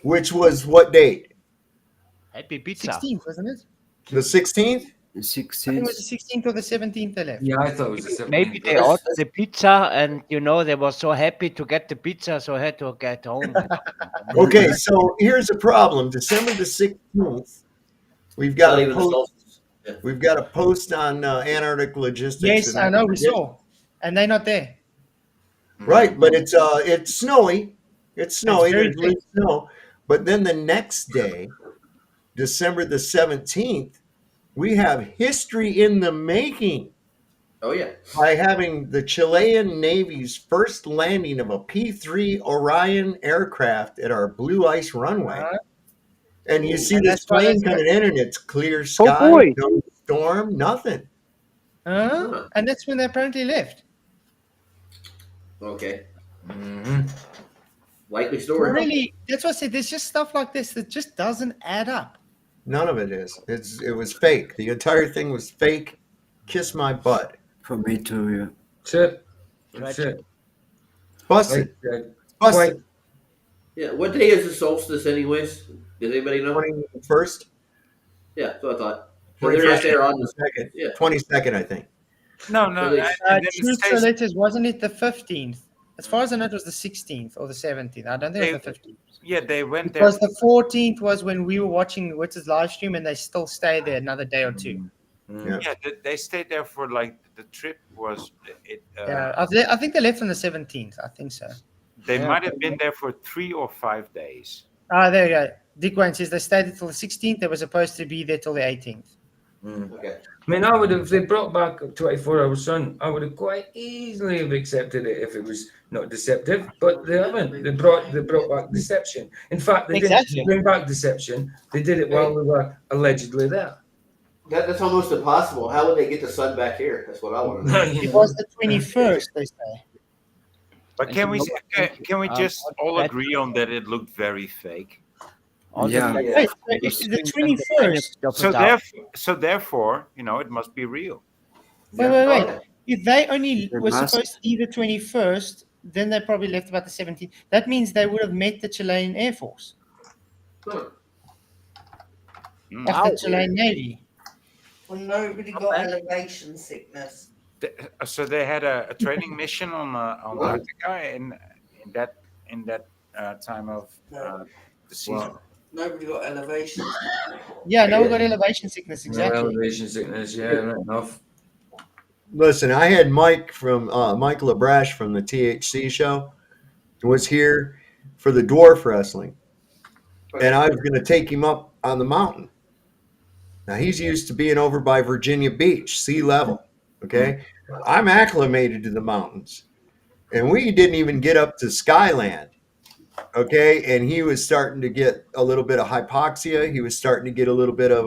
Which was what date? Happy pizza. 16th, wasn't it? The 16th? I think it was the 16th or the 17th they left. Yeah, I thought it was the 17th. Maybe they ordered the pizza and, they were so happy to get the pizza, so had to get home. Okay, so here's the problem. December the 16th, we've got a post on Antarctic logistics. Yes, I know, we saw. And they're not there. Right, but it's snowy. It's snowy. There's loose snow. But then the next day, December the 17th, we have history in the making. Oh, yeah. By having the Chilean Navy's first landing of a P-3 Orion aircraft at our blue ice runway. And you see this plane coming in and it's clear sky, no storm, nothing. And that's when they apparently left. Okay. Likely story. Really, that's what I said. There's just stuff like this that just doesn't add up. None of it is. It was fake. The entire thing was fake. Kiss my butt. For me too, yeah. That's it. Busted. Busted. Yeah. What day is the solstice, anyways? Does anybody know? 21st? Yeah, that's what I thought. 22nd. Yeah. 22nd, I think. No. Truth so letters, wasn't it the 15th? As far as I know, it was the 16th or the 17th. I don't think it was the 15th. Yeah, they went there. Because the 14th was when we were watching Witz's live stream, and they still stayed there another day or two. Yeah, they stayed there for the trip was it. I think they left on the 17th. I think so. They might have been there for 3 or 5 days. There you go. Dick Wayne says they stayed until the 16th. They were supposed to be there till the 18th. Okay. I mean, I would have, if they brought back 24-hour sun, I would have quite easily have accepted it if it was not deceptive, but they haven't. They brought back deception. In fact, they didn't bring back deception. They did it while we were allegedly there. That's almost impossible. How would they get the sun back here? That's what I want to know. It was the 21st, they say. But can we just all agree on that it looked very fake? Yeah. The 21st. So therefore, it must be real. Wait. If they only were supposed to be the 21st, then they probably left about the 17th. That means they would have met the Chilean Air Force. Of the Chilean Navy. Well, nobody got elevation sickness. So they had a training mission on Antarctica in that time of the season. Wow. Nobody got elevation sickness. Yeah, no one got elevation sickness, exactly. No elevation sickness, yeah, right enough. Listen, I had Mike from Mike LaBrash from the THC show. was here for the dwarf wrestling, and I was going to take him up on the mountain. Now he's used to being over by Virginia Beach, sea level. Okay, I'm acclimated to the mountains, and we didn't even get up to Skyland. Okay, and he was starting to get a little bit of hypoxia. He was starting to get a little bit of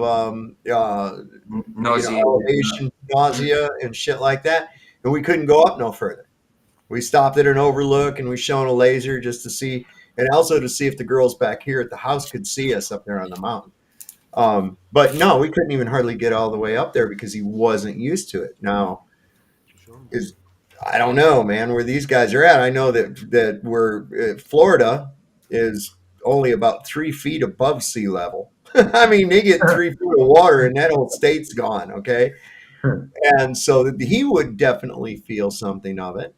Nausea. elevation, nausea, and shit like that. And we couldn't go up no further. We stopped at an overlook, and we shone a laser just to see, and also to see if the girls back here at the house could see us up there on the mountain. But no, we couldn't even hardly get all the way up there because he wasn't used to it. Now, I don't know, man, where these guys are at. I know that we're Florida is only about 3 feet above sea level. I mean, they get 3 feet of water and that whole state's gone. Okay. And so he would definitely feel something of it.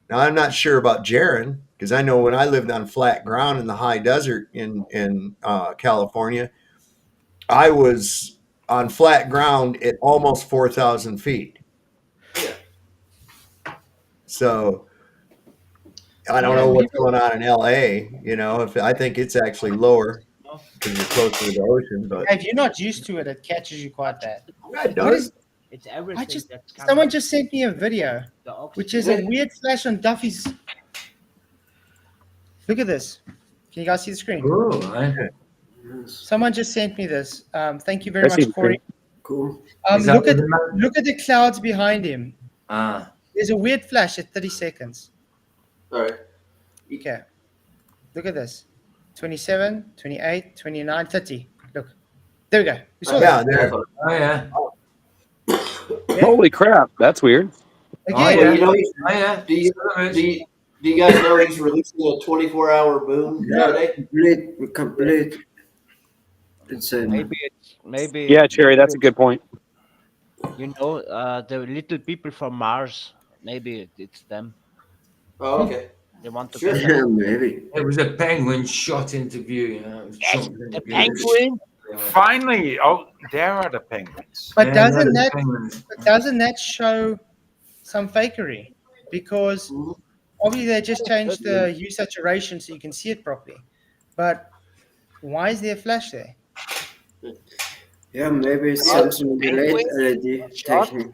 Now, I'm not sure about Jaron, because I know when I lived on flat ground in the high desert in California, I was on flat ground at almost 4,000 feet. So I don't know what's going on in LA. You know, if I think it's actually lower because you're closer to the ocean. But If you're not used to it, it catches you quite bad. It does. It's everything. Someone just sent me a video, which is a weird flash on Duffy's. Look at this. Can you guys see the screen? Someone just sent me this. Thank you very much, Corey. Cool. Look at the clouds behind him. There's a weird flash at 30 seconds. All right. Okay. Look at this. 27, 28, 29, 30. Look. There we go. We saw that. There. Oh, yeah. Holy crap, that's weird. Again, You know, do you guys know he's releasing a 24-hour boom today? Complete. Insane. Maybe. Yeah, Cherry, that's a good point. You know, the little people from Mars. Maybe it's them. Oh, okay. They want to. Yeah, maybe. It was a penguin shot into view. You know, it was The penguin. Finally, oh, there are the penguins. but Yeah, doesn't the that penguins. show some fakery? Because obviously they just changed the hue saturation so you can see it properly. But why is there a flash there? Yeah, maybe it's something delayed LED technique.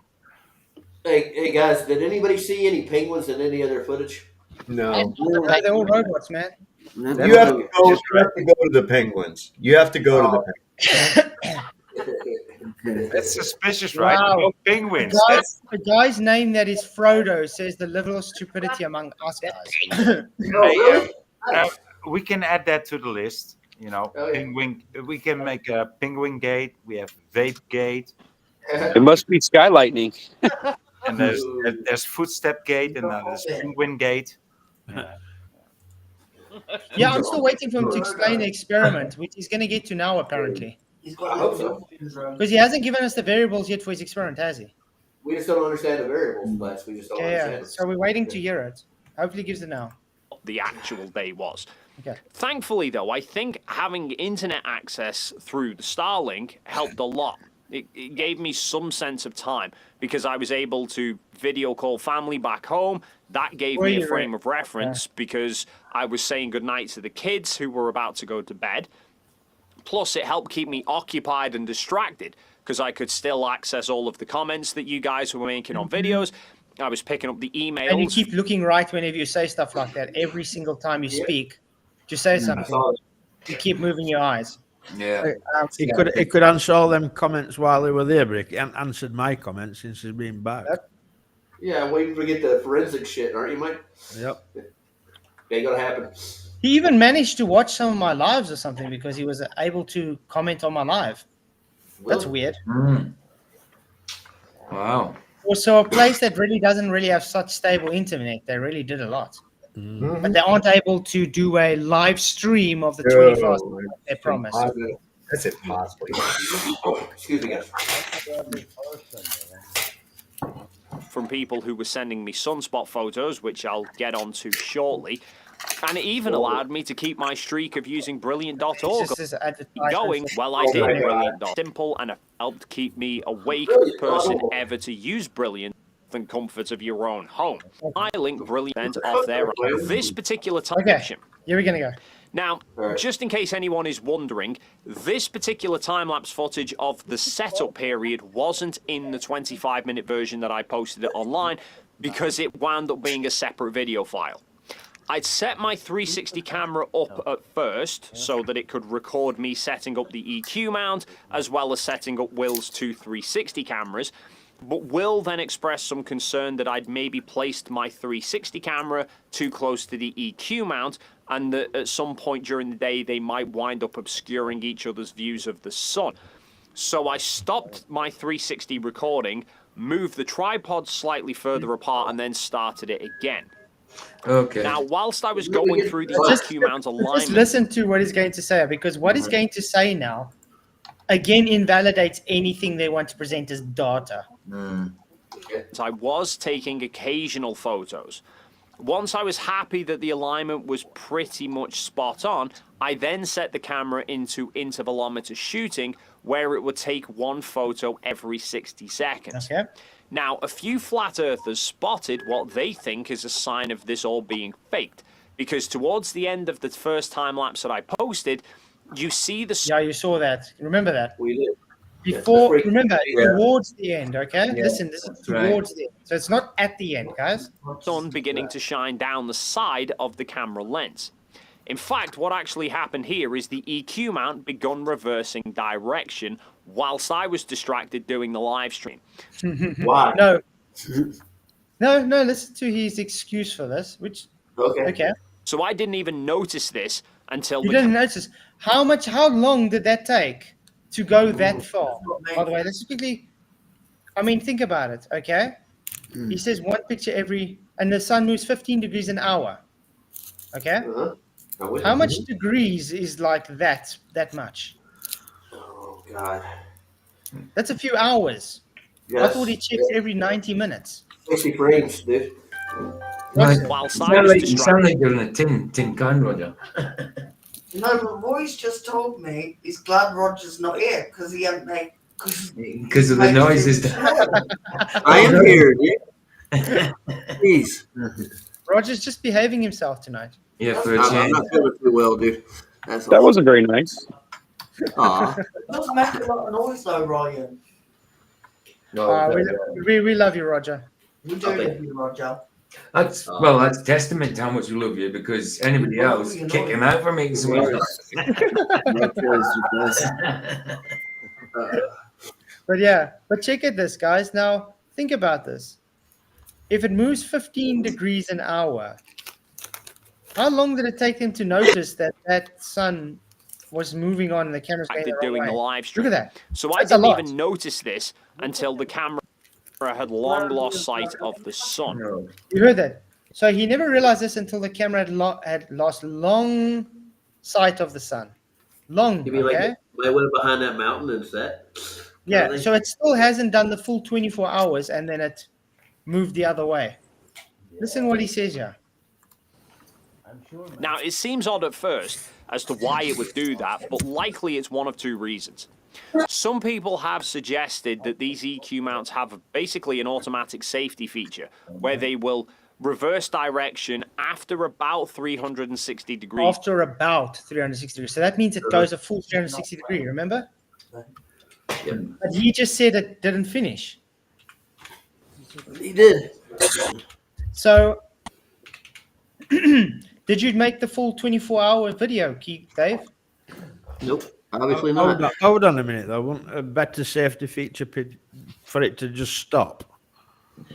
Hey guys, did anybody see any penguins in any other footage? No. They're all robots, man. You have to go to the penguins. You have to go to the penguins. That's suspicious, right? Wow. No penguins. The guy's name that is Frodo says the level of stupidity among us guys. We can add that to the list. You know, penguin. We can make a penguin gate. We have vape gate. It must be skylightning. And there's footstep gate, and there's penguin gate. Yeah, I'm still waiting for him to explain the experiment, which he's going to get to now, apparently. I hope so. Because he hasn't given us the variables yet for his experiment, has he? We just don't understand the variables, but we just don't understand Yeah, it. so we're waiting to hear it. Hopefully he gives it now. The actual day was. Okay. Thankfully, though, I think having internet access through the Starlink helped a lot. It gave me some sense of time because I was able to video call family back home. That gave me a frame of reference because I was saying goodnight to the kids who were about to go to bed. Plus, it helped keep me occupied and distracted because I could still access all of the comments that you guys were making on videos. I was picking up the emails. And you keep looking right whenever you say stuff like that. Every single time you speak, just say something. You keep moving your eyes. Yeah. He could answer all them comments while they were there, but he hasn't answered my comments since he's been back. Yeah, waiting to get the forensic shit, aren't you, Mike? Yep. Ain't gonna happen. He even managed to watch some of my lives or something because he was able to comment on my live. That's weird. Wow. Also, a place that really doesn't really have such stable internet, they really did a lot. But they aren't able to do a live stream of the 24 hours they promised. That's impossible. Excuse me, guys. From people who were sending me sunspot photos, which I'll get onto shortly. And it even allowed me to keep my streak of using brilliant.org going. Well, I did brilliant. Simple, and it helped keep me awake person ever to use Brilliant. and comfort of your own home. I link brilliant off there. This particular time. Here we're going to go. Now, just in case anyone is wondering, this particular time-lapse footage of the setup period wasn't in the 25-minute version that I posted it online because it wound up being a separate video file. I'd set my 360 camera up at first so that it could record me setting up the EQ mount as well as setting up Will's two 360 cameras. But Will then expressed some concern that I'd maybe placed my 360 camera too close to the EQ mount and that at some point during the day they might wind up obscuring each other's views of the sun. So I stopped my 360 recording, moved the tripod slightly further apart and then started it again. Okay. Now, whilst I was going through the EQ mount alignment... Just listen to what he's going to say, because what he's going to say now, again, invalidates anything they want to present as data. I was taking occasional photos. Once I was happy that the alignment was pretty much spot on, I then set the camera into intervalometer shooting, where it would take one photo every 60 seconds. Okay. Now, a few flat earthers spotted what they think is a sign of this all being faked, because towards the end of the first time lapse that I posted, you see the... Yeah, you saw that. Remember that? We did. Before, remember, towards the end, okay? Yeah, Listen, this is towards the end. So it's not at the end, guys. Sun beginning to shine down the side of the camera lens. In fact, what actually happened here is the EQ mount begun reversing direction whilst I was distracted doing the live stream. Why? No, listen to his excuse for this, which... Okay. So I didn't even notice this until... You didn't notice. How long did that take to go that far? By the way, let's quickly... I mean, think about it, okay? He says one picture every... And the sun moves 15 degrees an hour. Okay? How much degrees is like that much? Oh, God. That's a few hours. Yes. I thought he checks every 90 minutes. 60 frames, dude. While You sound like you're in a tin can, Roger. No, but Roy's just told me he's glad Roger's not here because he hasn't made... Because of the noises. I am here, dude. Please. Roger's just behaving himself tonight. Yeah, for a I'm change. not feeling too well, dude. That wasn't very nice. Aw. It doesn't make a lot of noise though, Ryan. We love you, Roger. We do love you, Roger. That's testament to how much we love you, because anybody else kick him out for making some noise. But check at this, guys. Now, think about this. If it moves 15 degrees an hour, how long did it take them to notice that sun was moving on and the camera's going the doing wrong the way? live stream. Look at that. So That's I a didn't lot. even notice this until the camera had long lost sight of the sun. You heard that. So he never realized this until the camera had lost long sight of the sun. Long, You mean okay? like they went behind that mountain and set? Yeah, so it still hasn't done the full 24 hours and then it moved the other way. Listen what he says here. Now, it seems odd at first as to why it would do that, but likely it's one of two reasons. Some people have suggested that these EQ mounts have basically an automatic safety feature where they will reverse direction after about 360 degrees. After about 360 degrees. So that means it goes a full 360 degree, remember? But he just said it didn't finish. He did. So, did you make the full 24-hour video, Dave? Nope, obviously not. Hold on a minute, though. Wouldn't a better safety feature for it to just stop?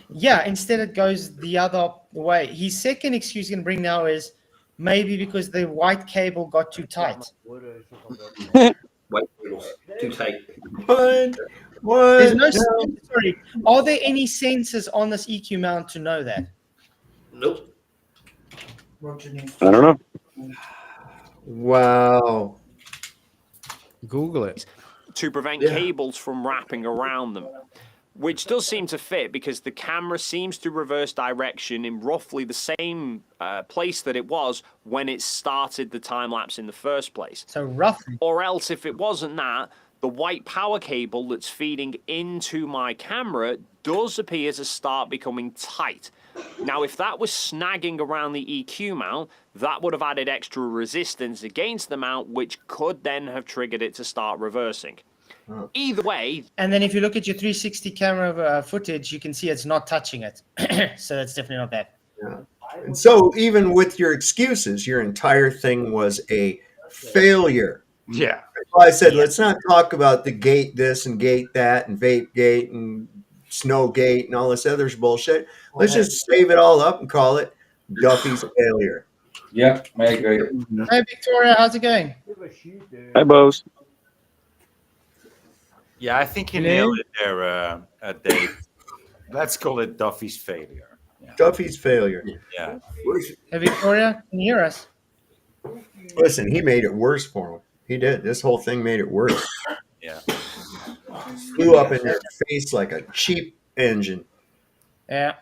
Yeah, instead it goes the other way. His second excuse he's going to bring now is maybe because the white cable got too tight. White cables, too tight. There's no sorry. Are there any sensors on this EQ mount to know that? Nope. I don't know. Wow. Google it. To prevent cables from wrapping around them, which does seem to fit because the camera seems to reverse direction in roughly the same place that it was when it started the time lapse in the first place. So roughly. Or else, if it wasn't that, the white power cable that's feeding into my camera does appear to start becoming tight. Now, if that was snagging around the EQ mount, that would have added extra resistance against the mount, which could then have triggered it to start reversing. Either way. And then if you look at your 360 camera footage, you can see it's not touching it. So that's definitely not bad. Yeah. And so even with your excuses, your entire thing was a failure. Yeah. That's why I said, let's not talk about the gate this and gate that and vape gate and snow gate and all this other bullshit. Let's just save it all up and call it Duffy's failure. Yeah, I agree. Hey, Victoria, how's it going? Hi, Bose. Yeah, I think you nailed it there, Dave. Let's call it Duffy's failure. Yeah. Duffy's failure. Yeah. Hey, Victoria, can you hear us? Listen, he made it worse for him. He did. This whole thing made it worse. Yeah. Flew up in their face like a cheap engine. Yeah.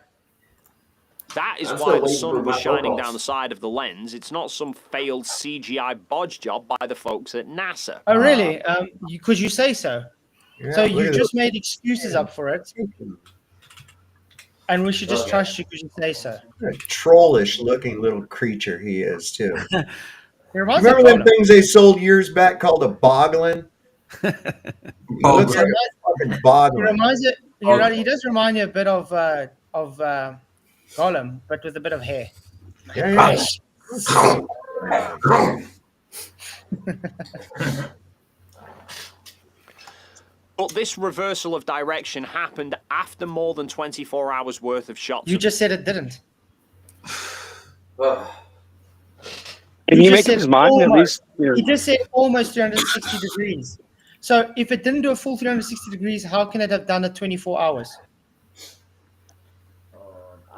That is why the sun was shining down the side of the lens. It's not some failed CGI bodge job by the folks at NASA. Oh, really? Because you say so. Yeah, So you look at just it. made excuses up for it. And we should just trust you because you say so. What a trollish looking little creature he is, too. Remember them things they sold years back called a boglin? He looks like a fucking He boglin. reminds you, he does remind you a bit of Gollum, but with a bit of hair. Yeah. But this reversal of direction happened after more than 24 hours worth of shots. You just said it didn't. Can he make up his mind at least? He just said almost 360 degrees. So if it didn't do a full 360 degrees, how can it have done it 24 hours?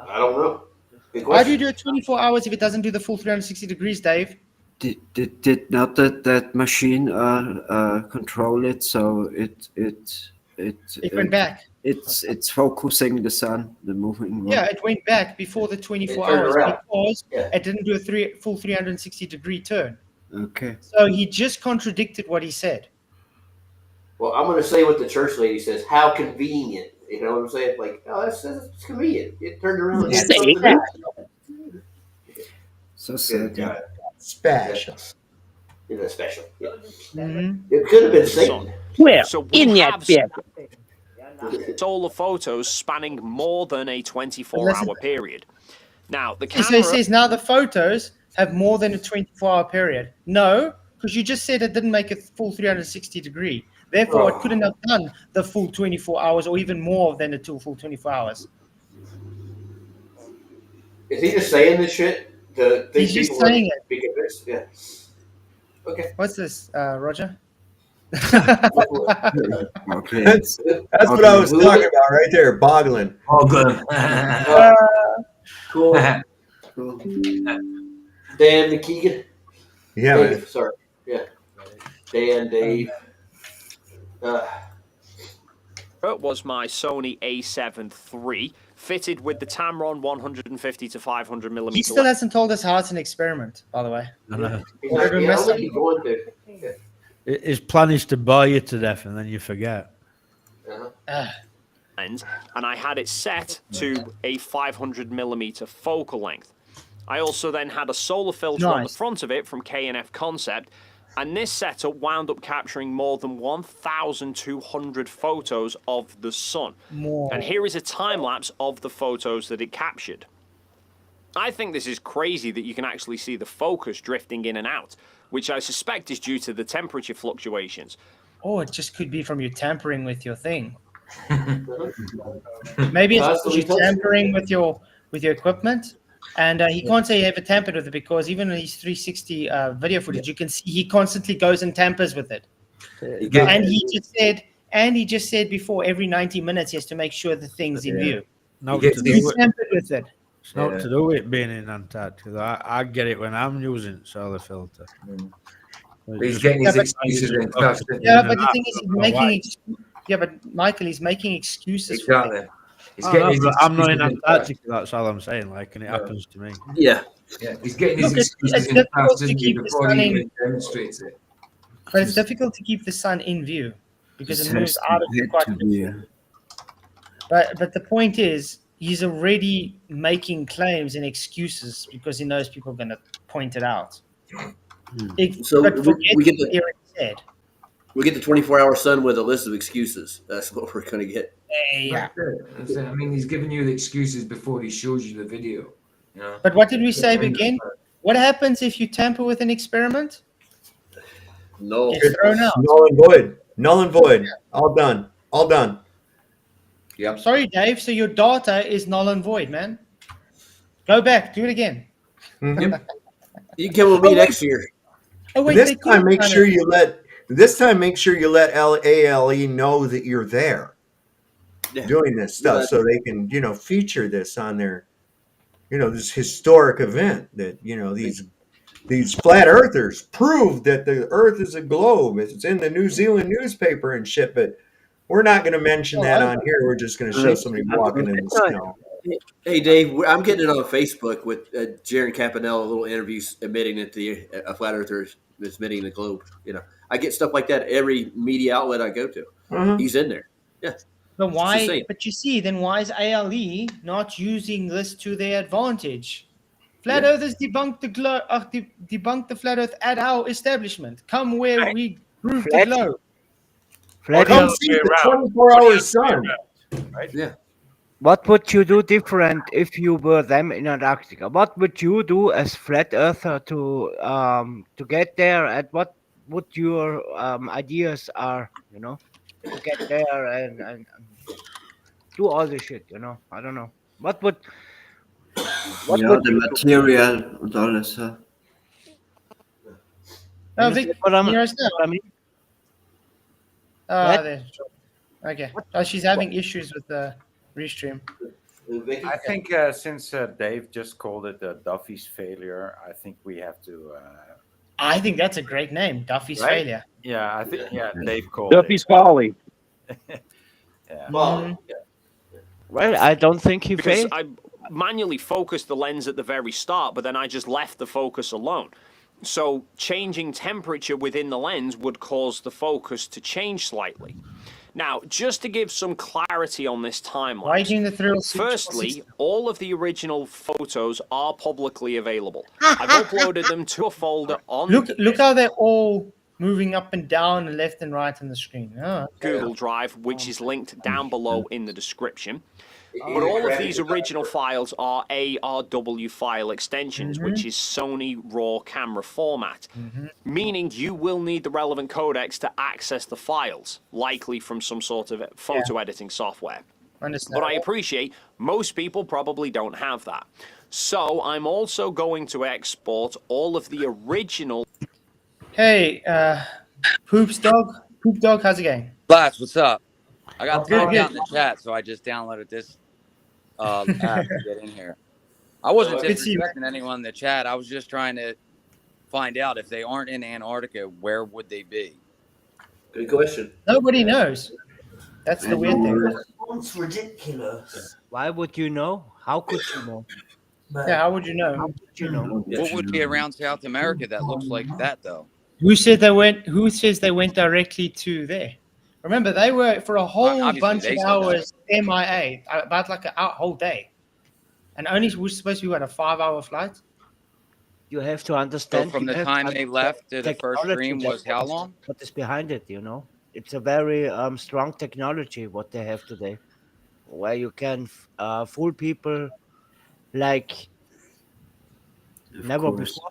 I don't know. Why do you do it 24 hours if it doesn't do the full 360 degrees, Dave? Did not that machine control it? So it went back. It's focusing the sun, the moving one. Yeah, it went back before the 24 turned hours around. because it didn't do a full 360 degree turn. Okay. So he just contradicted what he said. Well, I'm going to say what the church lady says. How convenient. You know what I'm saying? Like, oh, that's convenient. It turned around and had something to do. So sad. Yeah. Special. You know, special. Yeah. Mm-hmm. It could have been Satan. Well, so in that solar photos spanning more than a 24-hour period. Now, the camera... So he says now the photos have more than a 24-hour period. No, because you just said it didn't make a full 360 degree. Therefore, it couldn't have done the full 24 hours or even more than the full 24 hours. Is he just saying this shit? He's just saying it. Be convinced? Yeah. Okay. What's this, Roger? Okay. That's what I was talking about right there, boggling. Boggling. Cool. Dan McKeegan. Yeah, Dave, man. sorry. Yeah. Dan, Dave. It was my Sony A7 III, fitted with the Tamron 150 to 500 millimeter. He still hasn't told us how it's an experiment, by the way. I don't think he's going to. Yeah. His plan is to bore you to death and then you forget. And I had it set to a 500 millimeter focal length. I also then had a solar filter on the front of it from K&F Concept, and this setup wound up capturing more than 1,200 photos of the sun. And here is a time lapse of the photos that it captured. I think this is crazy that you can actually see the focus drifting in and out, which I suspect is due to the temperature fluctuations. Oh, it just could be from you tampering with your thing. Maybe it's because you're tampering with your equipment. And he can't say he ever tampered with it because even in his 360 video footage, you can see he constantly goes and tampers with it. And he just said before every 90 minutes he has to make sure the thing's in view. He tampered with it. It's not to do with being in Antarctica. I get it when I'm using solar filter. He's getting his excuses in. Yeah, but the thing is, he's making. Yeah, but Michael, he's making excuses. Exactly. For He's getting his I'm not in excuses Antarctica. That's all I'm saying. Like, and it happens to me. Yeah, he's getting his excuses in the past, isn't he, before he even demonstrates it. But it's difficult to keep the sun in view. because This it moves has out of the had to be. But the point is, he's already making claims and excuses because he knows people are going to point it out. So But forget we get what he the already said. we get the 24-hour sun with a list of excuses. That's what we're going to get. Yeah. That's it. I mean, he's giving you the excuses before he shows you the video. You know? But what did we say again? What happens if you tamper with an experiment? No. Gets thrown out. Null and void. Null and void. All done. All done. Yep. Sorry, Dave. So your data is null and void, man. Go back. Do it again. Yep. You can come with me next year. Oh wait, This they time, could make kind sure of- you let. This time, make sure you let ALE know that you're there, doing this stuff, so they can, feature this on their, this historic event that these flat earthers proved that the Earth is a globe. It's in the New Zealand newspaper and shit, but we're not going to mention that on here. We're just going to show somebody walking in the snow. Hey, Dave, I'm getting it on Facebook with Jaron Campanella, a little interviews admitting that a flat earther is admitting the globe. I get stuff like that every media outlet I go to. Uh-huh. He's in there. Yeah. But It's why? insane. But you see, then why is ALE not using this to their advantage? Flat Earthers debunked debunked the flat Earth at our establishment. Come where we prove the globe. Or come see the 24-hour sun. Right? Yeah. What would you do different if you were them in Antarctica? What would you do as flat earther to get there? And what would your ideas are? To get there and do all the shit. I don't know. What would The material and all this. Oh, Vic, what I'm- can you hear us now? what I mean? Oh, there. Okay. Oh, she's having issues with the restream. I think since Dave just called it Duffy's failure, I think we have to. I think that's a great name, Duffy's Right? failure. Yeah, I think Dave called Duffy's folly. Yeah. Folly. Well, I don't think he Because failed. I manually focused the lens at the very start, but then I just left the focus alone. So changing temperature within the lens would cause the focus to change slightly. Now, just to give some clarity on this timeline. Why are you doing the thrill? Firstly, all of the original photos are publicly available. I've uploaded them to a folder on Look how they're all moving up and down and left and right on the screen. Oh, Google Drive, which is linked down below in the description. But all of these original files are ARW file extensions, which is Sony RAW camera format, meaning you will need the relevant codecs to access the files, likely from some sort of photo editing software. But I appreciate most people probably don't have that. So I'm also going to export all of the original. Hey, Poop Dog, how's it going? Flats, what's up? I got Good, timed out good. in the chat, so I just downloaded this app to get in here. I wasn't Good to see you. disrespecting anyone in the chat. I was just trying to find out if they aren't in Antarctica, where would they be? Good question. Nobody knows. That's the weird thing. It's ridiculous. Why would you know? How could you know? Yeah, how would you know? How would you know? What would be around South America that looks like that, though? Who said they went? Who says they went directly to there? Remember, they were for a whole Obviously, bunch they of said hours MIA, about like a whole day, and only we're supposed to be on a 5-hour flight. You have to So understand. from you the have time to they understand left to the first technology stream that was how long? What is behind it? It's a very strong technology what they have today, where you can fool people like never before.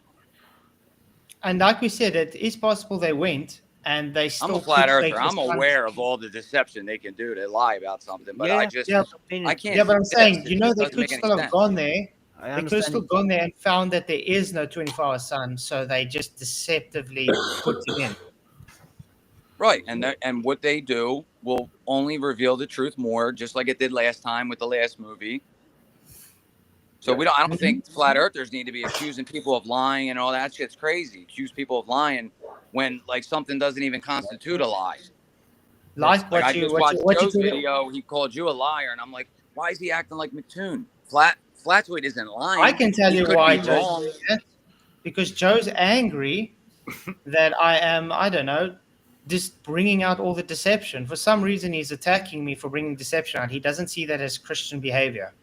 And like we said, it is possible they went, and they still. I'm a flat took earther. place I'm as aware of all the deception they can do to lie about something, but I just I can't. Yeah, but I'm see saying, this. you It know, just they doesn't could make any still have sense. gone there. I They could have still understand. gone there and found that there is no 24-hour sun, so they just deceptively put it in. Right, and what they do will only reveal the truth more, just like it did last time with the last movie. So I don't think flat earthers need to be accusing people of lying and all that shit's crazy. Accuse people of lying when like something doesn't even constitute a lie. Like I just watched Joe's video. He called you a liar, and I'm like, why is he acting like Mattoon? Flatzoid isn't lying. I can tell He you could why be Joe's wrong. doing that. Because Joe's angry that I am, I don't know, just bringing out all the deception. For some reason, he's attacking me for bringing deception out. He doesn't see that as Christian behavior.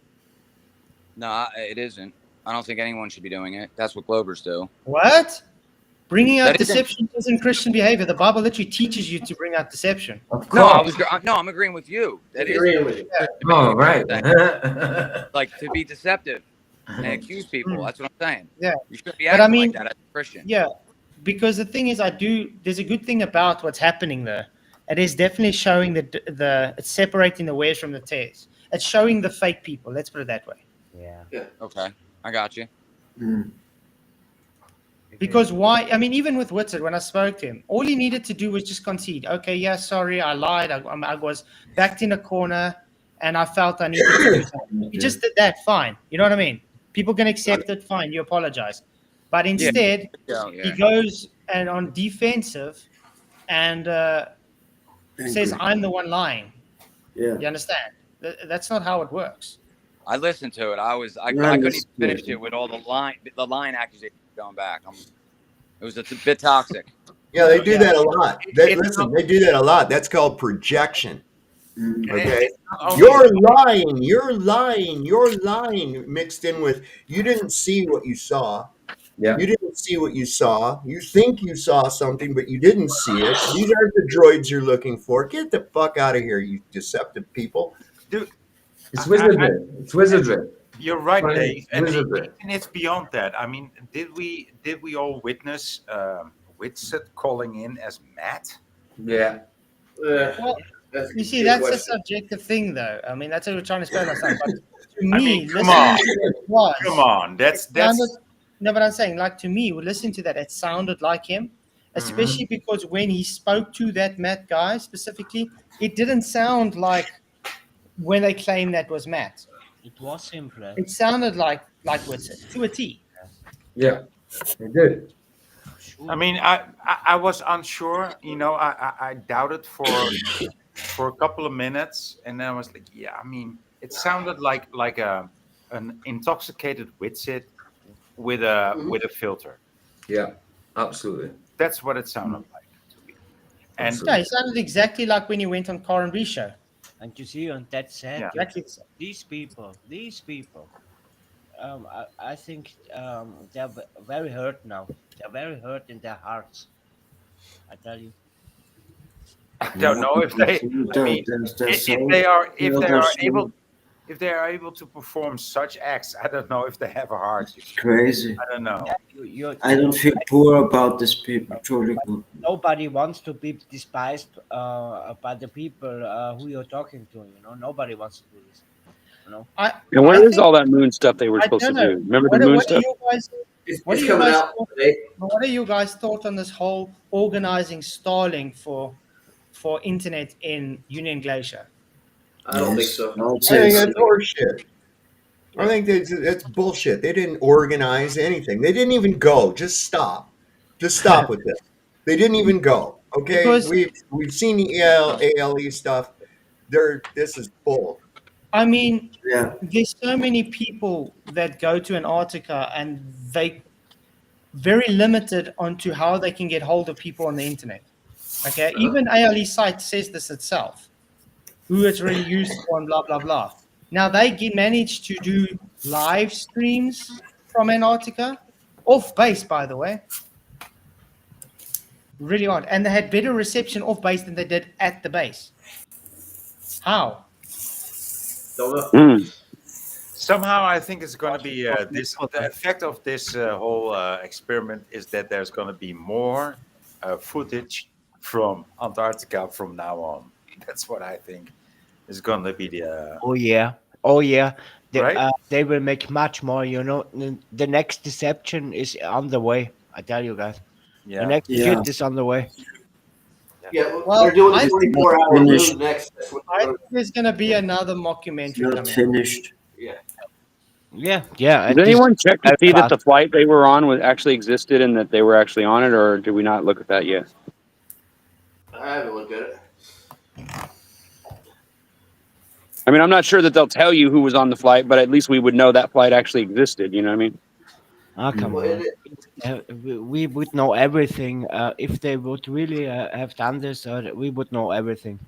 No, it isn't. I don't think anyone should be doing it. That's what Globers do. What? Bringing out That isn't- deception isn't Christian behavior. The Bible literally teaches you to bring out deception. No, I'm agreeing with you. That is Agreeing with you. Oh, right. like to be deceptive and accuse people. That's what I'm saying. Yeah. You shouldn't be But acting like that as a Christian. Yeah, because the thing is, there's a good thing about what's happening there. It is definitely showing it's separating the wares from the tares. It's showing the fake people. Let's put it that way. Yeah. Okay. I got you. Because why? I mean, even with Whitsett, when I spoke to him, all he needed to do was just concede. Okay, yeah, sorry, I lied. I was backed in a corner, and I felt I needed to do something. He just did that. Fine. You know what I mean? People can accept it. Fine. You apologize. But instead, he goes and on defensive and says, "I'm the one lying." Yeah. You understand? That's not how it works. I listened to it. I couldn't even finish it with all the line accusations going back. It was a bit toxic. Yeah, they do that a lot. Listen, they do that a lot. That's called projection. Okay, you're lying mixed in with you didn't see what you saw. Yeah. You didn't see what you saw. You think you saw something, but you didn't see it. These aren't the droids you're looking for. Get the fuck out of here, you deceptive people. Dude, it's wizardry. It's wizardry. You're right, Right. Dave. And Wizardry. it's beyond that. I mean, did we all witness Whitsett calling in as Matt? Yeah. Well, you see, that's a subjective thing, though. I mean, that's what we're trying to spell ourselves. But to me, come on. Come Come on. That's no, but I'm saying, like, to me, listening to that, it sounded like him, especially because when he spoke to that Matt guy specifically, it didn't sound like when they claimed that was Matt. It was simpler. It sounded like Whitsett to a T. Yeah, it did. I mean, I was unsure. You know, I doubted for a couple of minutes, and then I was like, yeah. I mean, it sounded like an intoxicated Whitsett with a filter. Yeah, absolutely. That's what it sounded like to me. And Yeah, it sounded exactly like when he went on Car and Bree show. And you see, on that set, Yeah. Exactly. these people, I think they're very hurt now. They're very hurt in their hearts. I tell you. I don't know if they. I mean, if they are able to perform such acts, I don't know if they have a heart. Crazy. I don't know. I don't feel poor about these people. Truly good. Nobody wants to be despised by the people who you're talking to. You know, nobody wants to do this. You know. And where is all that moon stuff they were supposed to do? Remember the moon stuff? What are you guys thought on this whole organizing Starlink for internet in Union Glacier? I don't think so. I think that's horseshit. I think that's bullshit. They didn't organize anything. They didn't even go. Just stop. Just stop with this. They didn't even go. Okay, Because- we've seen the ALE stuff. This is bull. I mean, Yeah. there's so many people that go to Antarctica and they very limited onto how they can get hold of people on the internet. Okay, even ALE site says this itself, who it's really used for and blah blah blah. Now they managed to do live streams from Antarctica, off base, by the way. Really odd, and they had better reception off base than they did at the base. How? Don't know. Somehow, I think it's going to be the effect of this whole experiment is that there's going to be more footage from Antarctica from now on. That's what I think is going to be the. Oh yeah. Right? They will make much more. You know, the next deception is on the way. I tell you guys. Yeah. The next Yeah. shit is on the way. Yeah, Well, they're doing I the think- 24-hour Finished. moon next. That's what I think there's going to be another mockumentary Not coming. finished. yeah. Yeah. Did anyone check to see that the flight they were on was actually existed and that they were actually on it, or did we not look at that yet? I haven't looked at it. I mean, I'm not sure that they'll tell you who was on the flight, but at least we would know that flight actually existed. You know what I mean? Ah, come on. We would know everything if they would really have done this. We would know everything.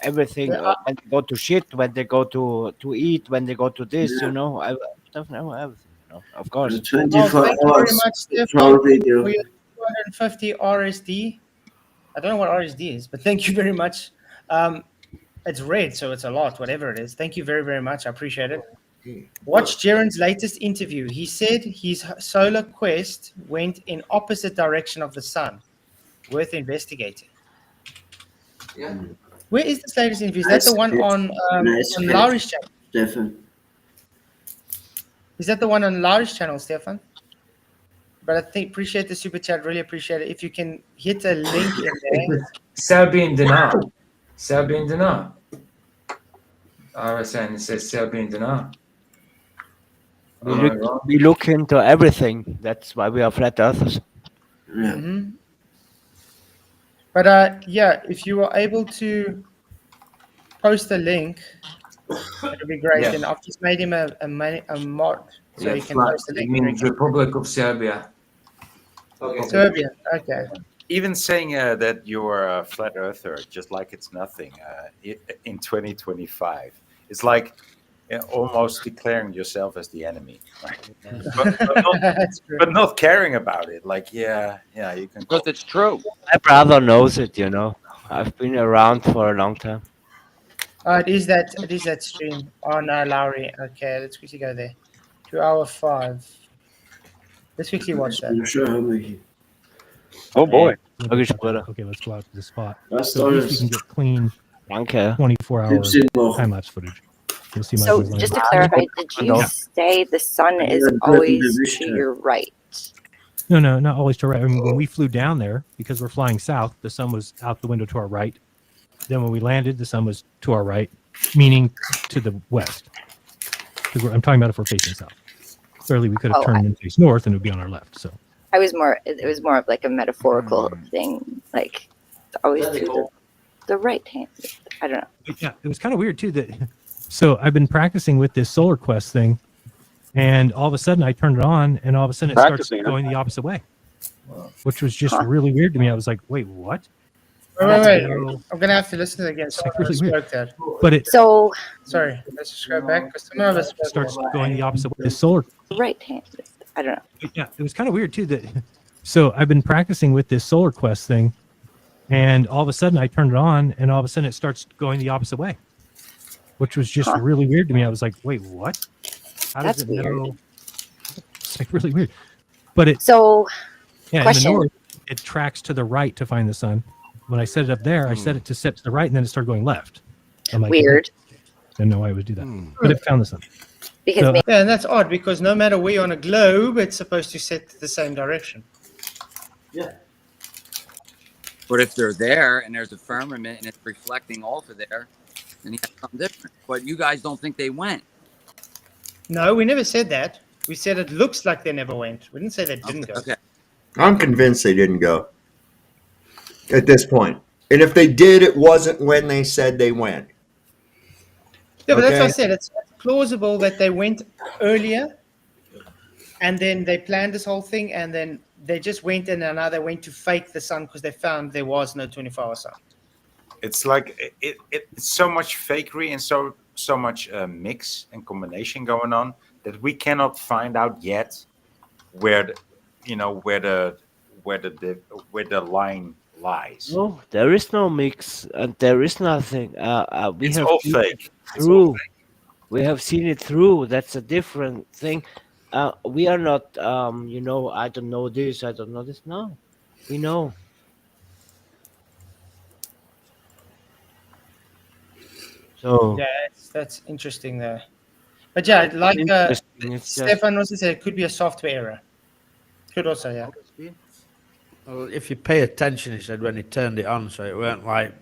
Everything when they go to shit, when they go to eat, when they go to this, Yeah. I don't know everything. Of course. 24 thank you very hours much, Stefan, troll video. for your 250 RSD. I don't know what RSD is, but thank you very much. It's red, so it's a lot, whatever it is. Thank you very, very much. I appreciate it. Watch Jaren's latest interview. He said his solar quest went in opposite direction of the sun. Worth investigating. Yeah. Where is this latest interview? Is that the one on Laurie's channel? Stefan. Is that the one on Laurie's channel, Stefan? But I think appreciate the super chat. Really appreciate it. If you can hit a link in there. Serbian dinar. Serbian dinar. RSN says Serbian dinar. We look into everything. That's why we are flat earthers. Yeah. Mm-hmm. But yeah, if you are able to post a link, it'd be great. Yeah. And I've just made him a mod, so Yeah, he can flat, post a it link. means Republic of Serbia. Okay. Serbia. Okay. Even saying that you're a flat earther, just like it's nothing, in 2025, it's like almost declaring yourself as the enemy, right? but not caring about it. Like, yeah, you can. Because it's true. My brother knows it. I've been around for a long time. It is that stream on Lowry. Okay, let's quickly go there. 2 hour 5. Let's quickly watch that. Oh boy. Okay, let's go out to the spot. That's So at least we can get clean 24-hour time-lapse footage. You'll see my So design. just to clarify, did you say the sun is always to your right? No, not always to our right. I mean, when we flew down there, because we're flying south, the sun was out the window to our right. Then when we landed, the sun was to our right, meaning to the west. Because I'm talking about if we're facing south. Clearly, we could have turned and faced north, and it would be on our left. So It was more of like a metaphorical thing, like it's always to the right hand. I don't know. yeah, it was kind of weird too. So I've been practicing with this Solar Quest thing, and all of a sudden I turned it on, and all of a sudden it starts going the opposite way, which was just really weird to me. I was like, "Wait, what?" Wait. I'm gonna have to listen to it again. Someone really spoke that. But it sorry. Let's just go back because some of us starts going the opposite way. The solar right hand. I don't know. Yeah, it was kind of weird too. So I've been practicing with this Solar Quest thing, and all of a sudden I turned it on, and all of a sudden it starts going the opposite way, which was just really weird to me. I was like, "Wait, what? How does it know?" It's like really weird. But it in the north it tracks to the right to find the sun. When I set it up there, I set it to set to the right, and then it started going left. I'm like, weird. Didn't know why it would do that, but it found the sun. Because and that's odd because no matter where you're on a globe, it's supposed to set the same direction. Yeah. But if they're there and there's a firmament and it's reflecting off of there, then you have something different. But you guys don't think they went. No, we never said that. We said it looks like they never went. We didn't say they didn't go. Okay. I'm convinced they didn't go at this point. And if they did, it wasn't when they said they went. Yeah, but that's what I said. It's plausible that they went earlier and then they planned this whole thing and then they just went in and now they went to fake the sun because they found there was no 24-hour sun. It's like it's so much fakery and so much mix and combination going on that we cannot find out yet where the line lies. No, there is no mix, and there is nothing. It's all fake. Through. We have seen it through. That's a different thing. We are not, I don't know this, I don't know this. No, we know. So yeah, that's interesting there. But yeah, like Stefan also said, it could be a software error. Could also, yeah. Well, if you pay attention, he said when he turned it on, so it weren't like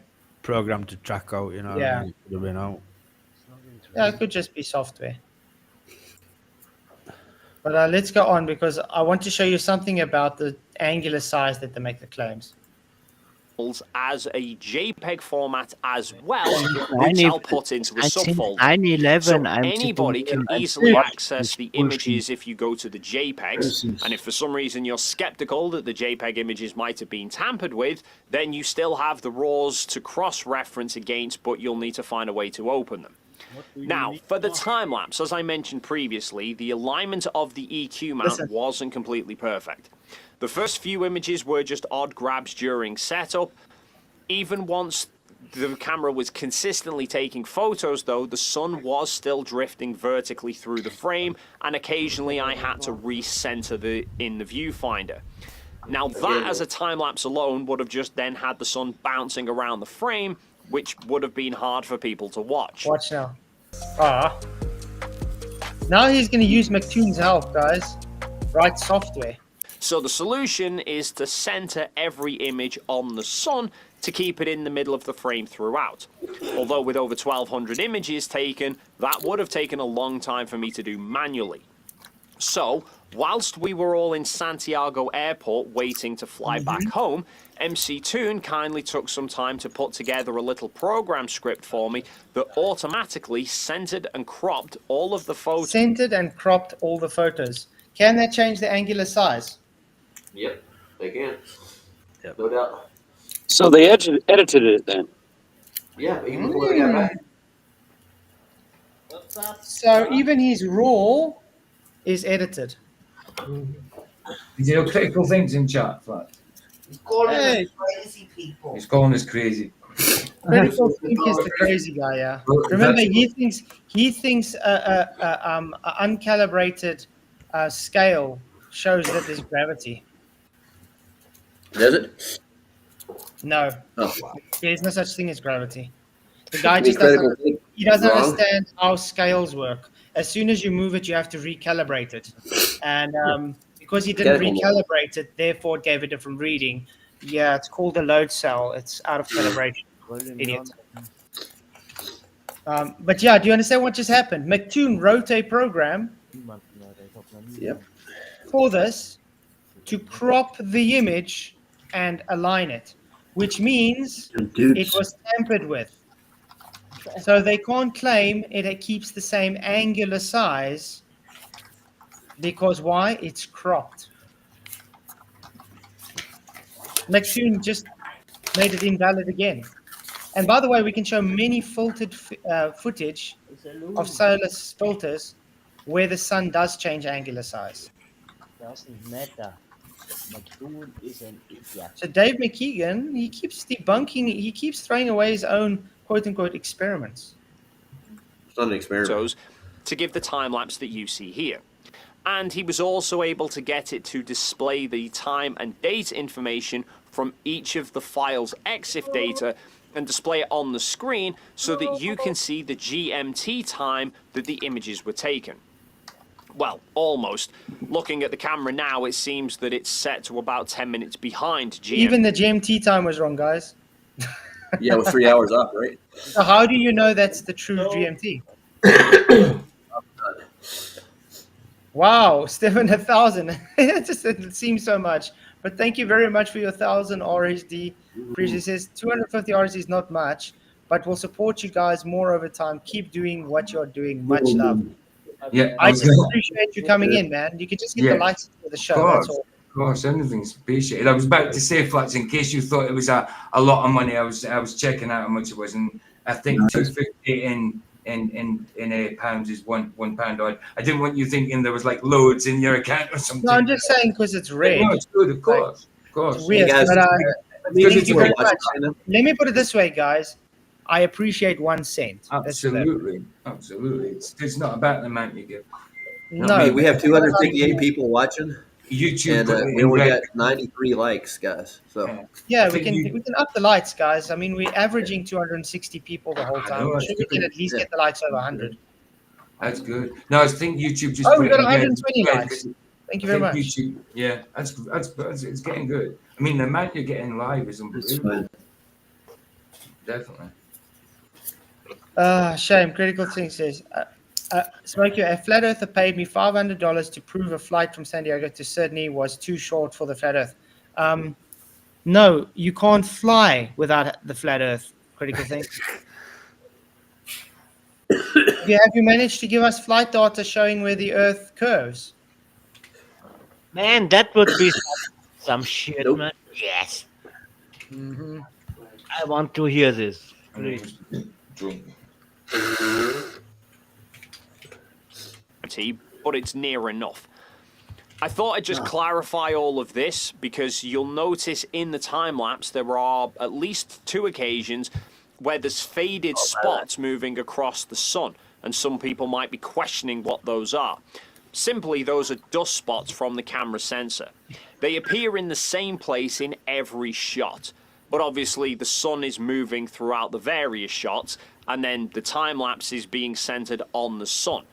programmed to track out, you know. Yeah. It could have been out. Yeah, it could just be software. But let's go on because I want to show you something about the angular size that they make the claims. as a JPEG format as well, Since which I'll put into a since subfolder. 9/11, So I'm anybody sitting can here and easily watching access this the bullshit. images if you go to the JPEGs. And if for some reason you're skeptical that the JPEG images might have been tampered with, then you still have the RAWs to cross-reference against, but you'll need to find a way to open them. Now, for the time-lapse, as I mentioned previously, the alignment of the EQ mount wasn't completely perfect. The first few images were just odd grabs during setup. Even once the camera was consistently taking photos, though, the sun was still drifting vertically through the frame, and occasionally I had to recenter in the viewfinder. Now, that as a time-lapse alone would have just then had the sun bouncing around the frame, which would have been hard for people to watch. Watch now. Now he's going to use McToon's help, guys. Write software. So the solution is to center every image on the sun to keep it in the middle of the frame throughout. Although with over 1,200 images taken, that would have taken a long time for me to do manually. So, whilst we were all in Santiago Airport waiting to fly back home, MC Toon kindly took some time to put together a little program script for me that automatically centered and cropped all of the photos. Centered and cropped all the photos. Can that change the angular size? Yep, they can. Yep. No doubt. So they edited it then. Yeah, even before they got back. So even his RAW is edited. You know, critical thinking chat, Flat. He's calling Hey. us crazy people. He's calling us crazy. Critical think is the crazy guy, yeah. Well, Remember, that's- he thinks uncalibrated scale shows that there's gravity. Does it? No, Oh. there's no such thing as gravity. The guy You just mean critical doesn't. think He doesn't wrong? understand how scales work. As soon as you move it, you have to recalibrate it, and because he didn't Critical. recalibrate it, therefore it gave a different reading. Yeah, it's called a load cell. It's out of calibration. Idiot. But yeah, do you understand what just happened? McToon wrote a program Yep. for this to crop the image and align it, which means it was tampered with. So they can't claim it keeps the same angular size because why? It's cropped. McToon just made it invalid again. And by the way, we can show many filtered footage of solar filters where the sun does change angular size. Doesn't matter. McToon is an idiot. So Dave McKeegan, he keeps debunking, he keeps throwing away his own quote-unquote experiments. It's not an experiment. To give the time-lapse that you see here. And he was also able to get it to display the time and date information from each of the file's EXIF data and display it on the screen so that you can see the GMT time that the images were taken. Well, almost. Looking at the camera now, it seems that it's set to about 10 minutes behind GMT. Even the GMT time was wrong, guys. Yeah, it was 3 hours off, right? So how do you know that's the true GMT? Wow, Stephen, 1,000. It seems so much. But thank you very much for your 1,000 RSD. Appreciate says 250 RSD is not much, but we'll support you guys more over time. Keep doing what you're doing. Much love. Yeah, I just appreciate you coming in, man. You can just hit the likes for the show. That's all. Of course, anything's appreciated. I was about to say, Flats, in case you thought it was a lot of money, I was checking out how much it was, and I think 250 in pounds is one pound odd. I didn't want you thinking there was like loads in your account or something. No, I'm just saying because it's red. No, it's good, of course, of course. It's weird, Hey, guys, but because thank you we're very watching much. Let me put it this way, guys. I appreciate 1 cent. Absolutely. It's not about the amount you give. No, I mean, we have 258 people watching. YouTube, and we only got 93 likes, guys. So yeah, we can up the likes, guys. I mean, we're averaging 260 people the whole time. I'm sure we can at least get the likes over 100. That's good. No, I think YouTube just. We got 120 likes. Thank you very much. YouTube, yeah, that's it's getting good. I mean, the amount you're getting live is unbelievable. Definitely. Shame. Critical Thing says, Smokey, a flat earther paid me $500 to prove a flight from San Diego to Sydney was too short for the flat earth. No, you can't fly without the flat Earth. Critical thing. Have you managed to give us flight data showing where the Earth curves? Man, that would be some shit, Nope. man. Yes. Mm-hmm. I want to hear this, please. But it's near enough. I thought I'd just clarify all of this because you'll notice in the time lapse there are at least 2 occasions where there's faded spots moving across the sun, and some people might be questioning what those are. Simply, those are dust spots from the camera sensor. They appear in the same place in every shot, but obviously the sun is moving throughout the various shots, and then the time lapse is being centered on the sun.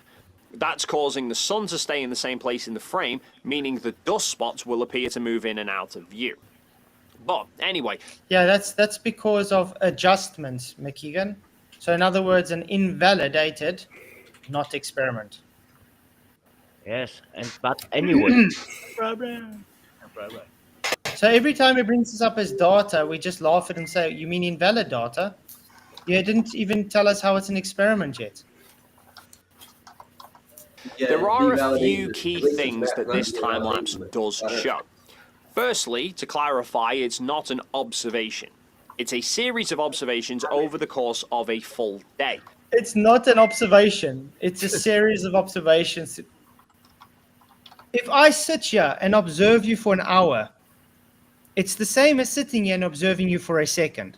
That's causing the sun to stay in the same place in the frame, meaning the dust spots will appear to move in and out of view. But anyway. Yeah, that's because of adjustments, McKeegan. So in other words, an invalidated, not experiment. Yes, but anyway. Problem. So every time it brings us up as data, we just laugh at it and say, you mean invalid data? You didn't even tell us how it's an experiment yet. There are a few key things that this time-lapse does show. Firstly, to clarify, it's not an observation. It's a series of observations over the course of a full day. It's not an observation. It's a series of observations. If I sit here and observe you for an hour, it's the same as sitting here and observing you for a second.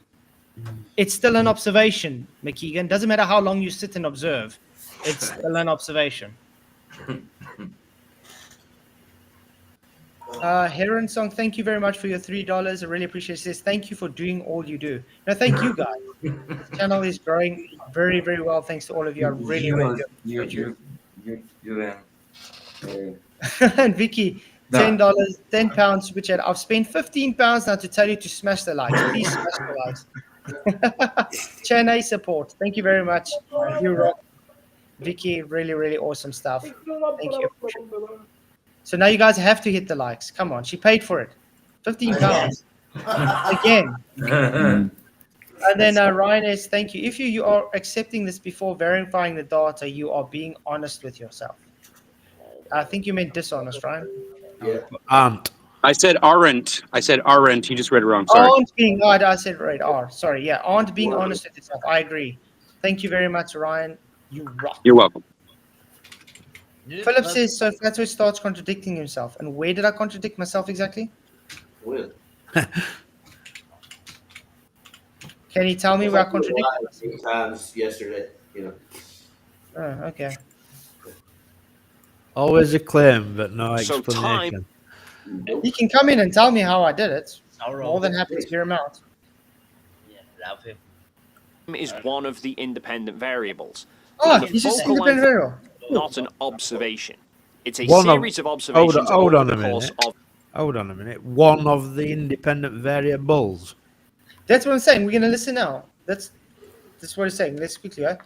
It's still an observation, McKeegan. Doesn't matter how long you sit and observe. It's still an observation. Heron Song, thank you very much for your $3. I really appreciate this. Thank you for doing all you do. No, thank you guys. This channel is growing very, very well. Thanks to all of you. I really, really do. And Vicky, $10, £10, which I've spent £15 now to tell you to smash the likes. Please smash the likes. Chennai support. Thank you very much. You rock. Vicky, really, really awesome stuff. Thank you. So now you guys have to hit the likes. Come on, she paid for it. £15. Again. And then Ryan is, thank you. If you are accepting this before verifying the data, you are being honest with yourself. I think you meant dishonest, Ryan. Yeah. Aren't. I said aren't. I said aren't. You just read it wrong. Sorry. Aren't being, I said right, are. Sorry, yeah. Aren't being honest with yourself. I agree. Thank you very much, Ryan. You rock. You're welcome. Philip says, so Flatzoid starts contradicting himself. And where did I contradict myself exactly? When? Can you tell me where I contradicted myself? Times yesterday, you know. Oh, okay. Always a claim, but no So explanation. He can come in and tell me how I did it. More than happy to hear him out. Love him. Is one of the independent variables. Oh, The he's just focal independent length, variable. not an observation. It's a One series of observations hold over on the a course minute. of. Hold on a minute. One of the independent variables. That's what I'm saying. We're going to listen now. That's what he's saying. Let's quickly, right?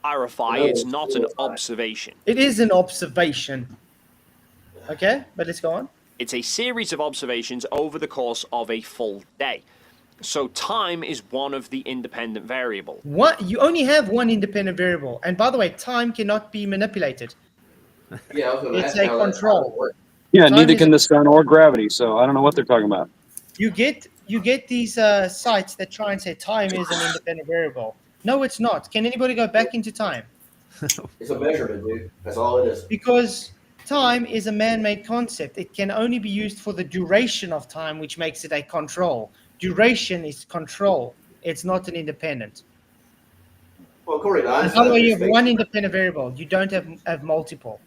Clarify, it's not an observation. It is an observation. Okay, but let's go on. It's a series of observations over the course of a full day. So time is one of the independent variables. What? You only have one independent variable. And by the way, time cannot be manipulated. Yeah, I was gonna It's ask a how that control. works. Yeah, Time neither is can the sun or gravity, so I don't know what they're talking about. You get these sites that try and say time is an independent variable. No, it's not. Can anybody go back into time? It's a measurement, dude. That's all it is. Because time is a man-made concept. It can only be used for the duration of time, which makes it a control. Duration is control. It's not an independent. Well, according to And Einstein, by the way, you have space- one independent variable. You don't have multiple.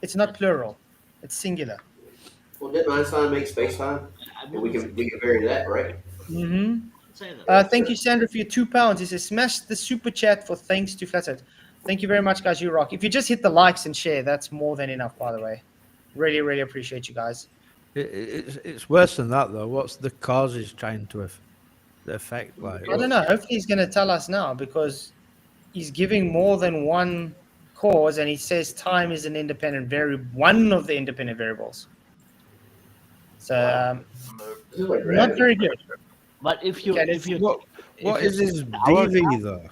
It's not plural. It's singular. Well, didn't Einstein make space time? And we can vary that, right? Mm-hmm. Thank you, Sandra, for your £2. He says, smash the super chat for thanks to Flatzoid. Thank you very much, guys. You rock. If you just hit the likes and share, that's more than enough, by the way. Really, really appreciate you guys. It's worse than that, though. What's the causes trying to affect? Like, I don't know. Hopefully he's going to tell us now because he's giving more than one cause and he says time is an independent variable, one of the independent variables. So This is like Not gravity. very good. But if you Okay, if you What if what you is his take our DV though?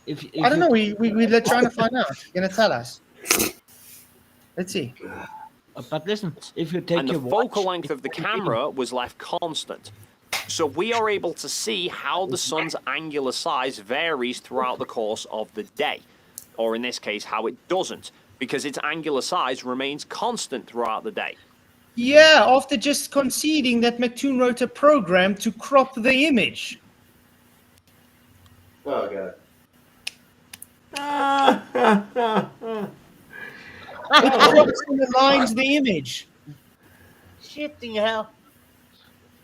if I don't you know. We're trying to find out. You're gonna tell us. Let's see. but listen, if you take And the your focal watch, length of the camera was left constant. So we are able to see how the sun's angular size varies throughout the course of the day. Or in this case, how it doesn't, because its angular size remains constant throughout the day. Yeah, after just conceding that McToon wrote a program to crop the image. Oh god. It crops and aligns the image. shitting hell.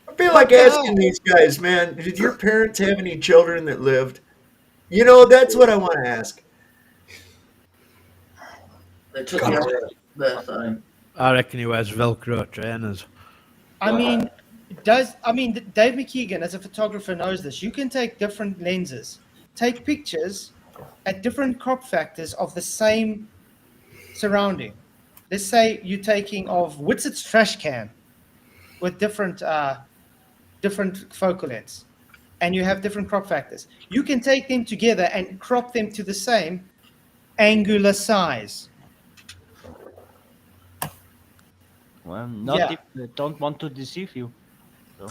I feel What like the asking hell? these guys, man, did your parents have any children that lived? You know, that's what I want to ask. They took me out birthday. I reckon he wears Velcro trainers. I mean, Dave McKeegan, as a photographer, knows this. You can take different lenses, take pictures at different crop factors of the same surrounding. Let's say you're taking of Whitsit's trash can with different focal lengths, and you have different crop factors. You can take them together and crop them to the same angular size. Well, not Yeah. if they don't want to deceive you. So.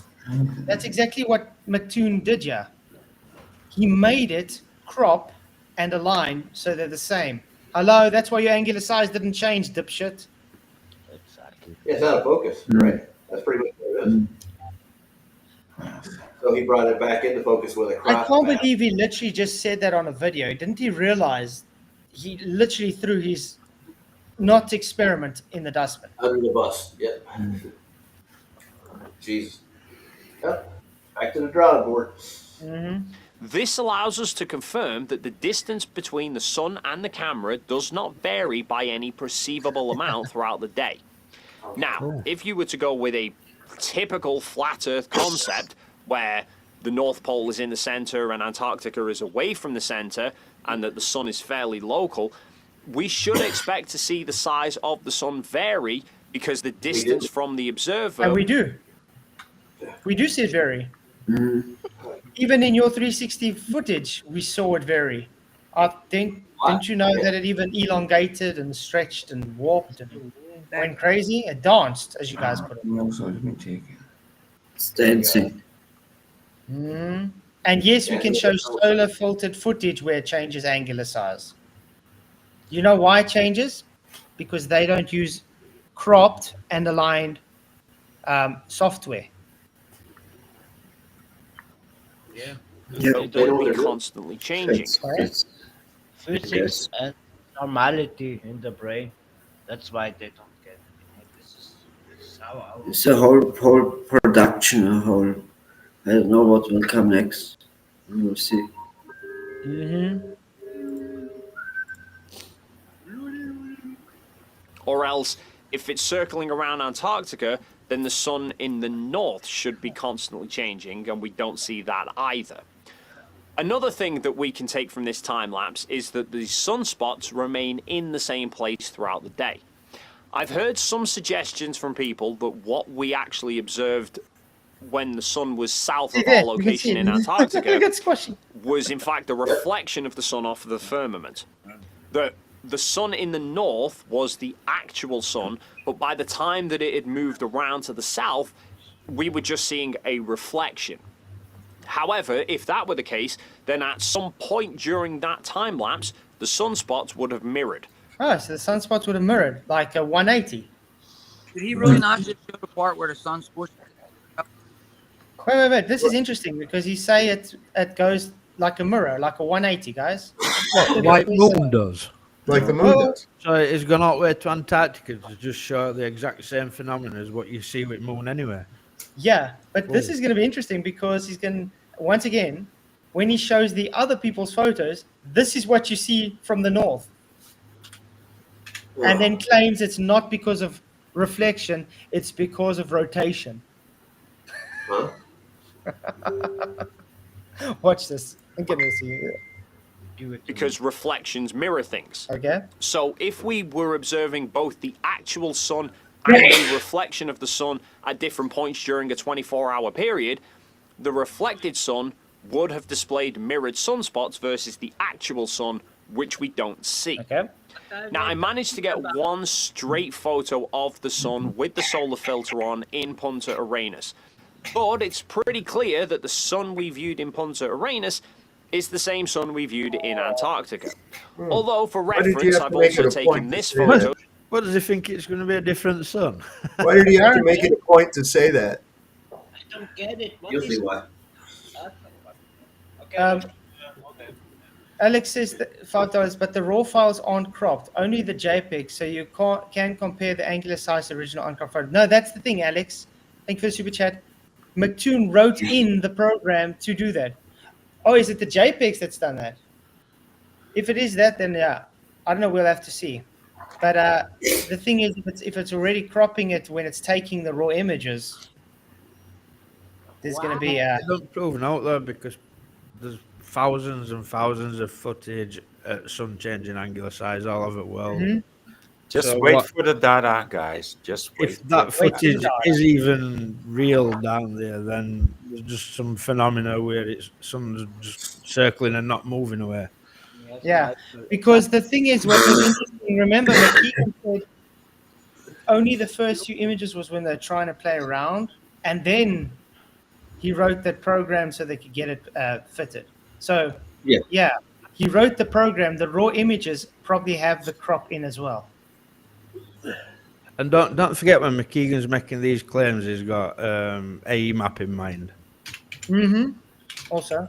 That's exactly what McToon did, yeah. He made it crop and align so they're the same. Hello, that's why your angular size didn't change, dipshit. Exactly. Yeah, it's out of focus, right? That's pretty much what it is. So he brought it back into focus with a I crop can't map. believe he literally just said that on a video. Didn't he realize he literally threw his not experiment in the dustbin? Under the bus, yep. Jeez. Yep. Back to the drawing board. This allows us to confirm that the distance between the sun and the camera does not vary by any perceivable amount throughout the day. Now, if you were to go with a typical flat Earth concept where the North Pole is in the center and Antarctica is away from the center and that the sun is fairly local, we should expect to see the size of the sun vary because the distance from the observer... And we do. We do see it vary. Even in your 360 footage, we saw it vary. I think, didn't you know that it even elongated and stretched and warped and went crazy? It danced, as you guys put it. It's dancing. And yes, we can show solar filtered footage where it changes angular size. You know why it changes? Because they don't use cropped and aligned software. Yeah. Yeah. They will be constantly changing. Physics and normality in the brain. That's why they don't get it. This is how It's a whole production, a whole. I don't know what will come next. We'll see. Or else, if it's circling around Antarctica, then the sun in the north should be constantly changing, and we don't see that either. Another thing that we can take from this time-lapse is that the sunspots remain in the same place throughout the day. I've heard some suggestions from people that what we actually observed when the sun was south of our location in Antarctica was in fact a reflection of the sun off the firmament. The sun in the north was the actual sun, but by the time that it had moved around to the south, we were just seeing a reflection. However, if that were the case, then at some point during that time lapse, the sunspots would have mirrored. Oh, so the sunspots would have mirrored, like a 180. Did he really not just show the part where the sun squished? Wait. This is interesting because he say it goes like a mirror, like a 180, guys. Like moon does. Like the moon does. So it's gone all the way to Antarctica to just show the exact same phenomenon as what you see with moon anyway. Yeah, but this is going to be interesting because he's going to, once again, when he shows the other people's photos, this is what you see from the north. And then claims it's not because of reflection, it's because of rotation. Huh? Watch this. I'm going to see you. Because reflections mirror things. Okay. So if we were observing both the actual sun and the reflection of the sun at different points during a 24-hour period, the reflected sun would have displayed mirrored sunspots versus the actual sun, which we don't see. Okay. Now, I managed to get one straight photo of the sun with the solar filter on in Punta Arenas. But it's pretty clear that the sun we viewed in Punta Arenas is the same sun we viewed in Antarctica. Although, for reference, I've also taken this photo. What does he think it's going to be a different sun? Why did he have to make it a point to say that? I don't get it. What You'll is see why. Okay. Alex says that photos, but the raw files aren't cropped, only the JPEG, so you can compare the angular size to the original uncropped photo. No, that's the thing, Alex. Thank you for the super chat. McToon wrote in the program to do that. Oh, is it the JPEGs that's done that? If it is that, then yeah, I don't know. We'll have to see. But the thing is, if it's already cropping it when it's taking the raw images, there's going to be They don't prove out though, because there's thousands and thousands of footage at sun changing angular size all over the world. Just So wait what- for the data, guys. Just wait. If that for the footage data. is even real down there, then there's just some phenomena where it's sun's just circling and not moving away. Yeah, because the thing is, what was interesting, remember, McKeegan said only the first few images was when they're trying to play around, and then he wrote that program so they could get it fitted. So, yeah, he wrote the program. The raw images probably have the crop in as well. And don't forget, when McKeegan's making these claims, he's got AE map in mind. Also.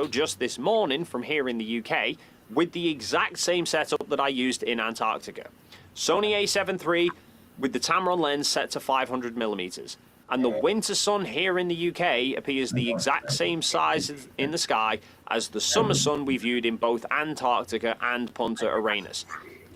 Just this morning from here in the UK with the exact same setup that I used in Antarctica. Sony a7 III with the Tampering lens set to 500mm. And the winter sun here in the UK appears the exact same size in the sky as the summer sun we viewed in both Antarctica and Punta Arenas.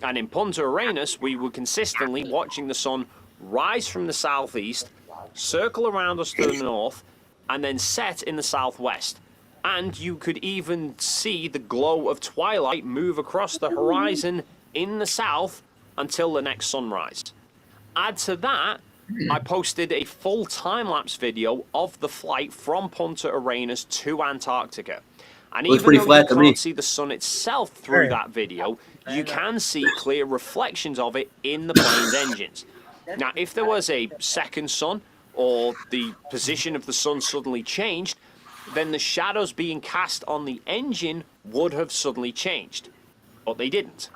And in Punta Arenas, we were consistently watching the sun rise from the southeast, circle around us to the north, and then set in the southwest. And you could even see the glow of twilight move across the horizon in the south until the next sunrise. Add to that, I posted a full time-lapse video of the flight from Punta Arenas to Antarctica. And Looks even pretty though flat you to me. can't see the sun itself through that video, you can see clear reflections of it in the plane's engines. Now, if there was a second sun, or the position of the sun suddenly changed, then the shadows being cast on the engine would have suddenly changed. But they didn't.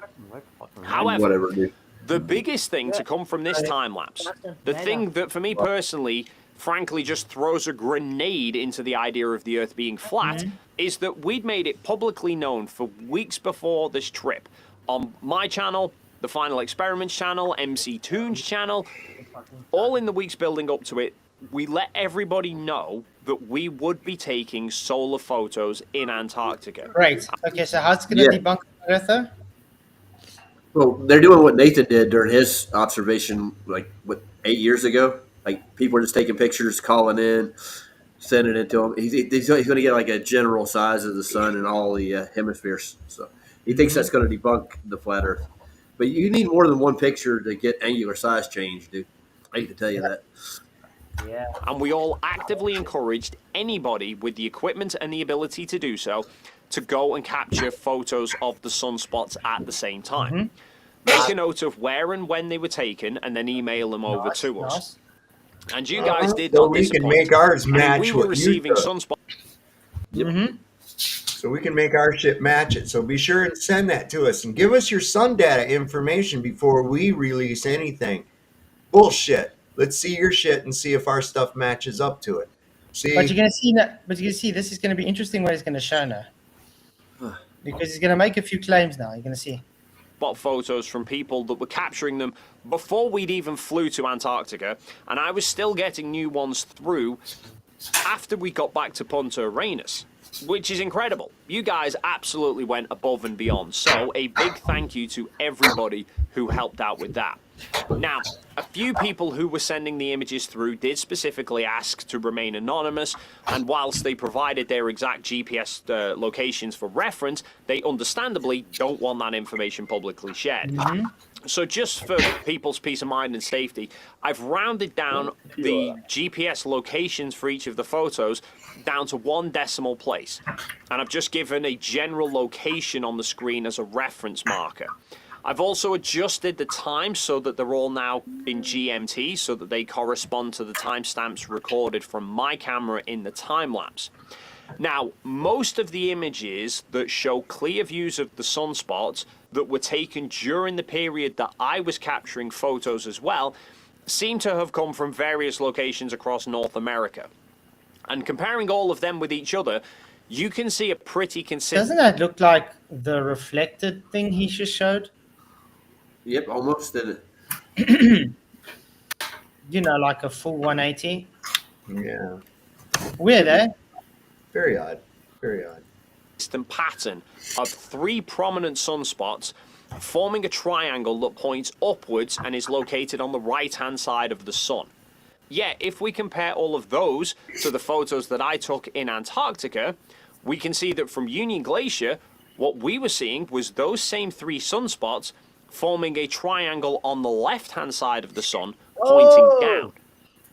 However, Whatever, dude. the biggest thing to come from this time-lapse, the thing that for me personally, frankly, just throws a grenade into the idea of the Earth being flat, is that we'd made it publicly known for weeks before this trip. On my channel, the Final Experiments channel, MC Toon's channel, all in the weeks building up to it, we let everybody know that we would be taking solar photos in Antarctica. Right. Okay, so how's it going to debunk Earth, though? Well, they're doing what Nathan did during his observation, like, 8 years ago? Like, people were just taking pictures, calling in, sending it to him. He's going to get, like, a general size of the sun in all the hemispheres. So he thinks that's going to debunk the flat Earth. But you need more than one picture to get angular size change, dude. I hate to tell you that. Yeah. And we all actively encouraged anybody with the equipment and the ability to do so to go and capture photos of the sunspots at the same time. Make a note of where and when they were taken and then email them over to us. And you guys did So not we can disappoint. make ours I mean, match we what were you receiving took. sunspots. So we can make our shit match it. So be sure and send that to us and give us your sun data information before we release anything. Bullshit. Let's see your shit and see if our stuff matches up to it. See, But you're going to see that. But you can see this is going to be interesting what he's going to show now, because he's going to make a few claims now. You're going to see. Spot photos from people that were capturing them before we'd even flew to Antarctica, and I was still getting new ones through after we got back to Punta Arenas, which is incredible. You guys absolutely went above and beyond, so a big thank you to everybody who helped out with that. Now, a few people who were sending the images through did specifically ask to remain anonymous, and whilst they provided their exact GPS locations for reference, they understandably don't want that information publicly shared. So just for people's peace of mind and safety, I've rounded down the GPS locations for each of the photos down to 1 decimal place. And I've just given a general location on the screen as a reference marker. I've also adjusted the time so that they're all now in GMT, so that they correspond to the timestamps recorded from my camera in the time-lapse. Now, most of the images that show clear views of the sunspots that were taken during the period that I was capturing photos as well seem to have come from various locations across North America. And comparing all of them with each other, you can see a pretty consistent... Doesn't that look like the reflected thing he just showed? Yep, almost did it. You know, like a full 180. Yeah. Weird, eh? Very odd. Very odd. Pattern of 3 prominent sunspots forming a triangle that points upwards and is located on the right-hand side of the sun. Yet, if we compare all of those to the photos that I took in Antarctica, we can see that from Union Glacier, what we were seeing was those same 3 sunspots forming a triangle on the left-hand side of the sun, pointing down.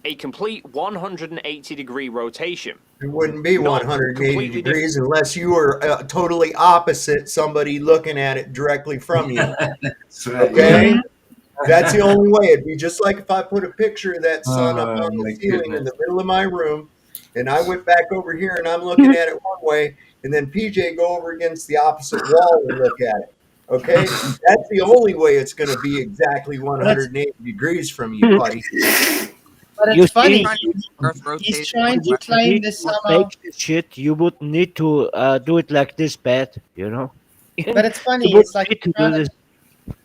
A complete 180-degree rotation. It wouldn't be 180 degrees unless you were totally opposite somebody looking at it directly from you. That's right. Okay? That's the only way. It'd be just like if I put a picture of that sun up on my the ceiling in goodness. the middle of my room, and I went back over here and I'm looking at it one way, and then PJ go over against the opposite wall and look at it. Okay? That's the only way it's going to be exactly 180 degrees from you, buddy. But it's funny. He's trying to claim this To somehow. make this shit, you would need to do it like this bad, you know? But it's funny. You It's would like need to do this.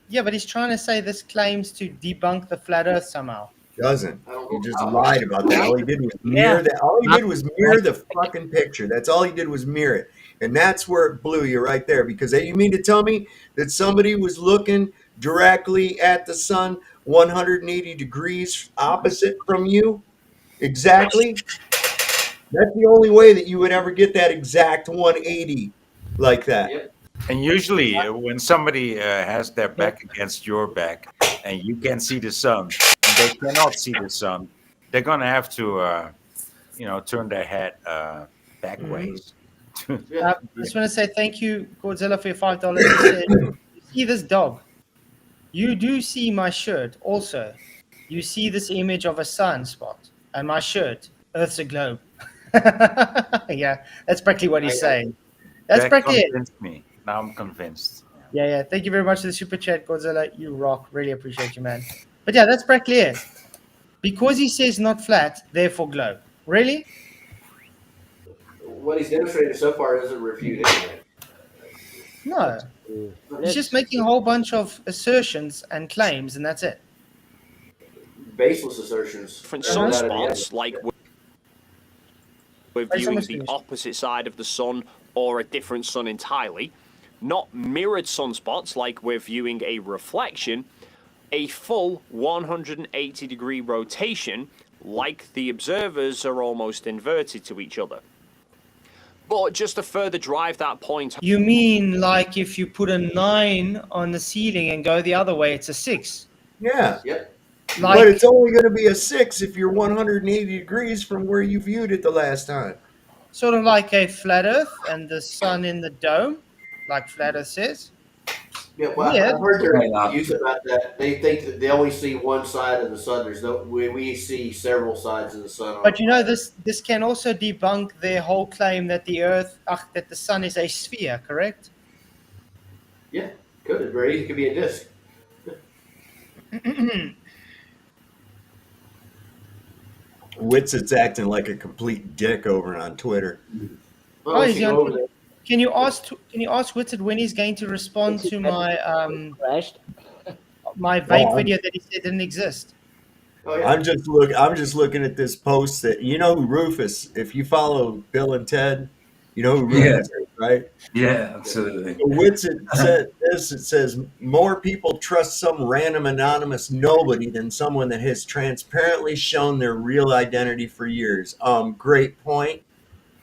yeah, but he's trying to say this claims to debunk the flat Earth somehow. Doesn't. He just lied about that. All he did was mirror that. All he did was mirror the fucking picture. That's all he did was mirror it. And that's where it blew you right there. Because you mean to tell me that somebody was looking directly at the sun 180 degrees opposite from you? Exactly. That's the only way that you would ever get that exact 180 like that. And usually, when somebody has their back against your back, and you can see the sun, and they cannot see the sun, they're gonna have to, turn their head back ways. I just want to say thank you, Godzilla, for your $5. He said, you see this dog? You do see my shirt also. You see this image of a sunspot, and my shirt, Earth's a globe. Yeah, that's practically what he's saying. That's That practically it. convinced me. Now I'm convinced. Yeah. Thank you very much for the super chat, Godzilla. You rock. Really appreciate you, man. But yeah, that's practically it. Because he says not flat, therefore globe. Really? What he's demonstrated so far doesn't refute anything. No. He's just making a whole bunch of assertions and claims, and that's it. Baseless assertions. Different One out of the sunspots, other. like we're viewing the opposite side of the sun or a different sun entirely. Not mirrored sunspots, like we're viewing a reflection. A full 180-degree rotation, like the observers are almost inverted to each other. But just to further drive that point... You mean like if you put a 9 on the ceiling and go the other way, it's a 6? Yeah. Yep. But it's only going to be a 6 if you're 180 degrees from where you viewed it the last time. Sort of like a flat Earth and the sun in the dome, like flat Earth says. Yeah, well, Yeah. I've heard their views about that. They think that they only see one side of the sun. There's no, we see several sides of the sun. But you know, this can also debunk their whole claim that the Earth, that the sun is a sphere, correct? Yeah, could. It very easy could be a disc. Witset's acting like a complete dick over on Twitter. Oh, he's on Twitter. Can you ask Witset when he's going to respond to my my vape video that he said didn't exist? Oh, yeah. I'm just looking at this post that, you know who Rufus, if you follow Bill and Ted, you know who Rufus is, right? Yeah, absolutely. So Whitsitt said this. It says more people trust some random anonymous nobody than someone that has transparently shown their real identity for years. Great point.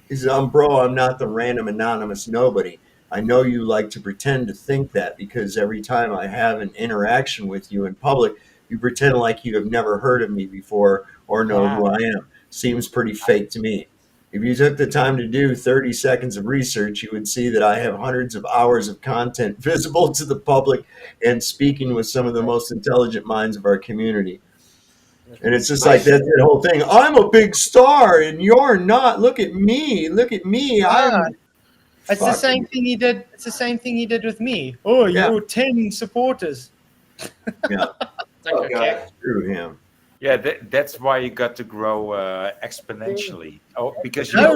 He says, bro, I'm not the random anonymous nobody. I know you like to pretend to think that because every time I have an interaction with you in public, you pretend like you have never heard of me before or know who I am. Seems pretty fake to me. If you took the time to do 30 seconds of research, you would see that I have hundreds of hours of content visible to the public and speaking with some of the most intelligent minds of our community. And it's just like that's the whole thing. I'm a big star and you're not. Look at me. Look at me. It's the same thing he did. It's the same thing he did with me. Oh, you're 10 supporters. Yeah. It's like, okay. Screw him. Yeah, that's why you got to grow exponentially. Oh, because No.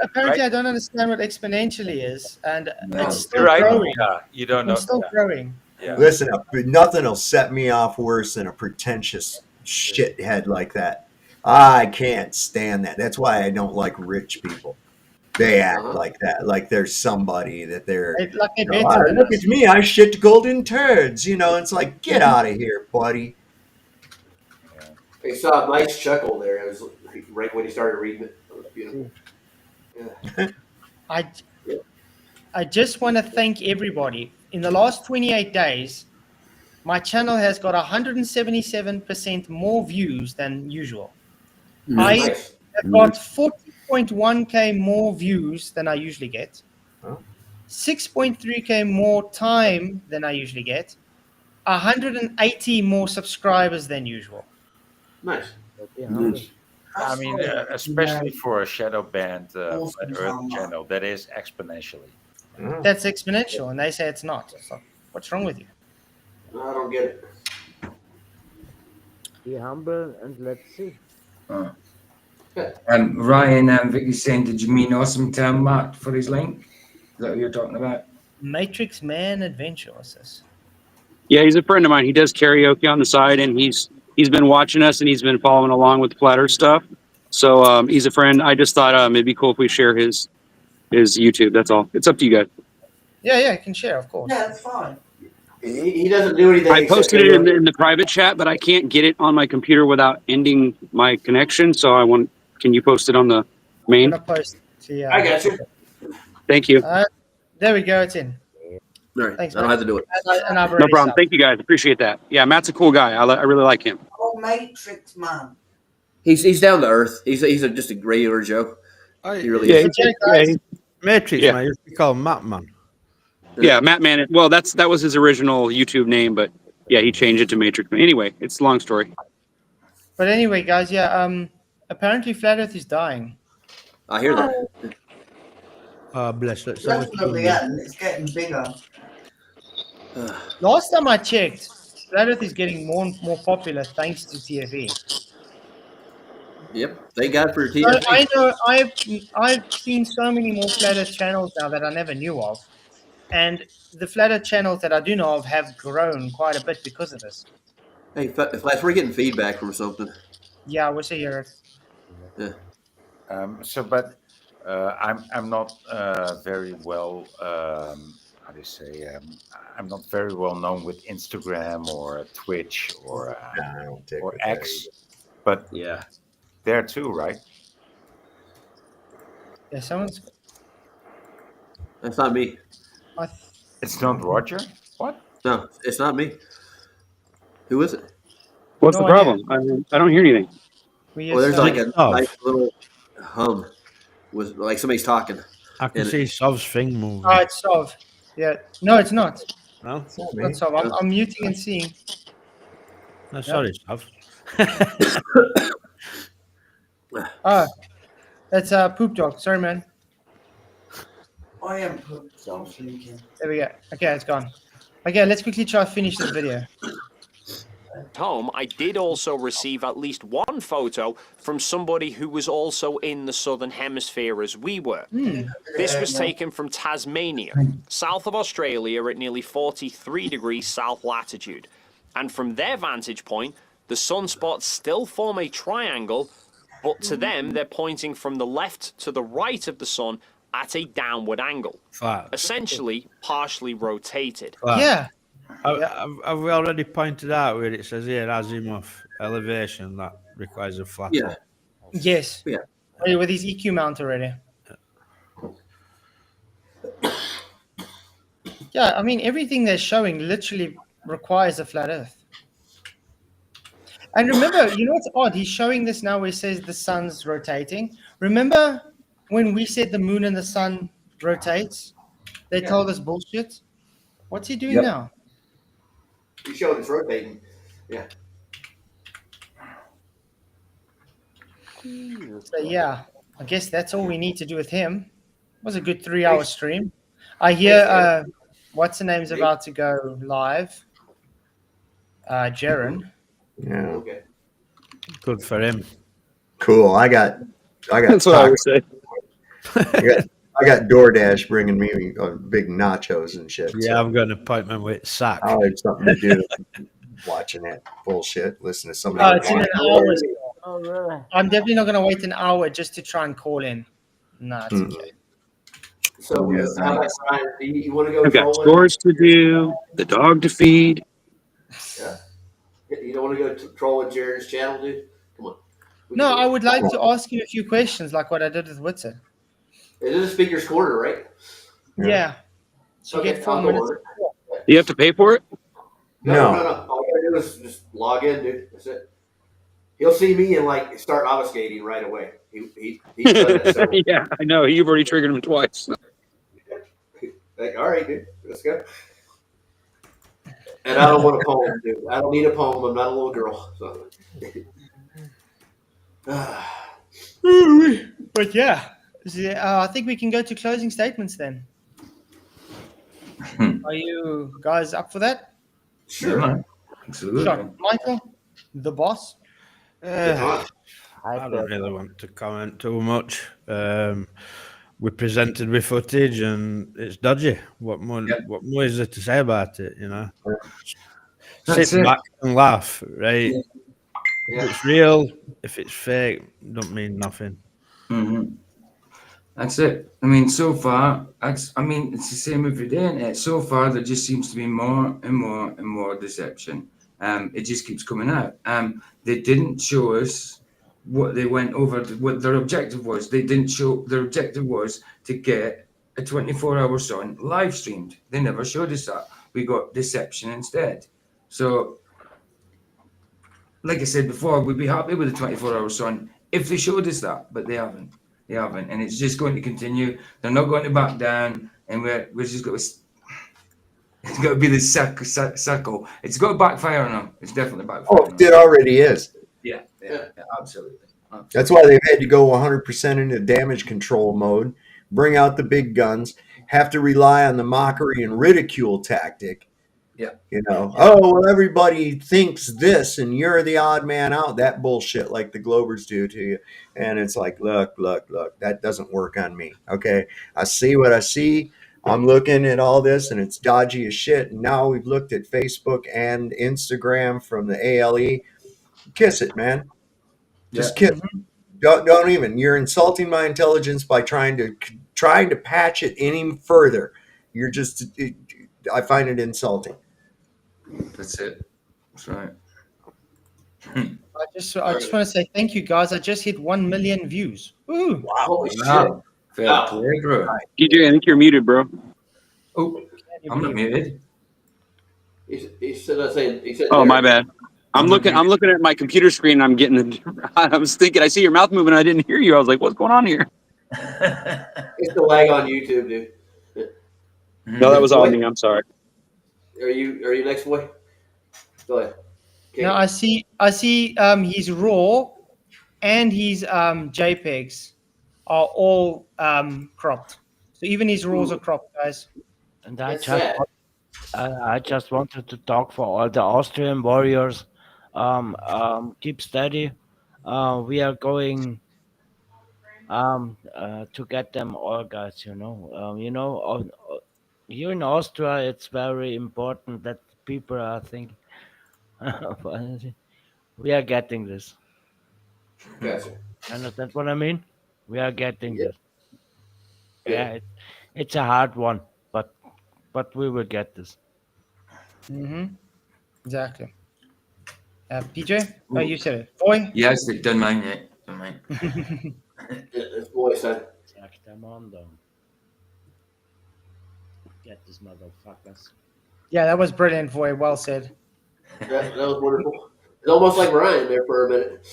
Apparently, right? I don't understand what exponentially is, and it's still You're right. growing. Yeah, you don't know. I'm still growing. Yeah. Listen, nothing will set me off worse than a pretentious shithead like that. I can't stand that. That's why I don't like rich people. They act like that, like there's somebody that they're. Like they're You know, better than look us. at me, I shit golden turds. You know, it's like get out of here, buddy. I saw a nice chuckle there. It was right when he started reading it. It was beautiful. Yeah. I just want to thank everybody. In the last 28 days, my channel has got 177% more views than usual. Nice. I have got 40.1k more views than I usually get. 6.3k more time than I usually get. 180 more subscribers than usual. Nice. I mean, especially for a shadow band Flat Earth channel, that is exponentially. That's exponential, and they say it's not. So what's wrong with you? I don't get it. Be humble and let's see. Ryan Vicky's saying, did you mean awesome term, Matt, for his link? Is that what you're talking about? Matrix Man Adventure, what's this? Yeah, he's a friend of mine. He does karaoke on the side, and he's been watching us, and he's been following along with the Flat Earth stuff. So he's a friend. I just thought it'd be cool if we share his YouTube. That's all. It's up to you guys. Yeah, I can share, of course. Yeah, it's fine. He doesn't do anything. I posted it in the private chat, but I can't get it on my computer without ending my connection. So can you post it on the main? I'm gonna post it. I got you. Thank you. There we go. It's in. All right. Thanks, I don't have to do it. No problem. Thank you guys. Appreciate that. Yeah, Matt's a cool guy. I really like him. Oh, Matrix Man. He's down to earth. He's just a regular Joe. He really is. Matrix, Yeah. man. You should call him Matt Man. Yeah, Matt Man. Well, that was his original YouTube name, but yeah, he changed it to Matrix Man. Anyway, it's a long story. But anyway, guys, apparently Flat Earth is dying. I hear that. Bless it. Definitely, and it's getting bigger. Last time I checked, Flat Earth is getting more and more popular thanks to TFE. Yep. Thank God for So TFE. I know I've seen so many more Flat Earth channels now that I never knew of, and the Flat Earth channels that I do know of have grown quite a bit because of this. Hey, Flash, we're getting feedback from something. Yeah, I wish I hear it. Yeah. I'm not very well. How do you say? I'm not very well known with Instagram or Twitch or X, but yeah, there too, right? Yeah, someone's. That's not me. It's not Roger. What? No, it's not me. Who is it? What's No the problem? I don't hear anything. Well, there's like a nice little hum with like somebody's talking. I can see Sov's thing moving. Oh, it's Sov. Yeah. No, it's not. No, It's not Sov. I'm muting and seeing. No, sorry, Sov. That's Poop Dog. Sorry, man. I am pooped. I'm thinking. There we go. Okay, it's gone. Okay, let's quickly try to finish this video. Home, I did also receive at least one photo from somebody who was also in the southern hemisphere as we were. This was taken from Tasmania, south of Australia at nearly 43 degrees south latitude. And from their vantage point, the sunspots still form a triangle, but to them, they're pointing from the left to the right of the sun at a downward angle, Flat. essentially partially rotated. Flat. Yeah. Have we already pointed out where it says here azimuth elevation that requires a flat Yeah. Earth? Yes. Yeah. With his EQ mount already. Yeah, I mean, everything they're showing literally requires a flat Earth. And remember, you know what's odd? He's showing this now where he says the sun's rotating. Remember when we said the moon and the sun rotates? They told us bullshit. What's he doing now? He showed it's rotating. Yeah. So yeah, I guess that's all we need to do with him. It was a good 3-hour stream. I hear what's the name's about to go live. Jaren. Yeah. Okay. Good for him. Cool. I got. That's what I would say. I got DoorDash bringing me big nachos and shit. Yeah, I've got an appointment with Sack. I'll have something to do watching that bullshit. Listen to somebody. Oh, it's in an hour. Oh, really? I'm definitely not going to wait an hour just to try and call in. No, it's okay. So, how about Brian? You want to go? I've got trolling? chores to do, the dog to feed. Yeah. You don't want to go trolling Jared's channel, dude? Come on. No, I would like to ask you a few questions like what I did with Witzer. It is a speaker's corner, right? Yeah. So you Okay, get 4 I'll go minutes. order. Do you have to pay for it? No. All you gotta do is just log in, dude. That's it. He'll see me and like start obfuscating right away. He's done that several Yeah, I know. You've already triggered him twice. Like, all right, dude, let's go. And I don't want a poem, dude. I don't need a poem. I'm not a little girl. So. But yeah, I think we can go to closing statements then. Are you guys up for that? Sure, man. Absolutely. Sure. Michael, the boss. I don't really want to comment too much. We're presented with footage and it's dodgy. What more is there to say about it, you know? That's Sit it. back and laugh, right? Yeah. If it's real, if it's fake, don't mean nothing. Mm-hmm. That's it. I mean, so far, it's the same every day, isn't it? So far, there just seems to be more and more and more deception. It just keeps coming out. They didn't show us what they went over, what their objective was. They didn't show, their objective was to get a 24-hour sun live streamed. They never showed us that. We got deception instead. So, like I said before, we'd be happy with the 24-hour sun if they showed us that, but they haven't. They haven't, and it's just going to continue. They're not going to back down, and we're just going to. It's got to be the circle. It's got to backfire on them. It's definitely backfire. Oh, it already is. Yeah, absolutely. That's why they've had to go 100% into damage control mode, bring out the big guns, have to rely on the mockery and ridicule tactic. Yeah. You know, oh, well, everybody thinks this and you're the odd man out. That bullshit like the Globers do to you. And it's like, look, that doesn't work on me. Okay. I see what I see. I'm looking at all this and it's dodgy as shit. And now we've looked at Facebook and Instagram from the ALE. Kiss it, man. Just kiss it. Don't even. You're insulting my intelligence by trying to patch it any further. You're just, I find it insulting. That's it. That's right. I just want to say thank you, guys. I just hit 1 million views. Ooh. Wow. Holy shit. Fair play, bro. DJ, I think you're muted, bro. Oh, I'm not muted. He said. Oh, my bad. I'm looking at my computer screen. I'm getting. I was thinking. I see your mouth moving. I didn't hear you. I was like, "What's going on here?" It's the lag on YouTube, dude. No, that was on me. I'm sorry. Are you next, boy? Go ahead. Okay. Now I see his raw and his JPEGs are all cropped. So even his raws are cropped, guys. And I just wanted to talk for all the Austrian warriors. Keep steady. We are going to get them all, guys. Here in Austria, it's very important that people are thinking. We are getting this. Gotcha. Understand what I mean? We are getting this. Yeah, it's a hard one, but we will get this. Exactly. PJ? Oh, you said it. Boy? Yes, they've done mine yet. Done mine. This boy said. Exactamundo. Get this motherfuckers. Yeah, that was brilliant, Boy. Well said. That was wonderful. It's almost like Ryan there for a minute.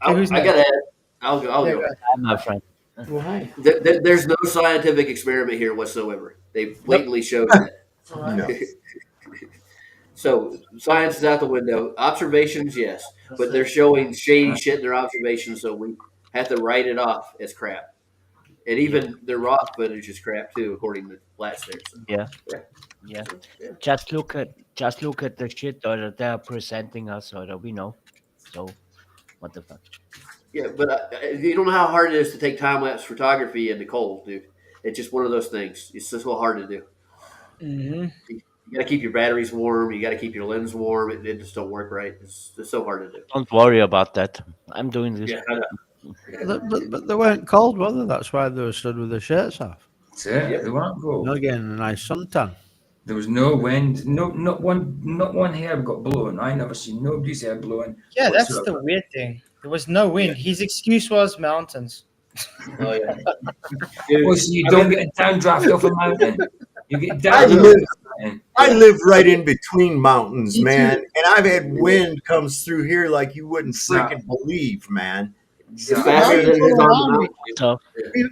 who's I gotta add. I'll Yeah, go. go I'm not friend. Well, hi. There's no scientific experiment here whatsoever. They blatantly showed that. No. So science is out the window. Observations, yes, but they're showing shady shit in their observations, so we have to write it off as crap. And even their rock footage is crap too, according to Flatz there. So, Yeah. Just look at the shit that they're presenting us, or that we know. So, what the fuck? Yeah, but you don't know how hard it is to take time lapse photography in the cold, dude. It's just one of those things. It's just so hard to do. Mm-hmm. You got to keep your batteries warm. You got to keep your lens warm. It just don't work right. It's so hard to do. Don't worry about that. I'm doing this. Yeah, I know. But they weren't cold, were they? That's why they were stood with their shirts off. That's it. They weren't cold. Not getting a nice suntan. There was no wind. No, not one hair got blown. I never seen nobody's hair blowing. Yeah, that's the whatsoever. weird thing. There was no wind. His excuse was mountains. Oh yeah. Oh, so you don't get a downdraft off a mountain. You get I down. live right in between mountains, man, and I've had wind comes through here like you wouldn't freaking believe, man. It's faster than it is on the mountain.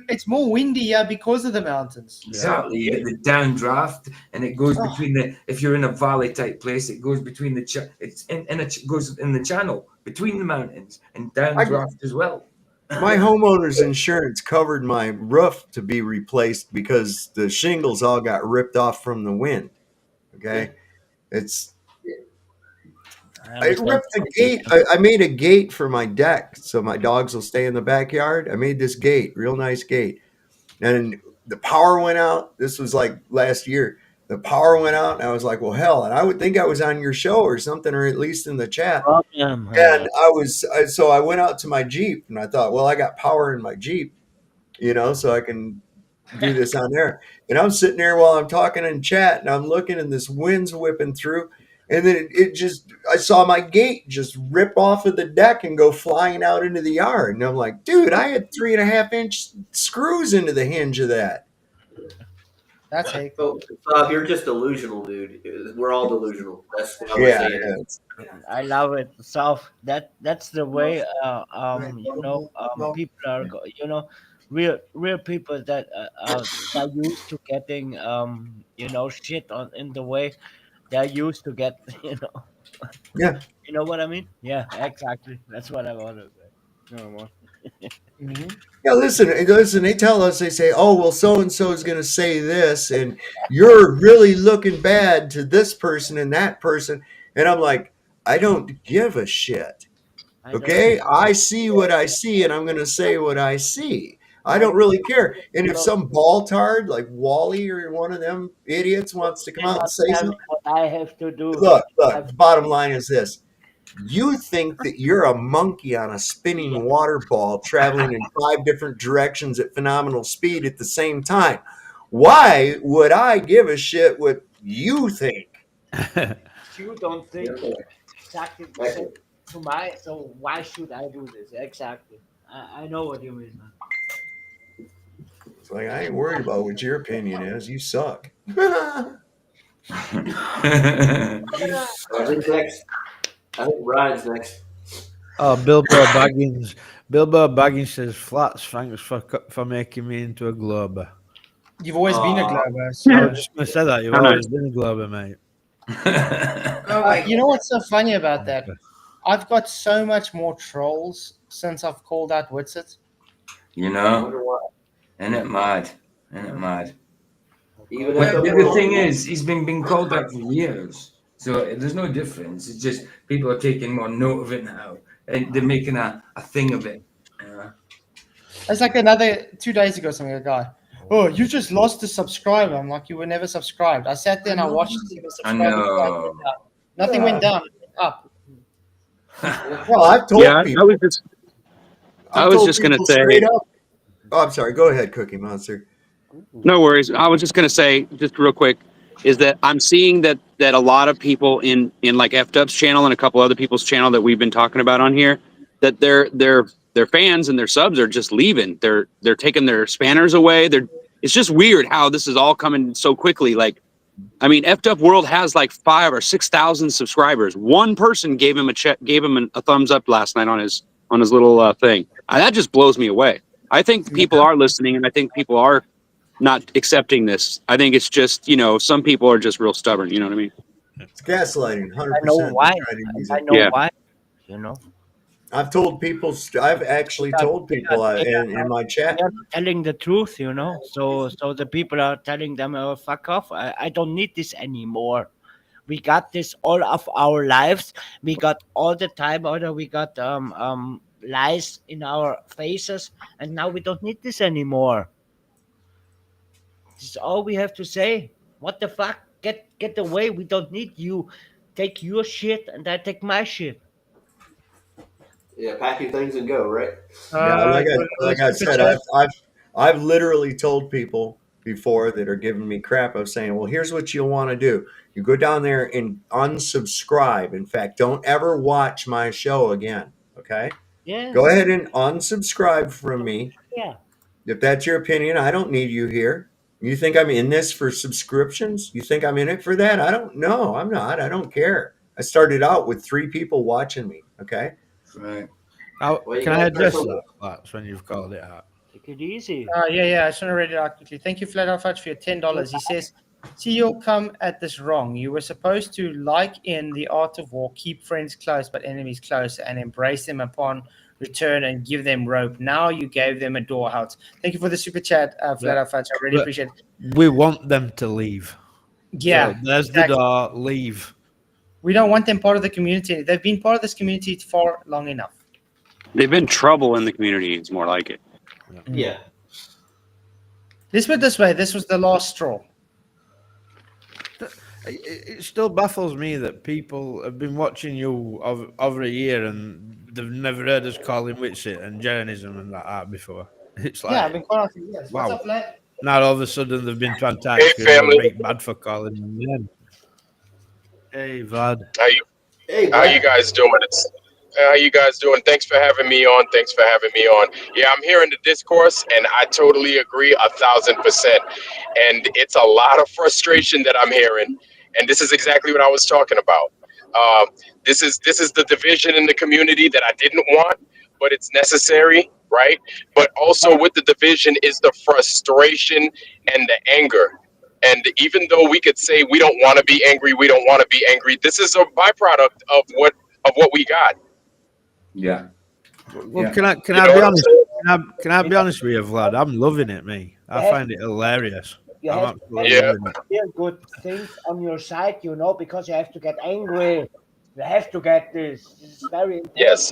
It's more windy, yeah, because of the mountains. Exactly. You get the downdraft, and it goes between the. If you're in a valley type place, it goes between the. Goes in the channel between the mountains and downdraft as well. My homeowner's insurance covered my roof to be replaced because the shingles all got ripped off from the wind. Okay, I ripped the gate. I made a gate for my deck so my dogs will stay in the backyard. I made this gate, real nice gate, and the power went out. This was like last year. The power went out, and I was like, "Well, hell!" And I would think I was on your show or something, or at least in the chat. And so I went out to my Jeep, and I thought, "Well, I got power in my Jeep, so I can do this on there." And I'm sitting there while I'm talking in chat, and I'm looking, and this wind's whipping through, and then I saw my gate just rip off of the deck and go flying out into the yard, and I'm like, "Dude, I had 3.5-inch screws into the hinge of that." That's hate. Bob, you're just delusional, dude. We're all delusional. That's how we're saying it. I love it. So that's the way people are real people that are used to getting shit in the way. They're used to get Yeah. You know what I mean? Yeah, exactly. That's what I want to say. No more. Yeah, listen. They tell us, they say, "Oh, well, so and so is going to say this, and you're really looking bad to this person and that person." And I'm like, I don't give a shit. Okay, I see what I see, and I'm going to say what I see. I don't really care. And if some ball-tard like Wally or one of them idiots wants to come out and say something, what I have to do. look. Bottom line is this. You think that you're a monkey on a spinning water ball traveling in 5 different directions at phenomenal speed at the same time. Why would I give a shit what you think? You don't think exactly the same to my, so why should I do this? Exactly. I know what you mean, man. It's like, I ain't worried about what your opinion is. You suck. I think Ryan's next. Oh, Bilbo Baggins. Bilbo Baggins says, "Flats, thanks for making me into a glober." You've always been a glober. I was just going to say that. You've always been a glober, mate. You know what's so funny about that? I've got so much more trolls since I've called out Witsit. Isn't it mad? The thing is, he's been called out for years. So there's no difference. It's just people are taking more note of it now, and they're making a thing of it. It's like another 2 days ago, something, a guy, "Oh, you just lost a subscriber." I'm like, "You were never subscribed." I sat there and I watched the subscriber. Nothing went down. It went up. Well, I've told people. I was just going to say. Oh, I'm sorry. Go ahead, Cookie Monster. No worries. I was just going to say, just real quick, is that I'm seeing that a lot of people in like F-Dub's channel and a couple other people's channel that we've been talking about on here, that their fans and their subs are just leaving. They're taking their spanners away. It's just weird how this is all coming so quickly. Like, I mean, F-Dub World has like 5,000 or 6,000 subscribers. One person gave him a thumbs up last night on his little thing. That just blows me away. I think people are listening, and I think people are not accepting this. I think it's just, some people are just real stubborn. You know what I mean? It's gaslighting, 100%. I know why. I know why. I've told people. I've actually told people in my chat. They're not telling the truth, So the people are telling them, "Oh, fuck off! I don't need this anymore. We got this all of our lives. We got all the time order. We got lies in our faces, and now we don't need this anymore. This is all we have to say. What the fuck? Get away! We don't need you. Take your shit, and I take my shit." Yeah, pack your things and go, right? Yeah, like I said, I've literally told people before that are giving me crap of saying, well, here's what you'll want to do. You go down there and unsubscribe. In fact, don't ever watch my show again. Okay? Yeah. Go ahead and unsubscribe from me. Yeah. If that's your opinion, I don't need you here. You think I'm in this for subscriptions? You think I'm in it for that? I don't know. I'm not. I don't care. I started out with 3 people watching me. Okay? Right. Can I address that? That's when you've called it out. Take it easy. Yeah. I just want to read it out quickly. Thank you, Flat Out Fudge, for your $10. He says, "See, you'll come at this wrong. You were supposed to, like in The Art of War, keep friends close but enemies closer, and embrace them upon return and give them rope. Now you gave them a door out." Thank you for the super chat, Flat Out Fudge. I really appreciate it. We want them to leave. Yeah, So there's the door. Leave. We don't want them part of the community. They've been part of this community for long enough. They've been trouble in the community. It's more like it. Yeah. Let's put it this way. This was the last straw. It still baffles me that people have been watching you over a year and they've never heard us call him Witsit and Jeranism and that before. It's like, Yeah, I've been quite honest. Yes. wow. What's up, Flat? Now all of a sudden they've been to Antarctica Hey, family. and bad for calling him then. Hey, Vlad. How you guys doing? How you guys doing? Thanks for having me on. Yeah, I'm hearing the discourse, and I totally agree 1,000%. And it's a lot of frustration that I'm hearing, and this is exactly what I was talking about. This is the division in the community that I didn't want, but it's necessary, right? But also with the division is the frustration and the anger. And even though we could say we don't want to be angry, this is a byproduct of what we got. Yeah. Well, Yeah. can I You know be what I'm honest? saying? Can I be honest with you, Vlad? I'm loving it, me. I find it hilarious. I'm absolutely loving it. Feel good things on your side, because you have to get angry. You have to get this. This is very important. Yes.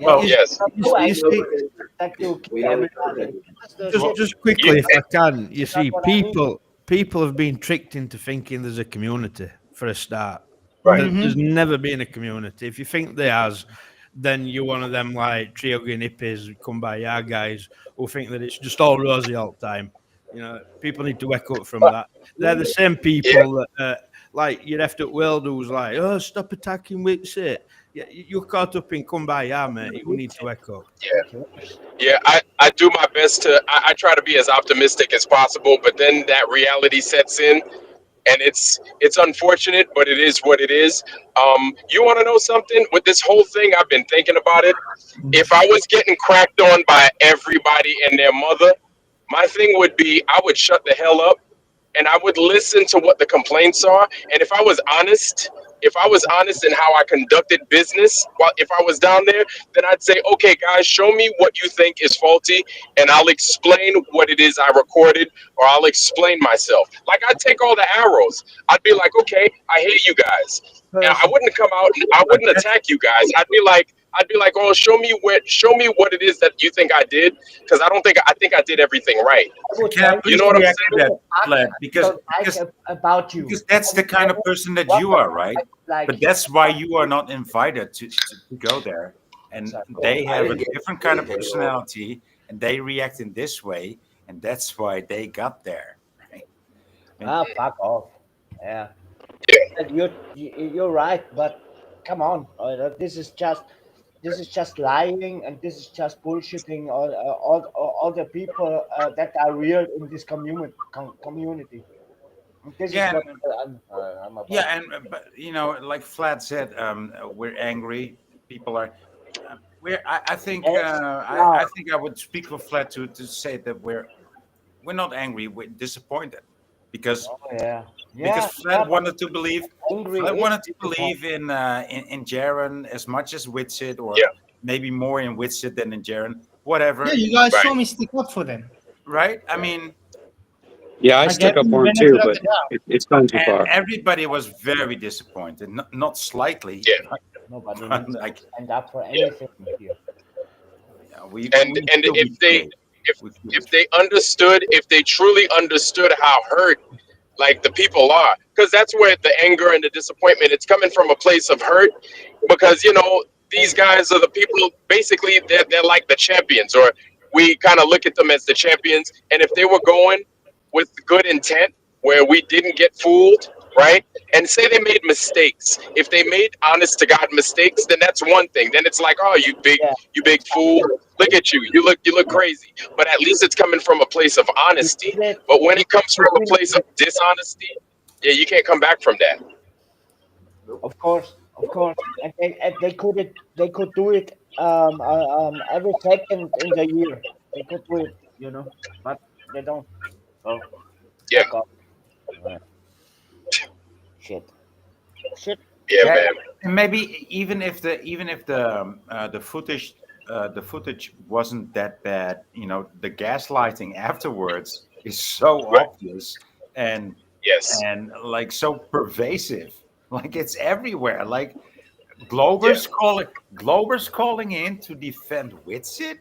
Well, yes. Just quickly, if I can, you see, people have been tricked into thinking there's a community for a start. Right. There's never been a community. If you think there has, then you're one of them like Triogan hippies, come by our guys who think that it's just all rosy all the time. People need to wake up from that. They're the same people that, like your effed up world who's like, oh, stop attacking Witsit. Yeah, you're caught up in kumbaya, mate. You need to wake up. Yeah, I do my best I try to be as optimistic as possible, but then that reality sets in, and it's unfortunate, but it is what it is. You want to know something? With this whole thing, I've been thinking about it. If I was getting cracked on by everybody and their mother, my thing would be I would shut the hell up and I would listen to what the complaints are. And if I was honest in how I conducted business, if I was down there, then I'd say, okay, guys, show me what you think is faulty, and I'll explain what it is I recorded, or I'll explain myself. Like, I'd take all the arrows. I'd be like, okay, I hear you guys. And I wouldn't come out and I wouldn't attack you guys. I'd be like, oh, show me what it is that you think I did, because I think I did everything right. You know what I'm saying? Vlad, because about you. Because that's the kind of person that you are, right? But that's why you are not invited to go there. And they have a different kind of personality, and and they react in this way, and that's why they got there. Right? Fuck off. Yeah. And you're right, but come on, this is just lying, and this is just bullshitting all the people that are real in this community. This is Yeah, what I'm about. Yeah, and but like Flat said, we're angry. People are. I think. I think I would speak for Flat to say that we're not angry. We're disappointed because because Flat wanted to believe. Flat wanted to believe in Jaren as much as Witsit, or maybe more in Witsit than in Jaren. Whatever. Yeah, you guys saw me stick up for them. Right. I mean. Yeah, I I stuck gave up them the for him benefit too, of but the doubt. it's gone too And far. everybody was very disappointed, not slightly. Nobody but needs like, to stand up for anything here. And if they understood, if they truly understood how hurt like the people are, because that's where the anger and the disappointment, it's coming from a place of hurt, because these guys are the people, basically they're like the champions, or we kind of look at them as the champions. And if they were going with good intent, where we didn't get fooled, right? And say they made mistakes. If they made honest to God mistakes, then that's one thing. Then it's like, oh, you big fool. Look at you. You look crazy. But at least it's coming from a place of honesty. But when it comes from a place of dishonesty, yeah, you can't come back from that. Of course, and they could do it every second in the year. They could do it, but they don't. So yeah. Shit. Yeah, man. And maybe even if the footage wasn't that bad, the gaslighting afterwards is so obvious and like so pervasive, like it's everywhere. Like Glober's calling in to defend Witsit.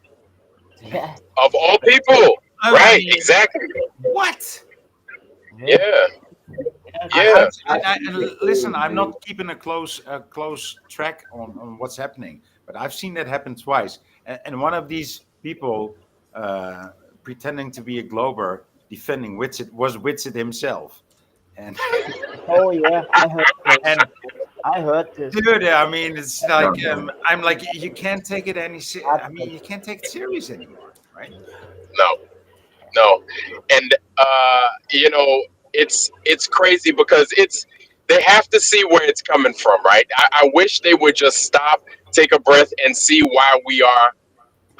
Yeah. Of all people, right? Exactly. What? Yeah. Yeah. And listen, I'm not keeping a close track on what's happening, but I've seen that happen twice. And one of these people pretending to be a Glober defending Witsit was Witsit himself. And oh yeah, I heard this. Dude, I mean, it's like I'm like, you can't take it you can't take it serious anymore, right? No. And it's crazy because they have to see where it's coming from, right? I wish they would just stop, take a breath, and see why we are.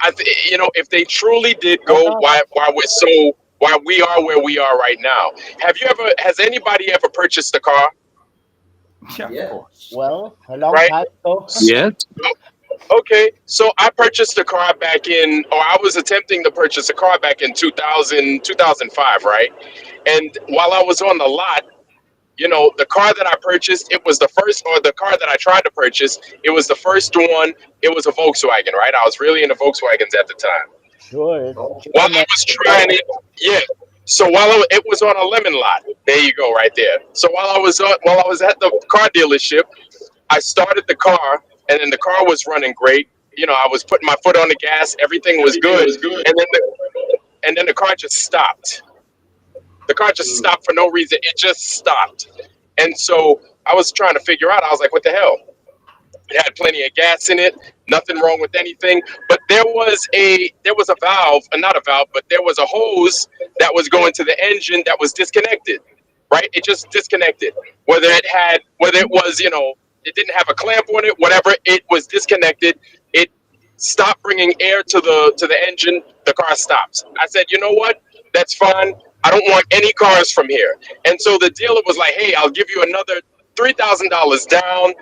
If they truly did go, why we are where we are right now. Has anybody ever purchased a car? Yeah, of course. Well, a long Right? time ago. Yes. Okay, so I purchased a car I was attempting to purchase a car back in 2005, right? And while I was on the lot, the car that I purchased, the car that I tried to purchase, it was the first one. It was a Volkswagen, right? I was really into Volkswagens at the time. Sure. While I was trying it, yeah. So it was on a lemon lot. There you go, right there. So while I was at the car dealership, I started the car, and then the car was running great. I was putting my foot on the gas. Everything was good. And then the car just stopped. The car just stopped for no reason. It just stopped. And so I was trying to figure out, I was like, what the hell? It had plenty of gas in it, nothing wrong with anything. But there was a valve, not a valve, but there was a hose that was going to the engine that was disconnected, right? It just disconnected. Whether it was, it didn't have a clamp on it, whatever, it was disconnected. It stopped bringing air to the engine. The car stops. I said, you know what? That's fine. I don't want any cars from here. And so the dealer was like, hey, I'll give you another $3,000 down,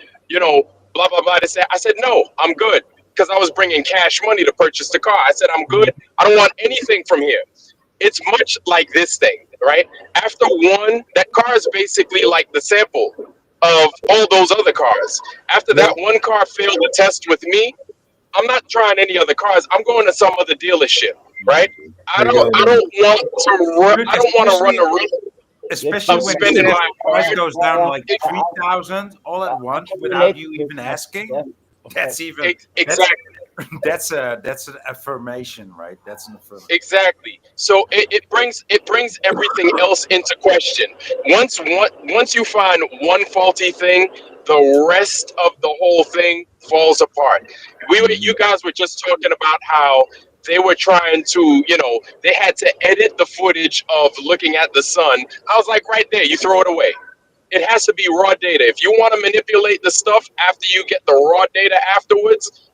blah, blah, blah. I said, no, I'm good. Because I was bringing cash money to purchase the car. I said, I'm good. I don't want anything from here. It's much like this thing, right? After one, that car is basically like the sample of all those other cars. After that one car failed the test with me, I'm not trying any other cars. I'm going to some other dealership, right? I don't want to run the risk. Especially when the price goes down to like 3,000 all at once without you even asking. That's even exactly. That's an affirmation, right? That's an affirmation. Exactly. So it brings everything else into question. Once you find one faulty thing, the rest of the whole thing falls apart. You guys were just talking about how they were trying to, they had to edit the footage of looking at the sun. I was like, right there, you throw it away. It has to be raw data. If you want to manipulate the stuff after you get the raw data afterwards,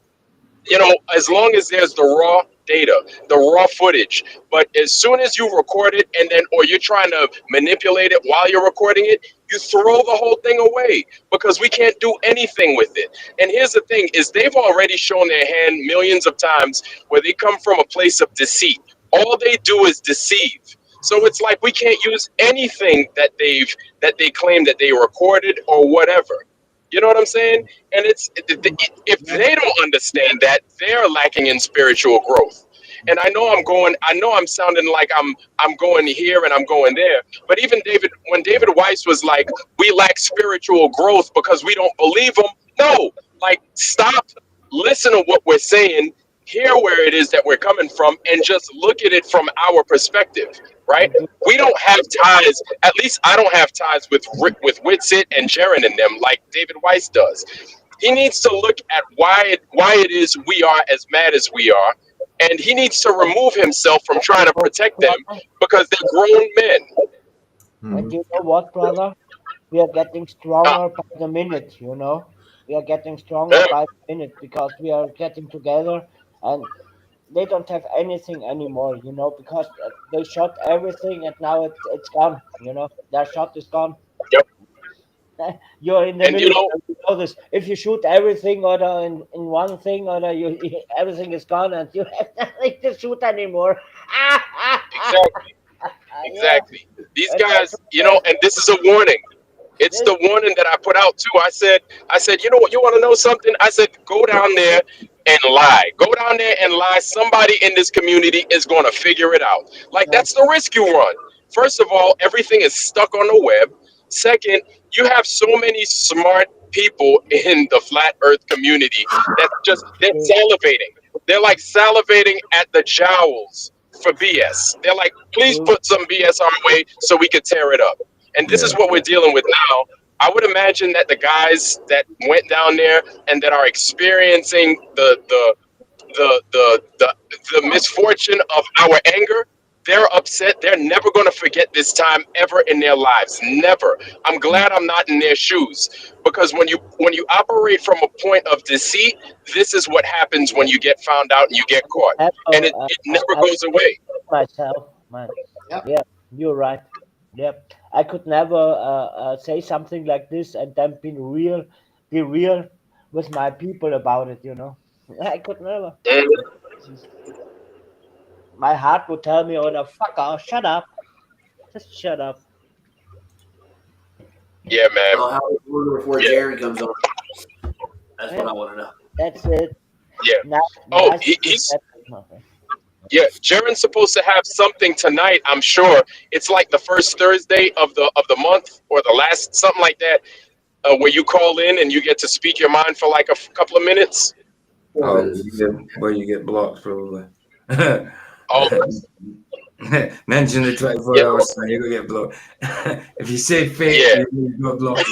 as long as there's the raw data, the raw footage. But as soon as you record it or you're trying to manipulate it while you're recording it, you throw the whole thing away because we can't do anything with it. And here's the thing is they've already shown their hand millions of times where they come from a place of deceit. All they do is deceive. So it's like we can't use anything that they claim that they recorded or whatever. You know what I'm saying? And if they don't understand that, they're lacking in spiritual growth. And I know I'm sounding like I'm going here and I'm going there. But even when David Weiss was like, we lack spiritual growth because we don't believe him. No, like stop, listen to what we're saying, hear where it is that we're coming from, and just look at it from our perspective, right? We don't have ties, at least I don't have ties with Witsit and Jaron and them like David Weiss does. He needs to look at why it is we are as mad as we are, and he needs to remove himself from trying to protect them because they're grown men. And you know what, brother? We are getting stronger by the minute, We are getting stronger by the minute because we are getting together and they don't have anything anymore, because they shot everything and now it's gone, Their shot is gone. Yep. You're in the And military, you know this. If you shoot everything or in one thing or everything is gone and you have nothing to shoot anymore. Exactly. These guys, and this is a warning. It's the warning that I put out too. I said, you know what, you want to know something? I said, go down there and lie. Go down there and lie. Somebody in this community is going to figure it out. Like, that's the risk you run. First of all, everything is stuck on the web. Second, you have so many smart people in the flat earth community that they're salivating. They're like salivating at the jowls for BS. They're like, please put some BS our way so we can tear it up. And this is what we're dealing with now. I would imagine that the guys that went down there and that are experiencing the misfortune of our anger, they're upset. They're never going to forget this time ever in their lives. Never. I'm glad I'm not in their shoes, because when you operate from a point of deceit, this is what happens when you get found out and you get caught, and it never goes away. Myself, man. Yeah, you're right. Yep. I could never say something like this and then be real with my people about it, I could never. My heart would tell me, oh, no, fuck off, shut up. Just shut up. Yeah, man. I'll have to wonder before Jaron comes on. That's what I want to know. That's it. Yeah. He's... Yeah, Jaron's supposed to have something tonight, I'm sure. It's like the first Thursday of the month or the last, something like that, where you call in and you get to speak your mind for like a couple of minutes. Oh, you get blocked probably. Mention the 24 hours now, you're gonna get blocked. If you say fake, you got blocked.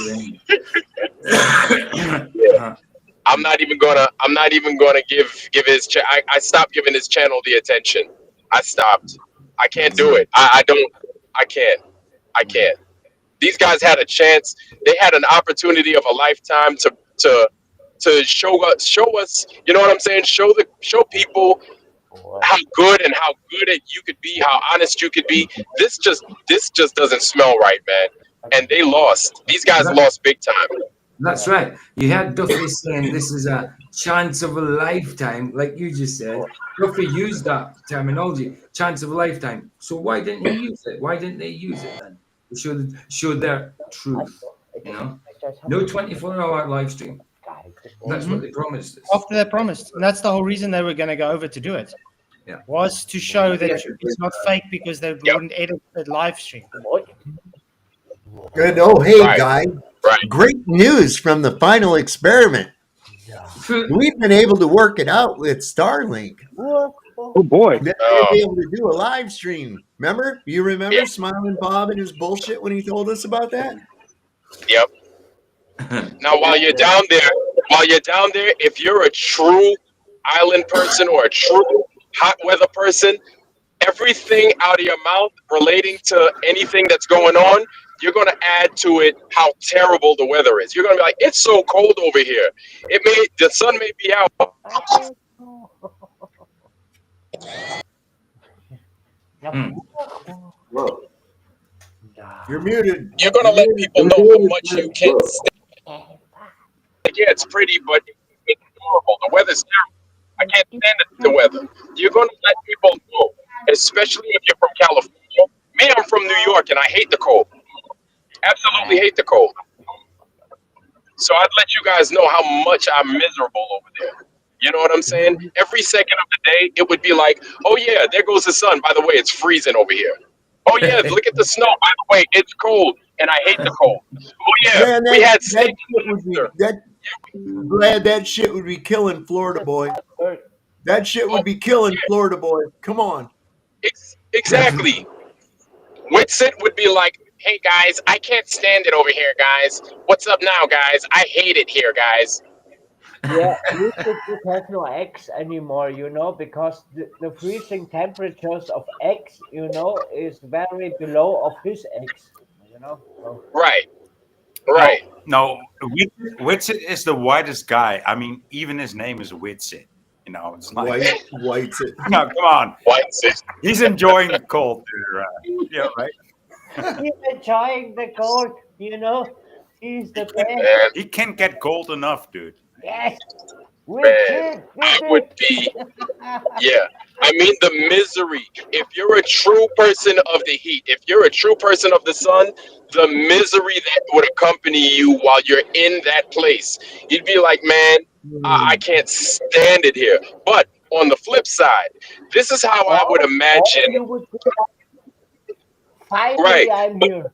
I'm not even gonna give his I stopped giving his channel the attention. I stopped. I can't do it. I can't. These guys had a chance. They had an opportunity of a lifetime to show us, you know what I'm saying? Show people how good you could be, how honest you could be. This just doesn't smell right, man. And they lost. These guys lost big time. That's right. You had Duffy saying this is a chance of a lifetime, like you just said. Duffy used that terminology, chance of a lifetime. So why didn't he use it? Why didn't they use it then? To show their truth, No 24-hour live stream. That's what they promised us. After they promised. And that's the whole reason they were going to go over to do it. Yeah. Was to show that it's not fake because they wouldn't edit the live stream. Good. Oh, hey, guys. Great news from the final experiment. We've been able to work it out with Starlink. Oh boy. That we'll be able to do a live stream. Remember? You remember Yeah. Smiling Bob and his bullshit when he told us about that? Yep. Now, while you're down there, if you're a true island person or a true hot weather person, everything out of your mouth relating to anything that's going on, you're going to add to it how terrible the weather is. You're going to be like, it's so cold over here. The sun may be out. Whoa. You're muted. You're going to let people know how much you can't stand. Yeah, it's pretty, but it's horrible. The weather's terrible. I can't stand the weather. You're going to let people know, especially if you're from California. Me, I'm from New York, and I hate the cold. Absolutely hate the cold. So I'd let you guys know how much I'm miserable over there. You know what I'm saying? Every second of the day, it would be like, oh, yeah, there goes the sun. By the way, it's freezing over here. Oh, yeah, look at the snow. By the way, it's cold, and I hate the cold. Oh, yeah, Man, we had Glad that shit would be killing Florida boy. That shit would be killing Florida boy. Come on. Exactly. Whitsit would be like, hey, guys, I can't stand it over here, guys. What's up now, guys? I hate it here, guys. Yeah, Lucid has no X anymore, because the freezing temperatures of X, is very below of his X, So. Right. No, Whitsit is the whitest guy. I mean, even his name is Whitsit. It's like Whitsit. No, come on, Whitsit. He's enjoying the cold there. Yeah, right. He's enjoying the cold, He's the best. He can't get cold enough, dude. Yes. Man, I would be. Yeah. I mean, the misery. If you're a true person of the heat, if you're a true person of the sun, the misery that would accompany you while you're in that place, you'd be like, man, I can't stand it here. But on the flip side, this is how I would imagine. Finally, I'm here,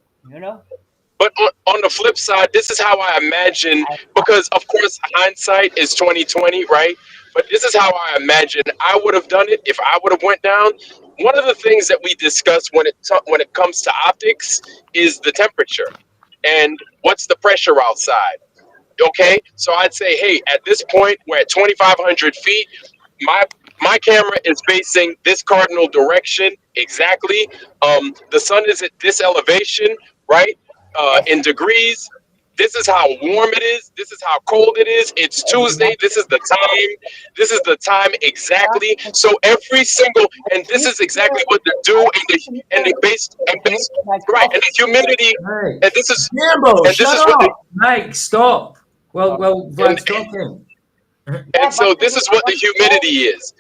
But on the flip side, this is how I imagine, because of course hindsight is 2020, right? But this is how I imagine I would have done it if I would have went down. One of the things that we discuss when it comes to optics is the temperature and what's the pressure outside. Okay, so I'd say, hey, at this point we're at 2,500 feet. My camera is facing this cardinal direction exactly. The sun is at this elevation, right? In degrees. This is how warm it is. This is how cold it is. It's Tuesday. This is the time. This is the time exactly. So every single, and this is exactly what they do, and they based right, and the humidity, and this is Gambo, and this is what Mike, stop. Well, Vlad's talking. And so this is what the humidity is,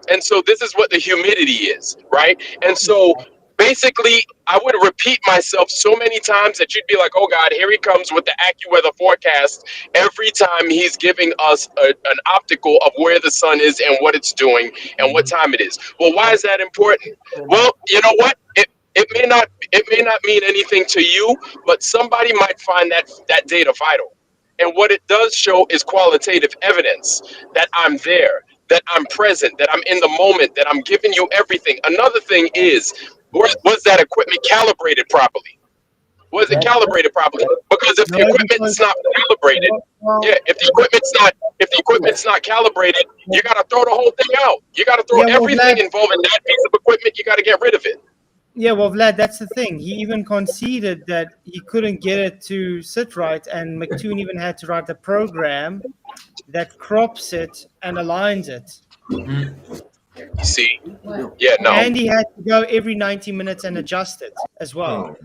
and so this is what the humidity is, right? And so basically, I would repeat myself so many times that you'd be like, oh God, here he comes with the AccuWeather forecast. Every time he's giving us an optical of where the sun is and what it's doing and what time it is. Well, why is that important? Well, you know what? It may not mean anything to you, but somebody might find that data vital. And what it does show is qualitative evidence that I'm there, that I'm present, that I'm in the moment, that I'm giving you everything. Another thing is, was that equipment calibrated properly? Was it calibrated properly? Because if the equipment's not calibrated, if the equipment's not calibrated, you got to throw the whole thing out. You got to throw everything involving that piece of equipment. You got to get rid of it. Yeah, well, Vlad, that's the thing. He even conceded that he couldn't get it to sit right, and McToon even had to write a program that crops it and aligns it. You see? Yeah, no. And he had to go every 90 minutes and adjust it as well.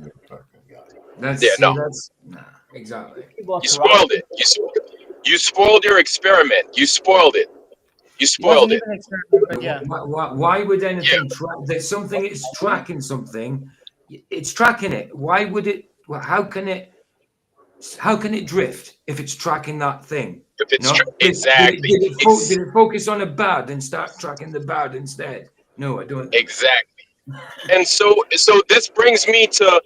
Exactly. You spoiled it. You spoiled your experiment. You spoiled it. You spoiled it. But yeah. Why would anything track? There's something. It's tracking something. It's tracking it. Why would it? How can it drift if it's tracking that thing? If it's exactly. Did it focus on a bird and start tracking the bird instead? No, I don't. Exactly. And so this brings me to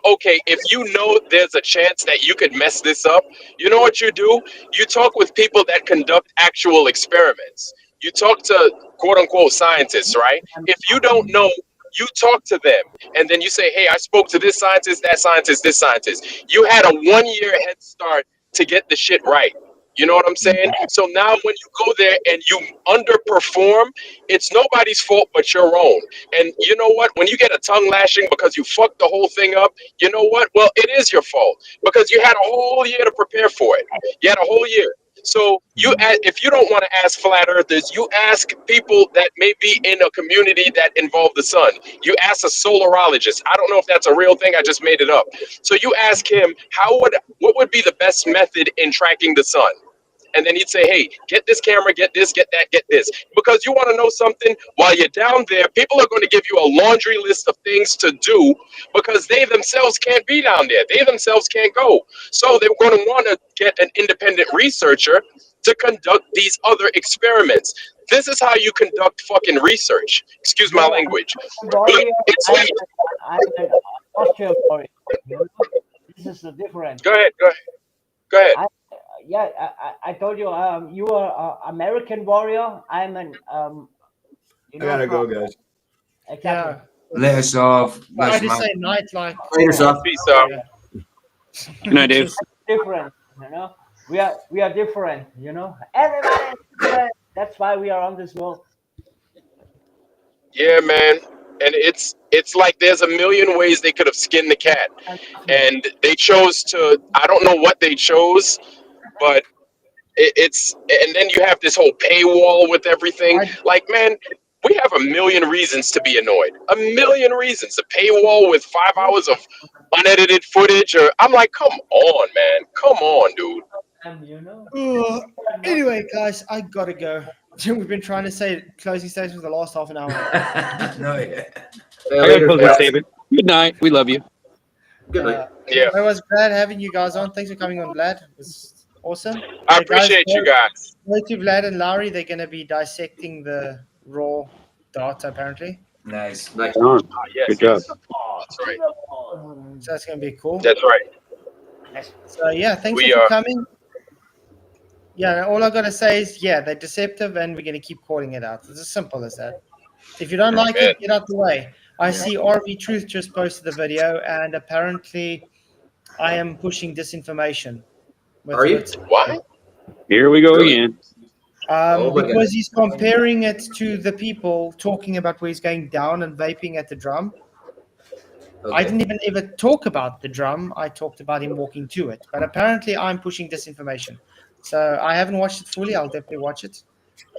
okay, if you know there's a chance that you could mess this up, you know what you do? You talk with people that conduct actual experiments. You talk to quote unquote scientists, right? If you don't know, you talk to them and then you say, hey, I spoke to this scientist, that scientist, this scientist. You had a 1-year head start to get the shit right. You know what I'm saying? So now when you go there and you underperform, it's nobody's fault but your own. And you know what? When you get a tongue lashing because you fucked the whole thing up, you know what? Well, it is your fault because you had a whole year to prepare for it. You had a whole year. So if you don't want to ask flat earthers, you ask people that may be in a community that involve the sun. You ask a solarologist. I don't know if that's a real thing. I just made it up. So you ask him, what would be the best method in tracking the sun? And then he'd say, hey, get this camera, get this, get that, get this. Because you want to know something? While you're down there, people are going to give you a laundry list of things to do because they themselves can't be down there. They themselves can't go. So they're going to want to get an independent researcher to conduct these other experiments. This is how you conduct fucking research. Excuse my language. It's like, I'm an Austrian warrior. You know? This is the difference. Go ahead. I told you, you are an American warrior. I'm an, I gotta go, guys. Exactly. Let us off. I just say night like. Peace out. Good night, Dave. Different, you know. We are different, you know. Everybody is different. That's why we are on this world. yeah, man. And it's like there's a million ways they could have skinned the cat. And they chose to, I don't know what they chose, but and then you have this whole paywall with everything. Like, man, we have a million reasons to be annoyed. A million reasons. A paywall with 5 hours of unedited footage, or I'm like, come on, man. Come on, dude. Anyway, guys, I gotta go. We've been trying to say closing statements for the last half an hour. No, yeah. I got a closing statement. Good night. We love you. Good night. Yeah. I was glad having you guys on. Thanks for coming on, Vlad. It was awesome. I appreciate you guys. Go to Vlad and Lowry. They're going to be dissecting the raw data, apparently. Nice. Yes, Good job. That's right. So that's going to be cool. That's right. So, yeah, thanks We for are- coming. Yeah, all I got to say is, yeah, they're deceptive and we're going to keep calling it out. It's as simple as that. If you don't like it, get out the way. I see RV Truth just posted a video, and apparently I am pushing disinformation. Are you? Why? Here we go again. Oh my Because he's comparing it to the people talking about where he's going down and vaping at the drum. I didn't even ever talk about the drum. I talked about him walking to it. But apparently I'm pushing disinformation. So I haven't watched it fully. I'll definitely watch it.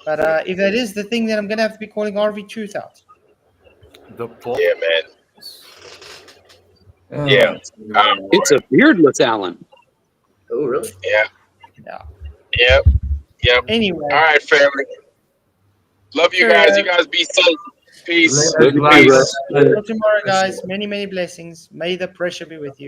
But if that is the thing, then I'm going to have to be calling RV Truth out. Yeah, man. Oh, Yeah. It's a beardless Alan. Oh, really? Yeah. Yeah. Yep. Anyway. All right, family. Love you guys. You guys be safe. Peace. Good night. Till tomorrow, guys. Many, many blessings. May the pressure be with you.